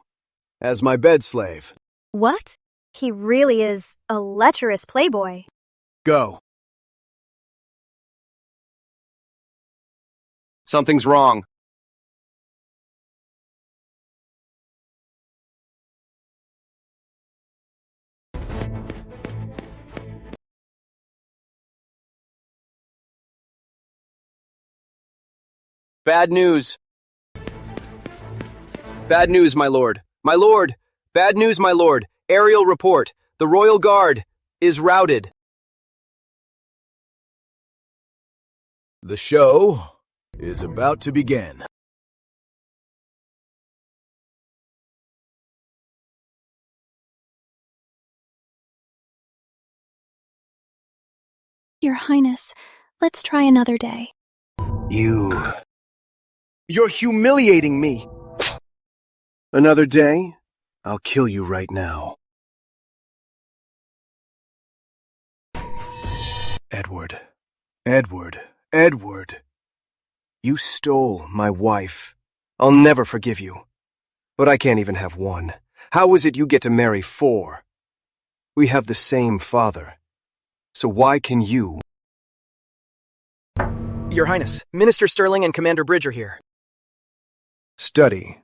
As my bed slave.
What? He really is a lecherous playboy.
Go.
Something's wrong. Bad news. Bad news, my lord. My lord! Bad news, my lord. Aerial report. The Royal Guard is routed.
The show is about to begin.
Your Highness, let's try another day.
You're humiliating me. Another day? I'll kill you right now. Edward. You stole my wife. I'll never forgive you. But I can't even have one. How is it you get to marry 4? We have the same father. So why can you?
Your Highness, Minister Sterling and Commander Bridge are here.
Study.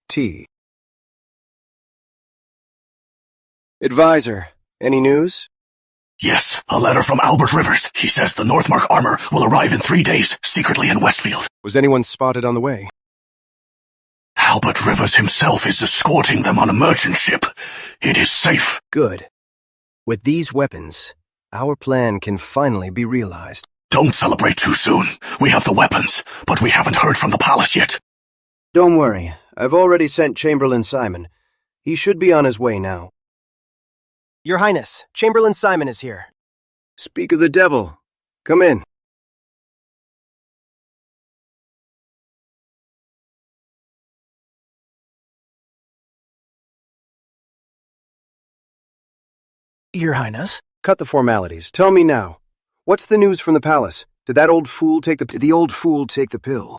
T.
Advisor, any news?
Yes, a letter from Albert Rivers. He says the Northmark armor will arrive in 3 days, secretly in Westfield.
Was anyone spotted on the way?
Albert Rivers himself is escorting them on a merchant ship. It is safe.
Good. With these weapons, our plan can finally be realized.
Don't celebrate too soon. We have the weapons, but we haven't heard from the palace yet.
Don't worry. I've already sent Chamberlain Simon. He should be on his way now.
Your Highness, Chamberlain Simon is here.
Speak of the devil. Come in.
Your Highness?
Cut the formalities. Tell me now. What's the news from the palace? Did the old fool take the pill?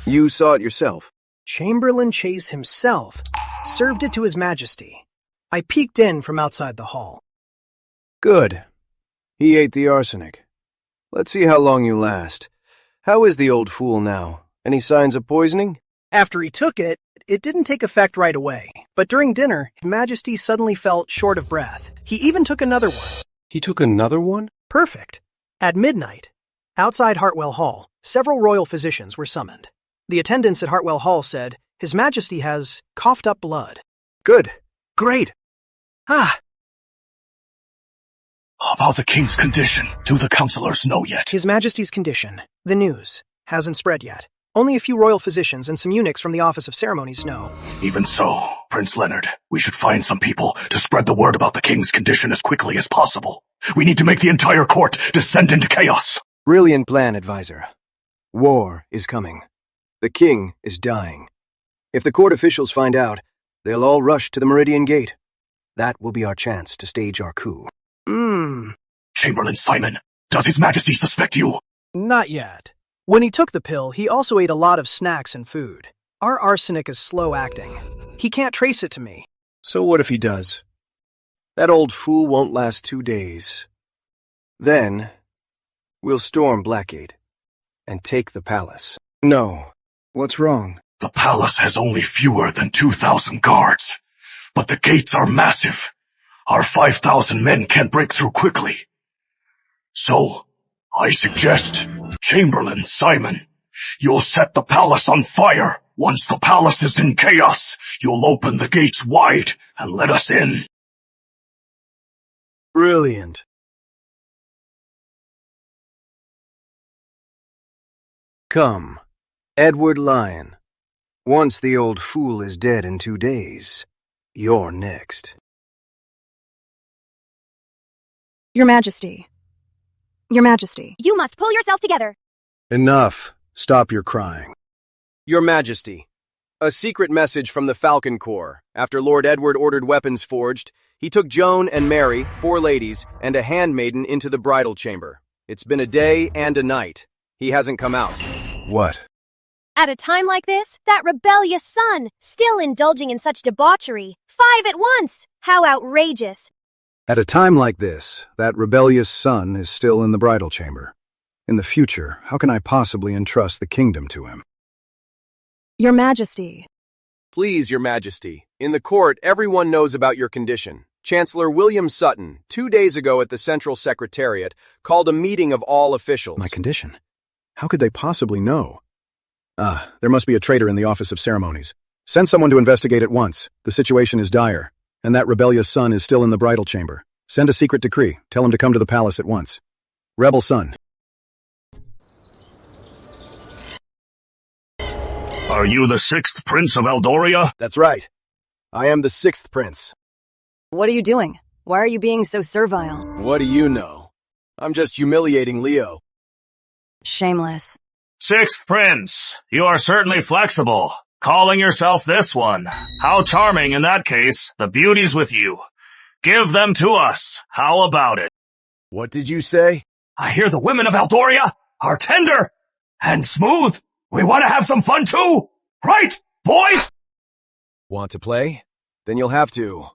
You saw it yourself.
Chamberlain Chase himself. served it to His Majesty. I peeked in from outside the hall.
Good. He ate the arsenic. Let's see how long you last. How is the old fool now? Any signs of poisoning?
After he took it, it didn't take effect right away. But during dinner, His Majesty suddenly felt short of breath. He even took another one.
He took another one?
Perfect. At midnight, outside Hartwell Hall, several royal physicians were summoned. The attendants at Hartwell Hall said, His Majesty has coughed up blood.
Good. Great.
Ah!
About the king's condition, do the councilors know yet?
His Majesty's condition, the news, hasn't spread yet. Only a few royal physicians and some eunuchs from the Office of Ceremonies know.
Even so, Prince Leonard, we should find some people to spread the word about the king's condition as quickly as possible. We need to make the entire court descend into chaos.
Brilliant plan, advisor. War is coming. The king is dying. If the court officials find out, they'll all rush to the Meridian Gate. That will be our chance to stage our coup.
Chamberlain Simon, does His Majesty suspect you?
Not yet. When he took the pill, he also ate a lot of snacks and food. Our arsenic is slow acting. He can't trace it to me.
So what if he does? That old fool won't last 2 days. Then, we'll storm Blackgate and take the palace. No. What's wrong?
The palace has only fewer than 2,000 guards, but the gates are massive. Our 5,000 men can't break through quickly. So, I suggest, Chamberlain Simon, you'll set the palace on fire. Once the palace is in chaos, you'll open the gates wide and let us in.
Brilliant. Come, Edward Lyon. Once the old fool is dead in 2 days, you're next.
Your Majesty. Your Majesty.
You must pull yourself together.
Enough. Stop your crying.
Your Majesty. A secret message from the Falcon Corps. After Lord Edward ordered weapons forged, he took Joan and Mary, 4 ladies, and a handmaiden into the bridal chamber. It's been a day and a night. He hasn't come out.
What?
At a time like this, that rebellious son, still indulging in such debauchery. 5 at once! How outrageous!
At a time like this, that rebellious son is still in the bridal chamber. In the future, how can I possibly entrust the kingdom to him?
Your Majesty.
Please, Your Majesty. In the court, everyone knows about your condition. Chancellor William Sutton, 2 days ago at the Central Secretariat, called a meeting of all officials.
My condition? How could they possibly know? There must be a traitor in the Office of Ceremonies. Send someone to investigate at once. The situation is dire, and that rebellious son is still in the bridal chamber. Send a secret decree. Tell him to come to the palace at once. Rebel son.
Are you the 6th Prince of Eldoria?
That's right. I am the 6th Prince.
What are you doing? Why are you being so servile?
What do you know? I'm just humiliating Leo.
Shameless.
6th Prince, you are certainly flexible. Calling yourself this one. How charming in that case. The beauty's with you. Give them to us. How about it?
What did you say?
I hear the women of Eldoria are tender and smooth. We want to have some fun too. Right, boys?
Want to play? Then you'll have to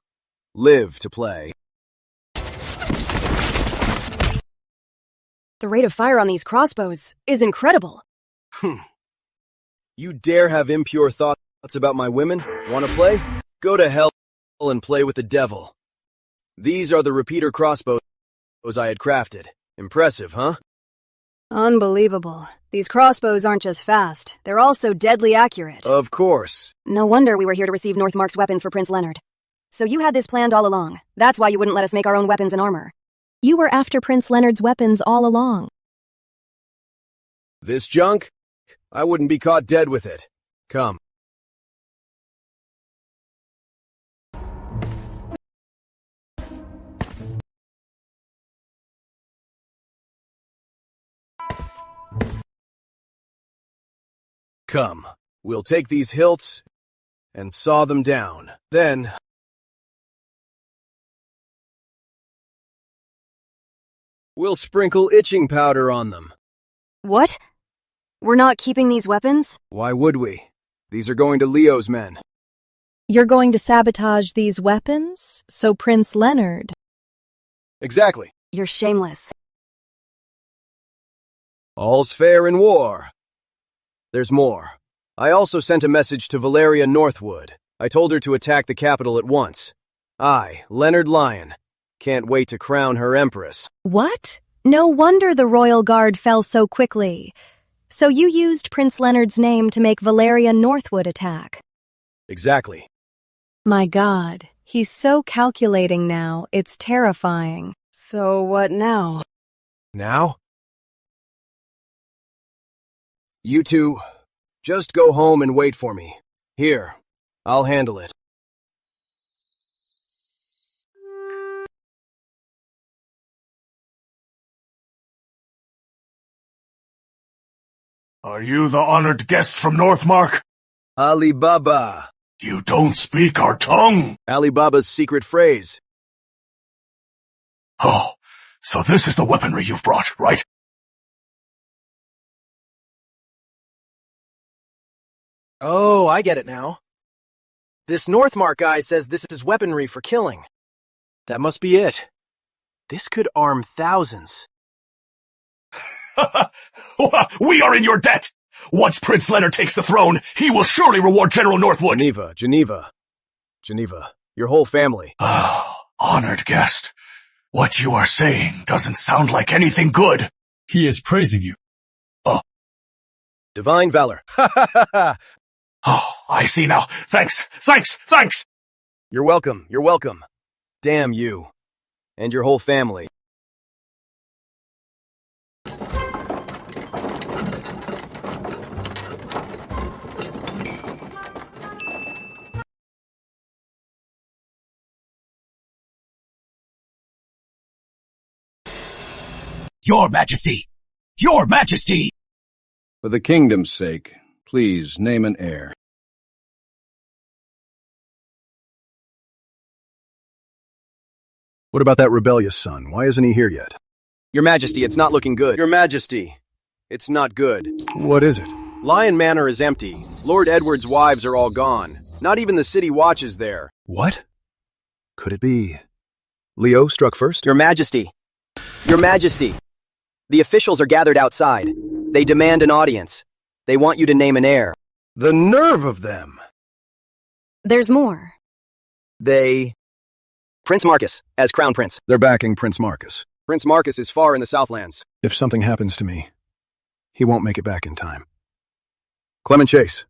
live to play.
The rate of fire on these crossbows is incredible.
You dare have impure thoughts about my women? Want to play? Go to hell and play with the devil. These are the repeater crossbows I had crafted. Impressive, huh?
Unbelievable. These crossbows aren't just fast, they're also deadly accurate.
Of course.
No wonder we were here to receive Northmark's weapons for Prince Leonard. So you had this planned all along. That's why you wouldn't let us make our own weapons and armor.
You were after Prince Leonard's weapons all along.
This junk? I wouldn't be caught dead with it. Come. Come. We'll take these hilts and saw them down. Then we'll sprinkle itching powder on them.
What? We're not keeping these weapons?
Why would we? These are going to Leo's men.
You're going to sabotage these weapons? So Prince Leonard...
Exactly.
You're shameless.
All's fair in war. There's more. I also sent a message to Valeria Northwood. I told her to attack the capital at once. I, Leonard Lyon, can't wait to crown her empress.
What? No wonder the royal guard fell so quickly. So you used Prince Leonard's name to make Valeria Northwood attack?
Exactly.
My God, he's so calculating now, it's terrifying.
So what now?
Now? You two, just go home and wait for me. Here, I'll handle it.
Are you the honored guest from Northmark?
Ali Baba.
You don't speak our tongue?
Ali Baba's secret phrase.
Oh, so this is the weaponry you've brought, right?
Oh, I get it now. This Northmark guy says this is weaponry for killing. That must be it. This could arm thousands.
We are in your debt! Once Prince Leonard takes the throne, he will surely reward General Northwood.
Geneva, your whole family.
Honored guest. What you are saying doesn't sound like anything good.
He is praising you.
Oh.
Divine valor.
Oh, I see now. Thanks.
You're welcome. Damn you. And your whole family.
Your Majesty! Your Majesty!
For the kingdom's sake, please name an heir.
What about that rebellious son? Why isn't he here yet?
Your Majesty, it's not looking good.
Your Majesty, it's not good.
What is it?
Lion Manor is empty. Lord Edward's wives are all gone. Not even the city watch is there.
What? Could it be... Leo struck first?
Your Majesty. Your Majesty. The officials are gathered outside. They demand an audience. They want you to name an heir.
The nerve of them!
There's more.
Prince Marcus, as Crown Prince.
They're backing Prince Marcus.
Prince Marcus is far in the Southlands.
If something happens to me, he won't make it back in time. Clement Chase,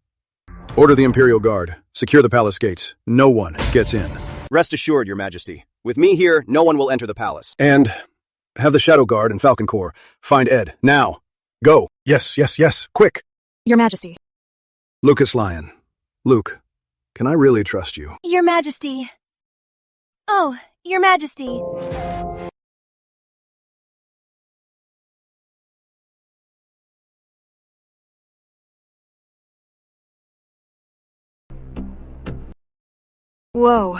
order the Imperial Guard. Secure the palace gates. No one gets in.
Rest assured, Your Majesty. With me here, no one will enter the palace.
And have the Shadow Guard and Falcon Corps find Ed. Now. Go. Yes. Quick.
Your Majesty.
Lucas Lyon. Luke, can I really trust you?
Your Majesty. Oh, Your Majesty.
Whoa.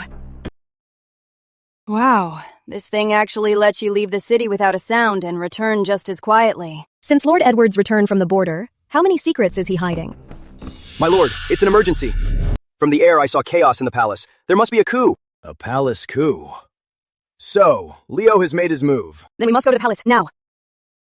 Wow, this thing actually lets you leave the city without a sound and return just as quietly.
Since Lord Edward's return from the border, how many secrets is he hiding?
My lord, it's an emergency. From the air, I saw chaos in the palace. There must be a coup.
A palace coup. So, Leo has made his move.
Then we must go to the palace, now.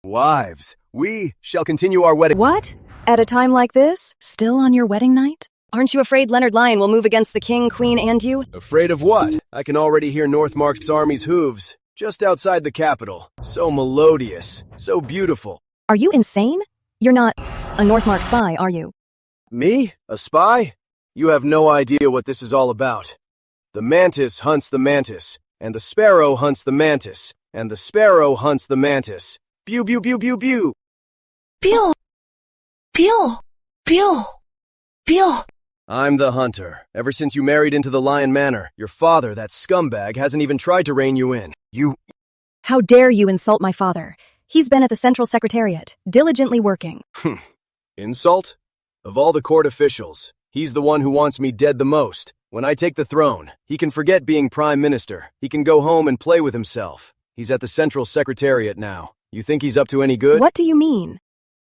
Wives, we shall continue our wedding.
What? At a time like this? Still on your wedding night?
Aren't you afraid Leonard Lyon will move against the king, queen, and you?
Afraid of what? I can already hear Northmark's army's hooves, just outside the capital. So melodious, so beautiful.
Are you insane? You're not a Northmark spy, are you?
Me? A spy? You have no idea what this is all about. The mantis hunts the mantis, and the sparrow hunts the mantis, and the sparrow hunts the mantis. Pew, pew, pew, pew, pew.
Pew. Pew. Pew. Pew.
I'm the hunter. Ever since you married into the Lion Manor, your father, that scumbag, hasn't even tried to rein you in.
How dare you insult my father? He's been at the Central Secretariat, diligently working.
Insult? Of all the court officials, he's the one who wants me dead the most. When I take the throne, he can forget being prime minister. He can go home and play with himself. He's at the Central Secretariat now. You think he's up to any good?
What do you mean?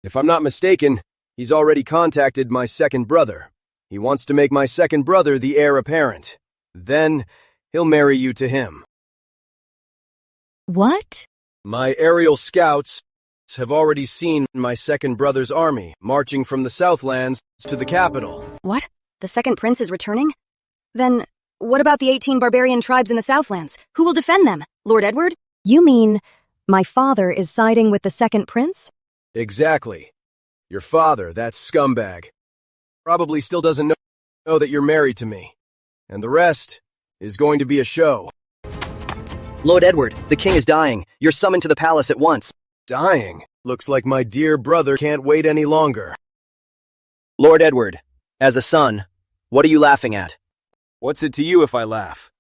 If I'm not mistaken, he's already contacted my second brother.
He wants to make my second brother the heir apparent. Then, he'll marry you to him.
What?
My aerial scouts have already seen my second brother's army marching from the Southlands to the capital.
What? The second prince is returning? Then, what about the 18 barbarian tribes in the Southlands? Who will defend them? Lord Edward?
You mean my father is siding with the second prince?
Exactly. Your father, that scumbag, probably still doesn't know that you're married to me. And the rest is going to be a show.
Lord Edward, the king is dying. You're summoned to the palace at once.
Dying? Looks like my dear brother can't wait any longer.
Lord Edward, as a son, what are you laughing at?
What's it to you if I laugh?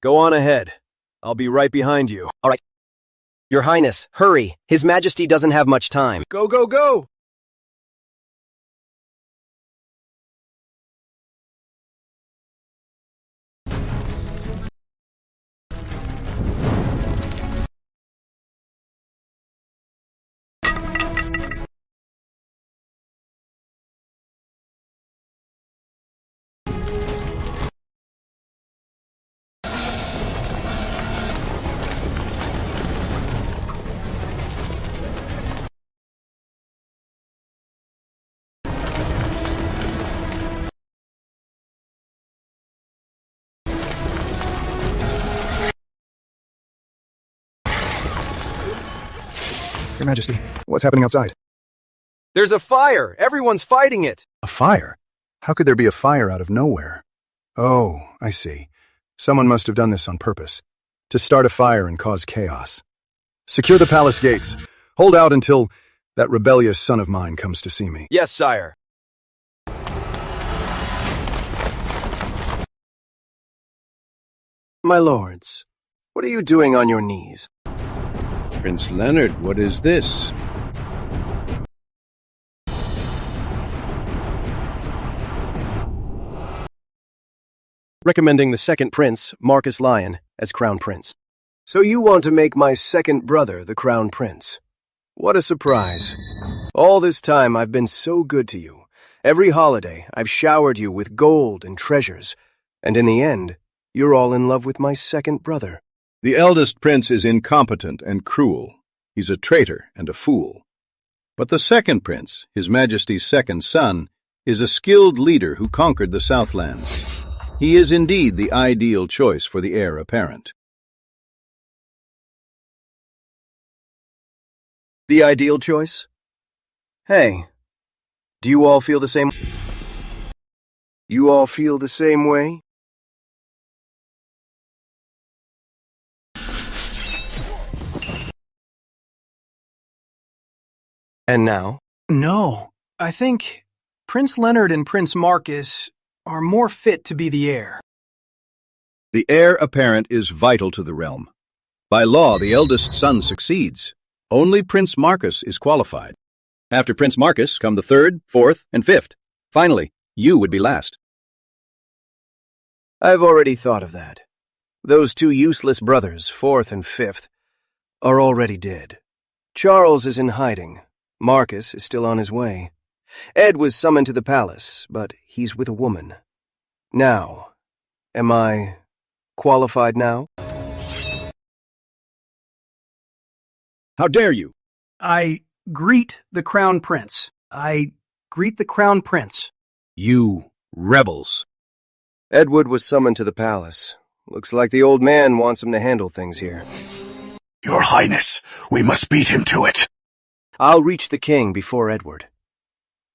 Go on ahead. I'll be right behind you.
All right. Your Highness, hurry. His Majesty doesn't have much time.
Go, go, go!
Your Majesty, what's happening outside?
There's a fire! Everyone's fighting it!
A fire? How could there be a fire out of nowhere? Oh, I see. Someone must have done this on purpose. To start a fire and cause chaos. Secure the palace gates. Hold out until that rebellious son of mine comes to see me.
Yes, sire.
My lords, what are you doing on your knees?
Prince Leonard, what is this?
Recommending the second prince, Marcus Lyon, as crown prince.
So you want to make my second brother the crown prince? What a surprise. All this time I've been so good to you. Every holiday I've showered you with gold and treasures. And in the end, you're all in love with my second brother.
The eldest prince is incompetent and cruel. He's a traitor and a fool. But the second prince, His Majesty's second son, is a skilled leader who conquered the Southlands. He is indeed the ideal choice for the heir apparent.
The ideal choice? Hey, do you all feel the same?
You all feel the same way?
And now?
No, I think Prince Leonard and Prince Marcus are more fit to be the heir.
The heir apparent is vital to the realm. By law, the eldest son succeeds. Only Prince Marcus is qualified. After Prince Marcus come the third, fourth, and fifth. Finally, you would be last.
I've already thought of that. Those two useless brothers, fourth and fifth, are already dead. Charles is in hiding. Marcus is still on his way. Ed was summoned to the palace, but he's with a woman. Now, am I qualified now?
How dare you?
I greet the crown prince. I greet the crown prince.
You rebels.
Edward was summoned to the palace. Looks like the old man wants him to handle things here.
Your Highness, we must beat him to it.
I'll reach the king before Edward.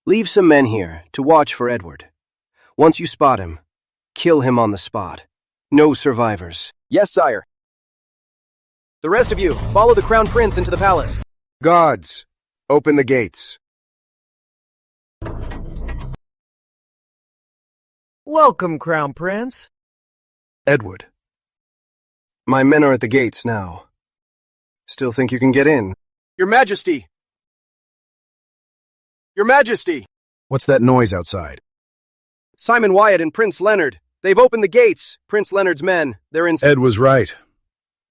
Leave some men here to watch for Edward. Once you spot him, kill him on the spot. No survivors.
Yes, sire.
The rest of you, follow the crown prince into the palace.
Guards, open the gates.
Welcome, crown prince.
Edward. My men are at the gates now. Still think you can get in?
Your Majesty! Your Majesty!
What's that noise outside?
Simon Wyatt and Prince Leonard. They've opened the gates. Prince Leonard's men. They're in...
Ed was right.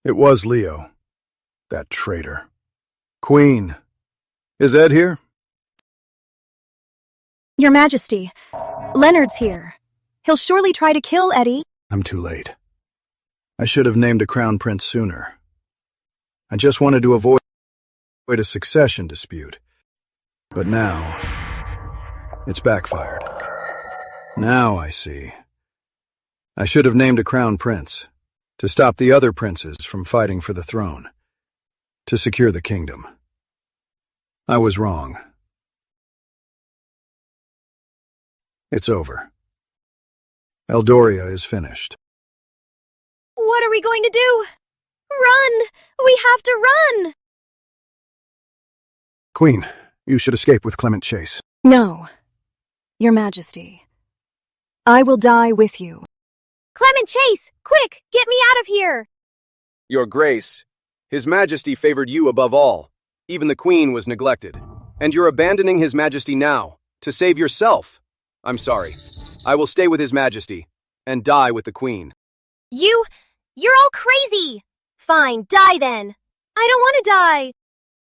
It was Leo. That traitor. Queen. Is Ed here?
Your Majesty, Leonard's here. He'll surely try to kill Eddie.
I'm too late. I should have named a crown prince sooner. I just wanted to avoid a succession dispute. But now, it's backfired. Now I see. I should have named a crown prince, to stop the other princes from fighting for the throne, to secure the kingdom. I was wrong. It's over. Eldoria is finished.
What are we going to do? Run! We have to run!
Queen, you should escape with Clement Chase.
No, Your Majesty. I will die with you.
Clement Chase! Quick! Get me out of here!
Your Grace, His Majesty favored you above all. Even the Queen was neglected. And you're abandoning His Majesty now, to save yourself. I'm sorry. I will stay with His Majesty, and die with the Queen.
You're all crazy! Fine, die then. I don't want to die.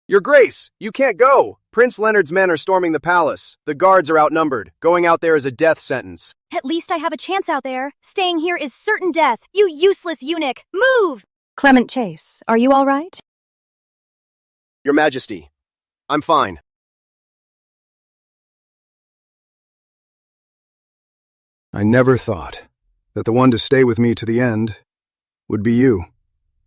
Your Grace, you can't go. Prince Leonard's men are storming the palace. The guards are outnumbered. Going out there is a death sentence.
At least I have a chance out there. Staying here is certain death. You useless eunuch! Move!
Clement Chase, are you all right?
Your Majesty, I'm fine.
I never thought that the one to stay with me to the end would be you.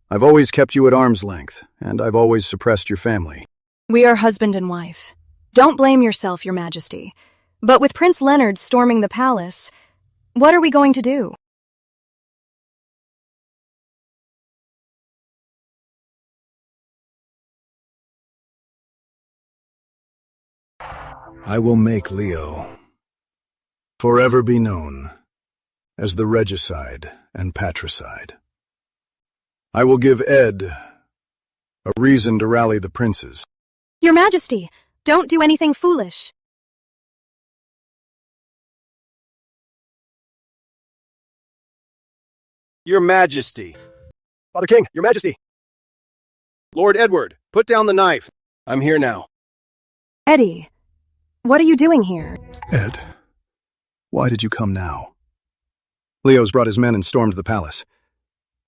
I've always kept you at arm's length, and I've always suppressed your family.
We are husband and wife. Don't blame yourself, Your Majesty. But with Prince Leonard storming the palace, what are we going to do?
I will make Leo forever be known as the regicide and patricide. I will give Ed a reason to rally the princes.
Your Majesty, don't do anything foolish.
Your Majesty.
Father King, Your Majesty.
Lord Edward, put down the knife. I'm here now.
Eddie, what are you doing here?
Ed, why did you come now? Leo's brought his men and stormed the palace.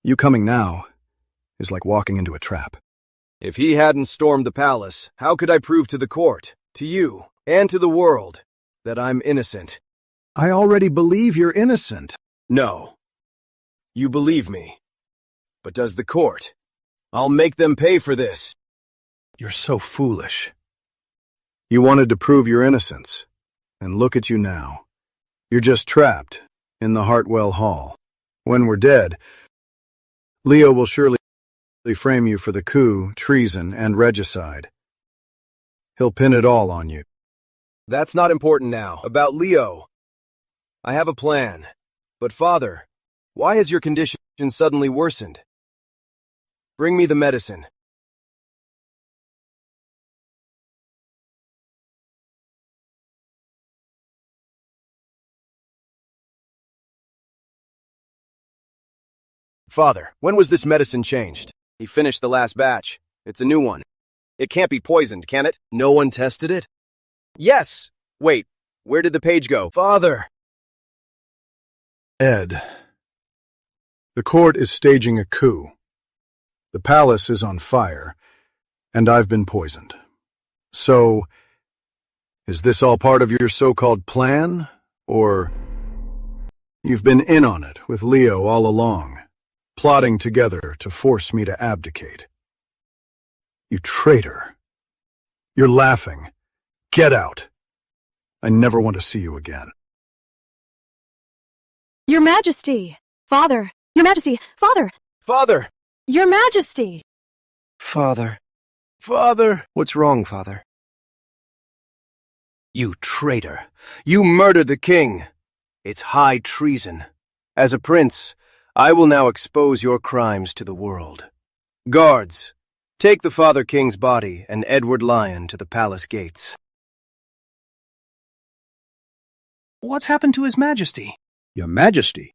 You coming now is like walking into a trap.
If he hadn't stormed the palace, how could I prove to the court, to you, and to the world, that I'm innocent?
I already believe you're innocent.
No. You believe me. But does the court? I'll make them pay for this.
You're so foolish. You wanted to prove your innocence, and look at you now. You're just trapped in the Hartwell Hall. When we're dead, Leo will surely frame you for the coup, treason, and regicide. He'll pin it all on you.
That's not important now. About Leo. I have a plan. But Father, why has your condition suddenly worsened? Bring me the medicine. Father, when was this medicine changed? He finished the last batch. It's a new one. It can't be poisoned, can it? No one tested it? Yes! Wait, where did the page go? Father!
Ed, the court is staging a coup. The palace is on fire, and I've been poisoned. So, is this all part of your so-called plan? Or you've been in on it with Leo all along, plotting together to force me to abdicate? You traitor. You're laughing. Get out. I never want to see you again.
Your Majesty! Father! Your Majesty! Father!
Father!
Your Majesty!
Father.
Father!
What's wrong, Father? You traitor. You murdered the king. It's high treason. As a prince, I will now expose your crimes to the world. Guards, take the Father King's body and Edward Lyon to the palace gates. What's happened to His Majesty?
Your Majesty?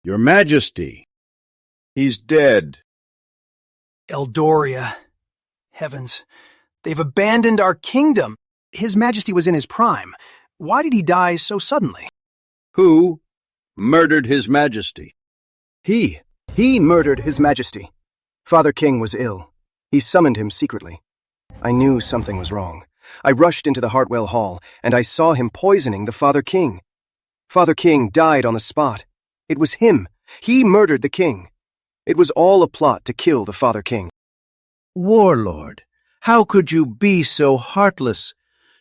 Your Majesty! He's dead.
Eldoria. Heavens. They've abandoned our kingdom. His Majesty was in his prime. Why did he die so suddenly?
Who murdered His Majesty?
He murdered His Majesty. Father King was ill. He summoned him secretly. I knew something was wrong. I rushed into the Hartwell Hall, and I saw him poisoning the Father King. Father King died on the spot. It was him. He murdered the king. It was all a plot to kill the Father King.
Warlord, how could you be so heartless?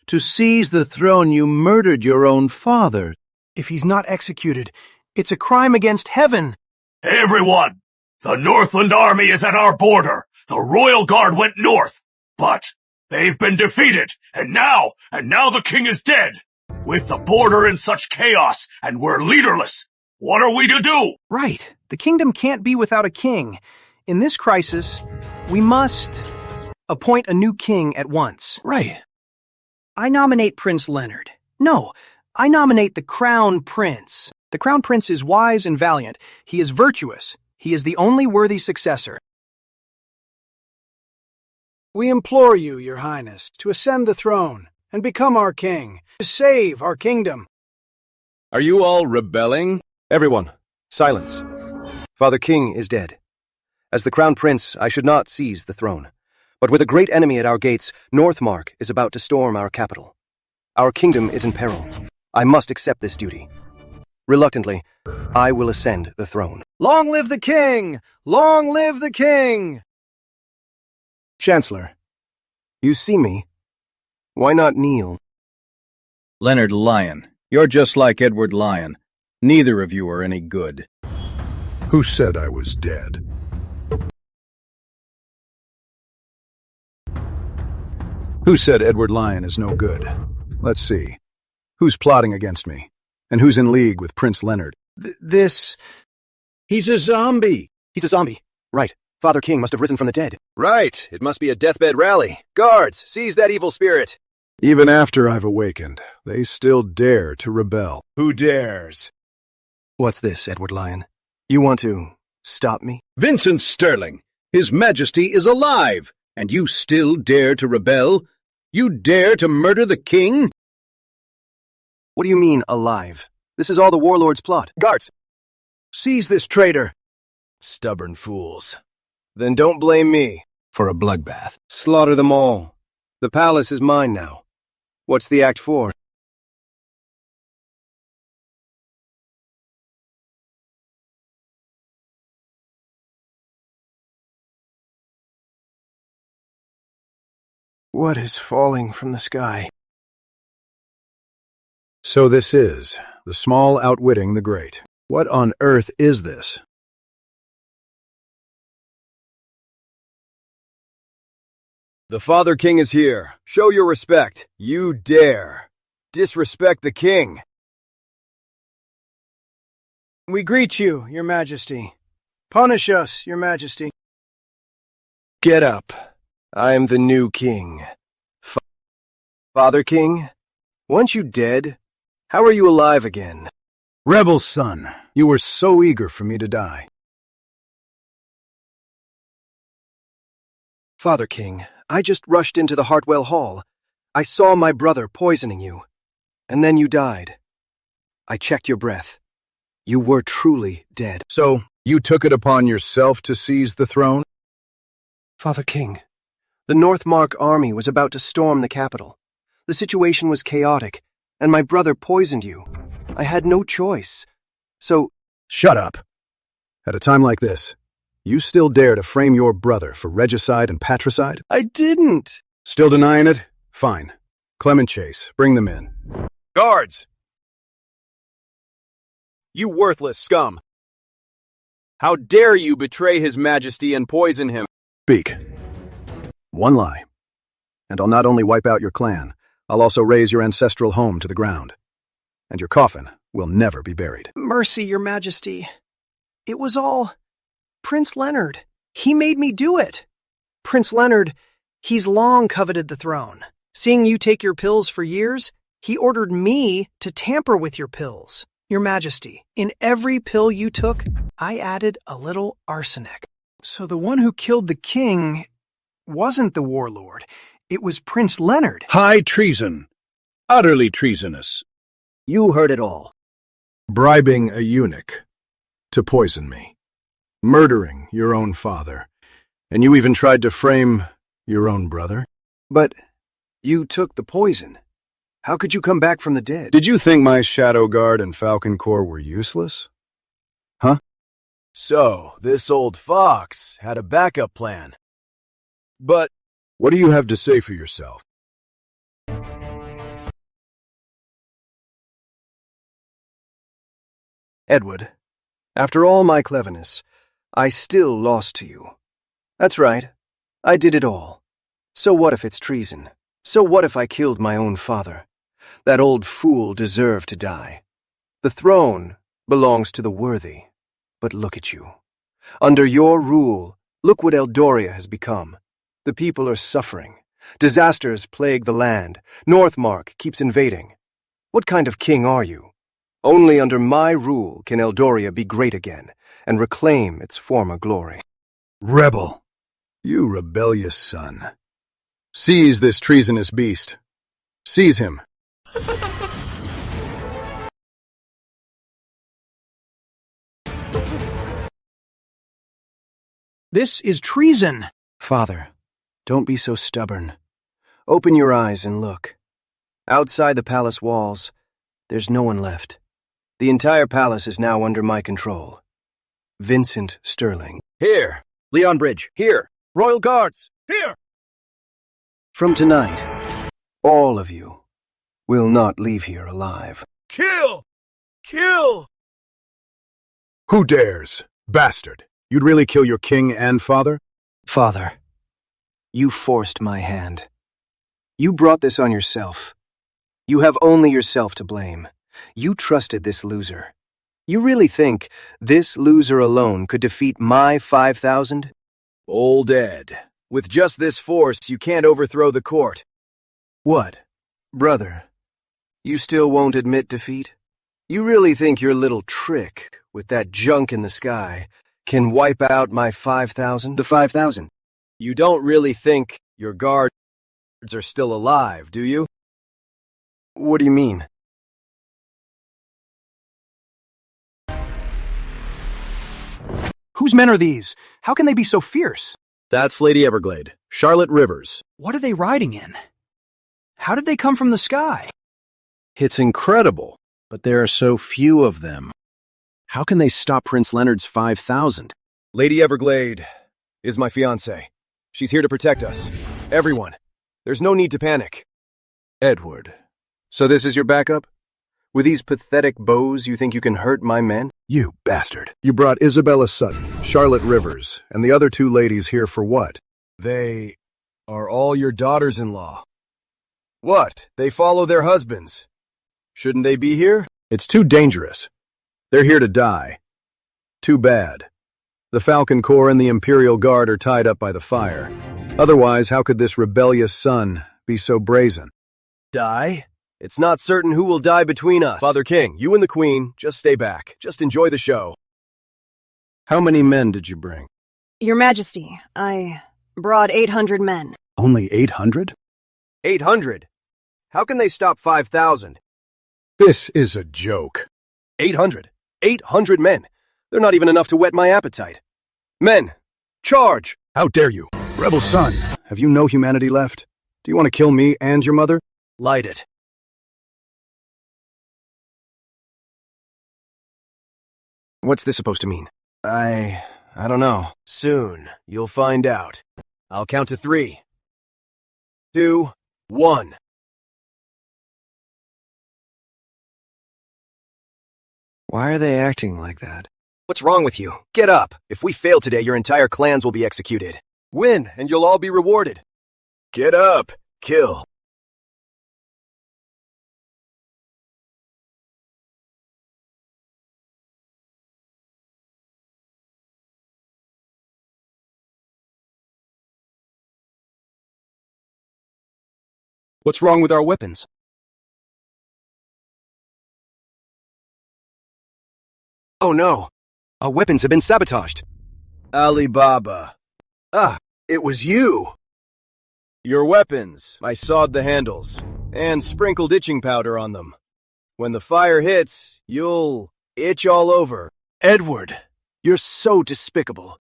To seize the throne, you murdered your own father.
If he's not executed, it's a crime against heaven.
Hey everyone! The Northland army is at our border. The Royal Guard went north. But they've been defeated, and now the king is dead. With the border in such chaos, and we're leaderless, what are we to do?
Right. The kingdom can't be without a king. In this crisis, we must appoint a new king at once.
Right. I nominate Prince Leonard. No, I nominate the Crown Prince. The Crown Prince is wise and valiant. He is virtuous. He is the only worthy successor.
We implore you, Your Highness, to ascend the throne and become our king, to save our kingdom.
Are you all rebelling?
Everyone, silence. Father King is dead. As the Crown Prince, I should not seize the throne. But with a great enemy at our gates, Northmark is about to storm our capital. Our kingdom is in peril. I must accept this duty. Reluctantly, I will ascend the throne.
Long live the king! Long live the king!
Chancellor, you see me. Why not kneel?
Leonard Lyon, you're just like Edward Lyon. Neither of you are any good.
Who said I was dead? Who said Edward Lyon is no good? Let's see. Who's plotting against me? And who's in league with Prince Leonard?
He's a zombie.
He's a zombie. Right. Father King must have risen from the dead.
Right. It must be a deathbed rally. Guards, seize that evil spirit.
Even after I've awakened, they still dare to rebel.
Who dares?
What's this, Edward Lyon? You want to stop me?
Vincent Sterling, His Majesty is alive, and you still dare to rebel? You dare to murder the king?
What do you mean, alive? This is all the warlord's plot.
Guards!
Seize this traitor!
Stubborn fools. Then don't blame me.
For a bloodbath.
Slaughter them all. The palace is mine now. What's the act for? What is falling from the sky?
So this is the small outwitting the great. What on earth is this?
The Father King is here. Show your respect. You dare disrespect the king.
We greet you, Your Majesty. Punish us, Your Majesty.
Get up. I am the new king. Father King, once you dead, how are you alive again?
Rebel son, you were so eager for me to die.
Father King, I just rushed into the Hartwell Hall. I saw my brother poisoning you. And then you died. I checked your breath. You were truly dead.
So, you took it upon yourself to seize the throne?
Father King, the Northmark army was about to storm the capital. The situation was chaotic, and my brother poisoned you. I had no choice. So...
Shut up. At a time like this, you still dare to frame your brother for regicide and patricide?
I didn't.
Still denying it? Fine. Clement Chase, bring them in.
Guards! You worthless scum! How dare you betray His Majesty and poison him?
Speak. One lie. And I'll not only wipe out your clan, I'll also raise your ancestral home to the ground. And your coffin will never be buried.
Mercy, Your Majesty. It was all Prince Leonard. He made me do it. Prince Leonard, he's long coveted the throne. Seeing you take your pills for years, he ordered me to tamper with your pills. Your Majesty, in every pill you took, I added a little arsenic. So the one who killed the king wasn't the warlord. It was Prince Leonard.
High treason. Utterly treasonous.
You heard it all. Bribing a eunuch to poison me. Murdering your own father. And you even tried to frame your own brother.
But you took the poison. How could you come back from the dead?
Did you think my Shadow Guard and Falcon Corps were useless? Huh?
So, this old fox had a backup plan. But
what do you have to say for yourself?
Edward, after all my cleverness, I still lost to you. That's right. I did it all. So what if it's treason? So what if I killed my own father? That old fool deserved to die. The throne belongs to the worthy. But look at you. Under your rule, look what Eldoria has become. The people are suffering. Disasters plague the land. Northmark keeps invading. What kind of king are you? Only under my rule can Eldoria be great again and reclaim its former glory.
Rebel, you rebellious son. Seize this treasonous beast. Seize him.
This is treason.
Father, don't be so stubborn. Open your eyes and look. Outside the palace walls, there's no one left. The entire palace is now under my control. Vincent Sterling.
Here.
Leon Bridge.
Here.
Royal Guards.
Here.
From tonight, all of you will not leave here alive.
Kill! Kill!
Who dares? Bastard. You'd really kill your king and father?
Father, you forced my hand. You brought this on yourself. You have only yourself to blame. You trusted this loser. You really think this loser alone could defeat my 5,000?
Old Ed. With just this force, you can't overthrow the court.
What? Brother, you still won't admit defeat? You really think your little trick with that junk in the sky can wipe out my 5,000?
The 5,000.
You don't really think your guards are still alive, do you?
What do you mean?
Whose men are these? How can they be so fierce?
That's Lady Everglade, Charlotte Rivers.
What are they riding in? How did they come from the sky?
It's incredible, but there are so few of them. How can they stop Prince Leonard's 5,000?
Lady Everglade is my fiancée. She's here to protect us. Everyone. There's no need to panic.
Edward, so this is your backup? With these pathetic bows, you think you can hurt my men?
You bastard. You brought Isabella Sutton, Charlotte Rivers, and the other two ladies here for what?
They are all your daughters-in-law. What? They follow their husbands. Shouldn't they be here?
It's too dangerous. They're here to die. Too bad. The Falcon Corps and the Imperial Guard are tied up by the fire. Otherwise, how could this rebellious son be so brazen?
Die? It's not certain who will die between us. Father King, you and the Queen, just stay back. Just enjoy the show.
How many men did you bring?
Your Majesty, I brought 800 men.
Only 800?
800? How can they stop 5,000?
This is a joke.
800? 800 men. They're not even enough to whet my appetite. Men, charge!
How dare you? Rebel son, have you no humanity left? Do you want to kill me and your mother?
Light it.
What's this supposed to mean? I don't know.
Soon, you'll find out. I'll count to 3, 2, 1.
Why are they acting like that?
What's wrong with you? Get up. If we fail today, your entire clans will be executed. Win, and you'll all be rewarded. Get up. Kill.
What's wrong with our weapons?
Oh no.
Our weapons have been sabotaged.
Alibaba.
Ah, it was you!
Your weapons. I sawed the handles and sprinkled itching powder on them. When the fire hits, you'll itch all over.
Edward, you're so despicable.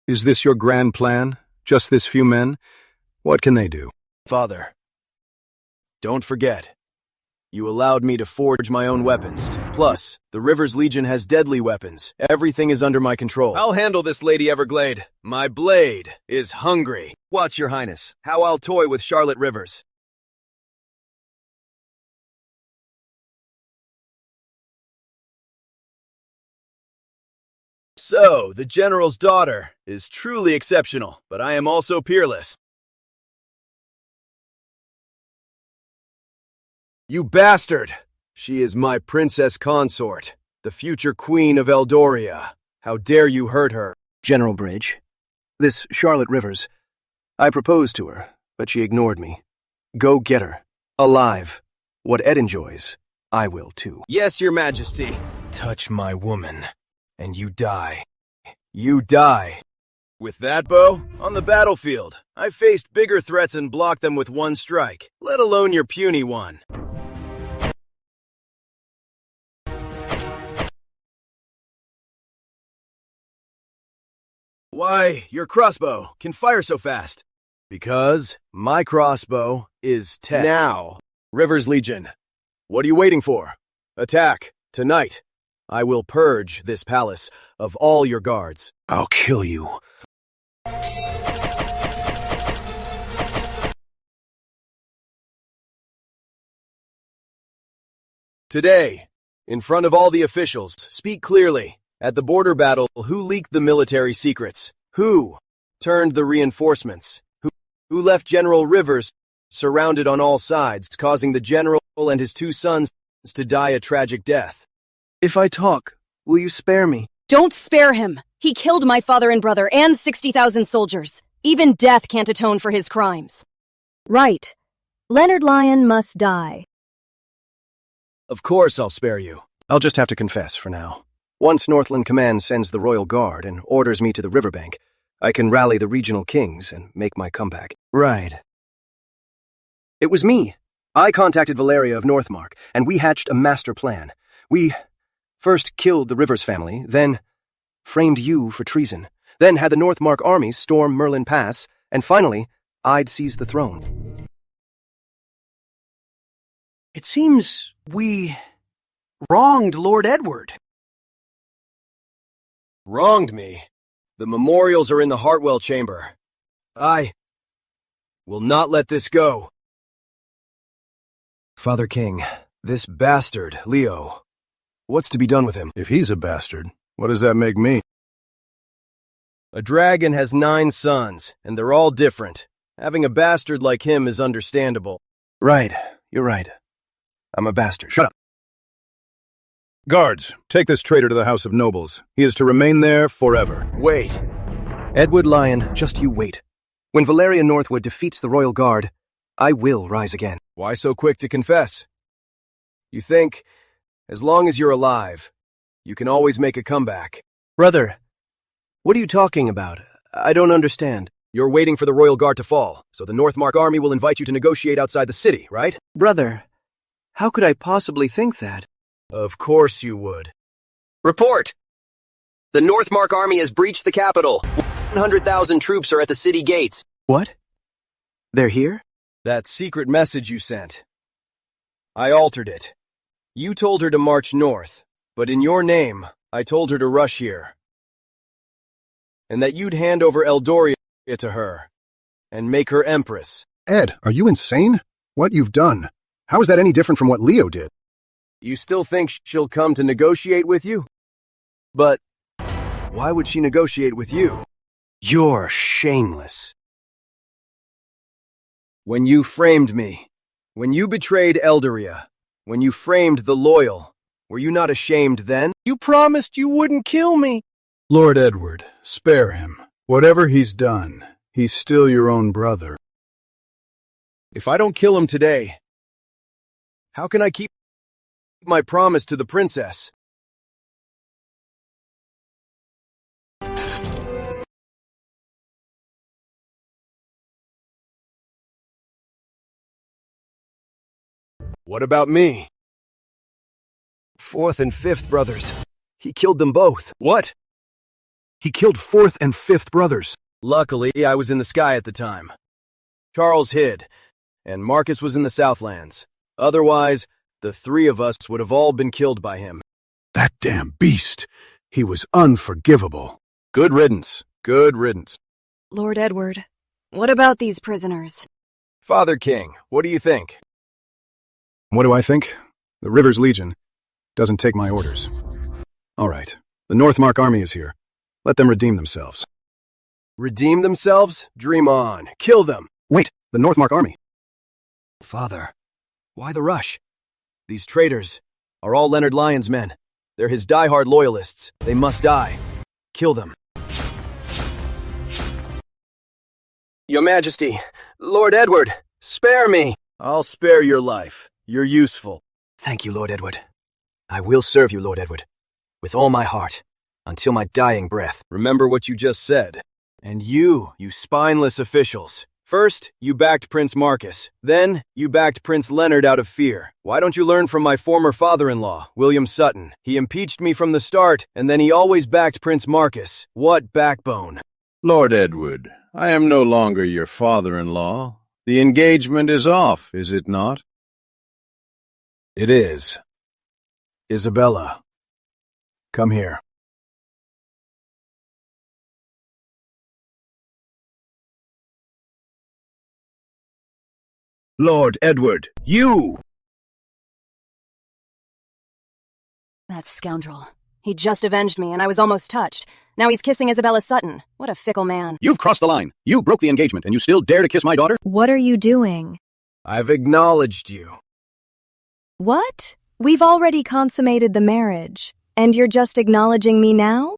Is this your grand plan? Just this few men? What can they do?
Father, don't forget. You allowed me to forge my own weapons. Plus, the River's Legion has deadly weapons. Everything is under my control. I'll handle this, Lady Everglade. My blade is hungry. Watch, Your Highness, how I'll toy with Charlotte Rivers. So, the General's daughter is truly exceptional, but I am also peerless. You bastard! She is my princess consort, the future queen of Eldoria. How dare you hurt her?
General Bridge, this Charlotte Rivers, I proposed to her, but she ignored me. Go get her. Alive. What Ed enjoys, I will too.
Yes, Your Majesty. Touch my woman, and you die. You die. With that bow, on the battlefield, I faced bigger threats and blocked them with one strike, let alone your puny one. Why, your crossbow can fire so fast? Because my crossbow is tech. Now, River's Legion, what are you waiting for? Attack, tonight. I will purge this palace of all your guards.
I'll kill you.
Today, in front of all the officials, speak clearly. At the border battle, who leaked the military secrets? Who turned the reinforcements? Who left General Rivers surrounded on all sides, causing the general and his two sons to die a tragic death?
If I talk, will you spare me?
Don't spare him! He killed my father and brother and 60,000 soldiers. Even death can't atone for his crimes.
Right. Leonard Lyon must die.
Of course I'll spare you.
I'll just have to confess for now. Once Northland Command sends the Royal Guard and orders me to the riverbank, I can rally the regional kings and make my comeback.
Right.
It was me. I contacted Valeria of Northmark, and we hatched a master plan. We first killed the Rivers family, then framed you for treason, then had the Northmark army storm Merlin Pass, and finally, I'd seize the throne.
It seems we wronged Lord Edward.
Wronged me? The memorials are in the Hartwell chamber. I will not let this go.
Father King, this bastard, Leo, what's to be done with him?
If he's a bastard, what does that make me?
A dragon has 9 sons, and they're all different. Having a bastard like him is understandable.
Right, you're right. I'm a bastard.
Shut up. Guards, take this traitor to the House of Nobles. He is to remain there forever.
Wait.
Edward Lyon, just you wait. When Valeria Northwood defeats the Royal Guard, I will rise again.
Why so quick to confess? You think, as long as you're alive, you can always make a comeback.
Brother, what are you talking about? I don't understand.
You're waiting for the Royal Guard to fall, so the Northmark army will invite you to negotiate outside the city, right?
Brother, how could I possibly think that?
Of course you would.
Report! The Northmark army has breached the capital. 100,000 troops are at the city gates.
What? They're here?
That secret message you sent. I altered it. You told her to march north, but in your name, I told her to rush here. And that you'd hand over Eldoria to her, and make her empress.
Ed, are you insane? What you've done? How is that any different from what Leo did?
You still think she'll come to negotiate with you? But why would she negotiate with you?
You're shameless.
When you framed me, when you betrayed Eldoria, when you framed the loyal, were you not ashamed then?
You promised you wouldn't kill me.
Lord Edward, spare him. Whatever he's done, he's still your own brother.
If I don't kill him today, how can I keep My promise to the princess. What about me?
Fourth and fifth brothers. He killed them both.
What?
He killed fourth and fifth brothers.
Luckily, I was in the sky at the time. Charles hid, and Marcus was in the Southlands. Otherwise, the three of us would have all been killed by him.
That damn beast. He was unforgivable.
Good riddance. Good riddance.
Lord Edward, what about these prisoners?
Father King, what do you think?
What do I think? The River's Legion doesn't take my orders. All right, the Northmark army is here. Let them redeem themselves.
Redeem themselves? Dream on. Kill them.
Wait, the Northmark army.
Father, why the rush? These traitors are all Leonard Lyon's men. They're his die-hard loyalists. They must die. Kill them.
Your Majesty, Lord Edward, spare me.
I'll spare your life. You're useful.
Thank you, Lord Edward. I will serve you, Lord Edward, with all my heart, until my dying breath.
Remember what you just said. And you spineless officials. First, you backed Prince Marcus. Then, you backed Prince Leonard out of fear. Why don't you learn from my former father-in-law, William Sutton? He impeached me from the start, and then he always backed Prince Marcus. What backbone?
Lord Edward, I am no longer your father-in-law. The engagement is off, is it not?
It is. Isabella, come here.
Lord Edward, you!
That scoundrel. He just avenged me, and I was almost touched. Now he's kissing Isabella Sutton. What a fickle man.
You've crossed the line. You broke the engagement, and you still dare to kiss my daughter?
What are you doing?
I've acknowledged you.
What? We've already consummated the marriage, and you're just acknowledging me now?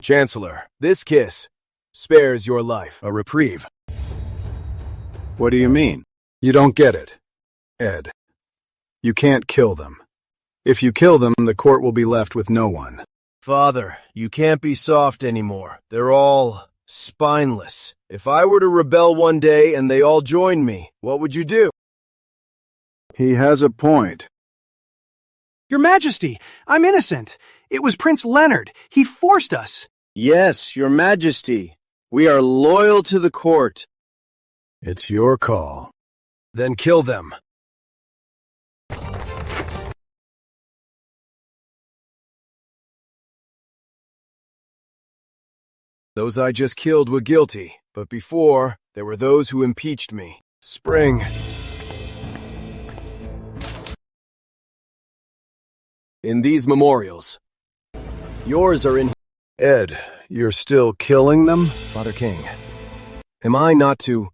Chancellor, this kiss spares your life.
A reprieve.
What do you mean?
You don't get it, Ed. You can't kill them. If you kill them, the court will be left with no one.
Father, you can't be soft anymore. They're all spineless. If I were to rebel one day and they all joined me, what would you do?
He has a point.
Your Majesty, I'm innocent. It was Prince Leonard. He forced us.
Yes, Your Majesty. We are loyal to the court.
It's your call.
Then kill them. Those I just killed were guilty, but before, there were those who impeached me. Spring. In these memorials. Yours are in...
Ed, you're still killing them?
Father King, am I not to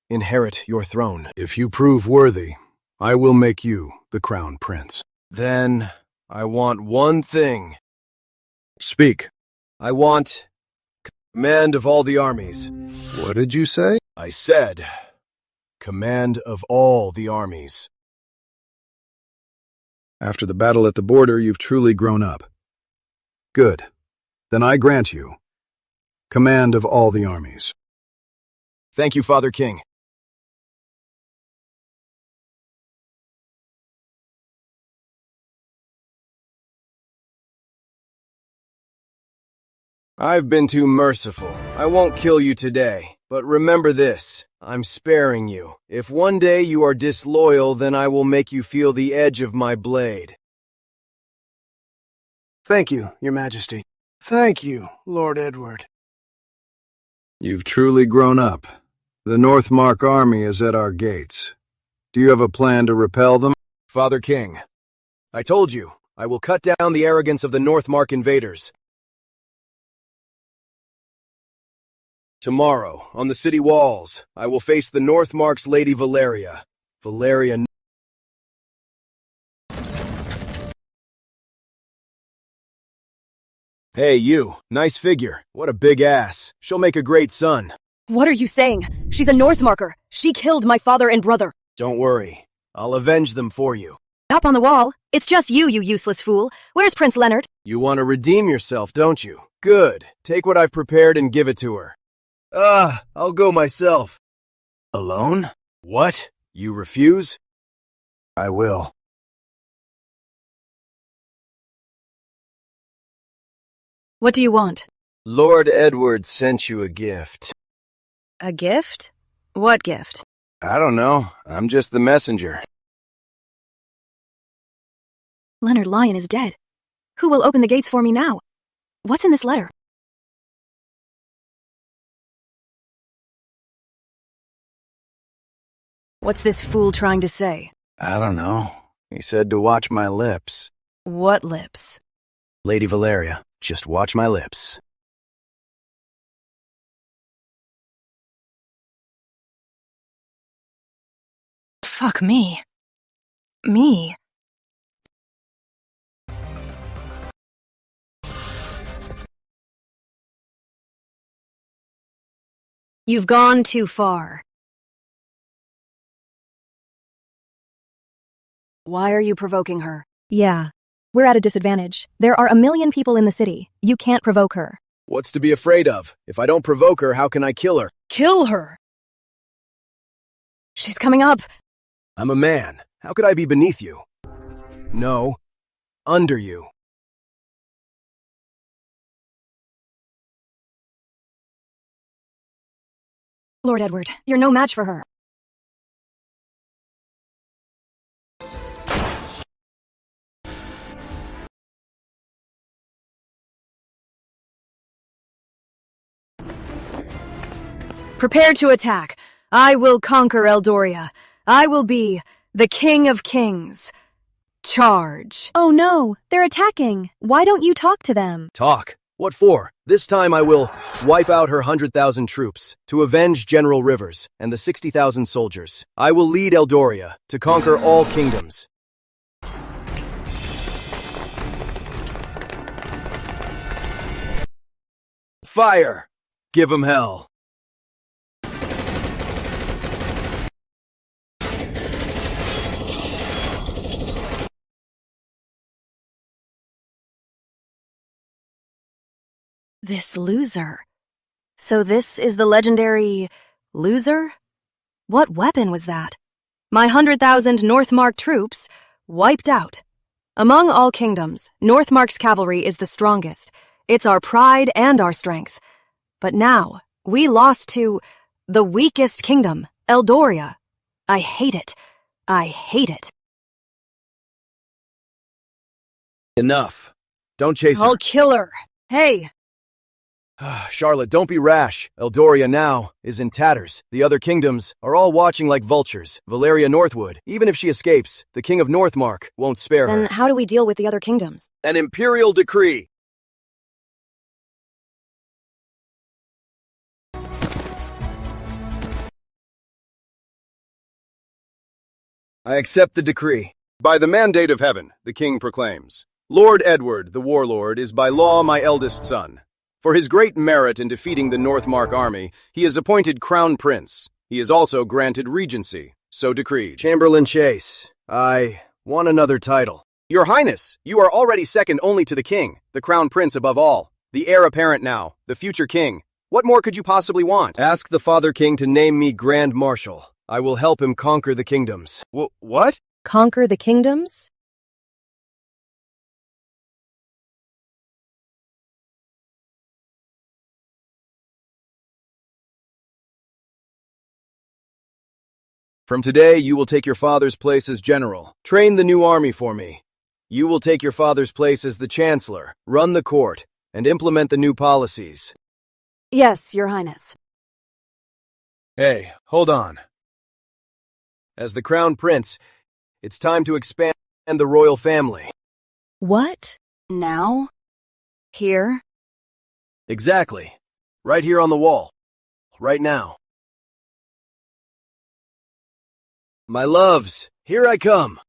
inherit your throne?
If you prove worthy, I will make you the crown prince.
Then, I want one thing.
Speak.
I want command of all the armies.
What did you say?
I said, command of all the armies.
After the battle at the border, you've truly grown up. Good. Then I grant you command of all the armies.
Thank you, Father King. I've been too merciful. I won't kill you today. But remember this, I'm sparing you. If one day you are disloyal, then I will make you feel the edge of my blade.
Thank you, Your Majesty. Thank you, Lord Edward.
You've truly grown up. The Northmark army is at our gates. Do you have a plan to repel them?
Father King, I told you, I will cut down the arrogance of the Northmark invaders. Tomorrow, on the city walls, I will face the Northmark's Lady Valeria. Valeria... Hey, you. Nice figure. What a big ass. She'll make a great son.
What are you saying? She's a Northmarker. She killed my father and brother.
Don't worry. I'll avenge them for you.
Up on the wall. It's just you useless fool. Where's Prince Leonard?
You want to redeem yourself, don't you? Good. Take what I've prepared and give it to her. I'll go myself.
Alone?
What? You refuse?
I will.
What do you want?
Lord Edward sent you a gift.
A gift? What gift?
I don't know. I'm just the messenger.
Leonard Lyon is dead. Who will open the gates for me now? What's in this letter? What's this fool trying to say?
I don't know. He said to watch my lips.
What lips?
Lady Valeria, just watch my lips.
Fuck me. Me? You've gone too far.
Why are you provoking her?
Yeah. We're at a disadvantage. There are 1 million people in the city. You can't provoke her.
What's to be afraid of? If I don't provoke her, how can I kill her?
Kill her!
She's coming up.
I'm a man. How could I be beneath you? No. Under you.
Lord Edward, you're no match for her. Prepare to attack. I will conquer Eldoria. I will be the King of Kings. Charge. Oh no, they're attacking. Why don't you talk to them?
Talk? What for? This time I will wipe out her 100,000 troops to avenge General Rivers and the 60,000 soldiers. I will lead Eldoria to conquer all kingdoms. Fire! Give 'em hell.
This loser. So this is the legendary loser? What weapon was that? My 100,000 Northmark troops wiped out. Among all kingdoms, Northmark's cavalry is the strongest. It's our pride and our strength. But now, we lost to the weakest kingdom, Eldoria. I hate it. I hate it.
Enough. Don't chase her.
I'll kill her.
Hey!
Charlotte, don't be rash. Eldoria now is in tatters. The other kingdoms are all watching like vultures. Valeria Northwood, even if she escapes, the king of Northmark won't spare her.
Then how do we deal with the other kingdoms?
An imperial decree. I accept the decree.
By the mandate of heaven, the king proclaims, Lord Edward, the warlord, is by law my eldest son. For his great merit in defeating the Northmark army, he is appointed crown prince. He is also granted regency, so decreed.
Chamberlain Chase, I want another title.
Your Highness, you are already second only to the king, the crown prince above all, the heir apparent now, the future king. What more could you possibly want?
Ask the Father King to name me Grand Marshal. I will help him conquer the kingdoms.
What?
Conquer the kingdoms?
From today, you will take your father's place as general. Train the new army for me. You will take your father's place as the chancellor, run the court, and implement the new policies.
Yes, Your Highness.
Hey, hold on. As the crown prince, it's time to expand the royal family.
What?
Now? Here?
Exactly. Right here on the wall. Right now. My loves, here I come.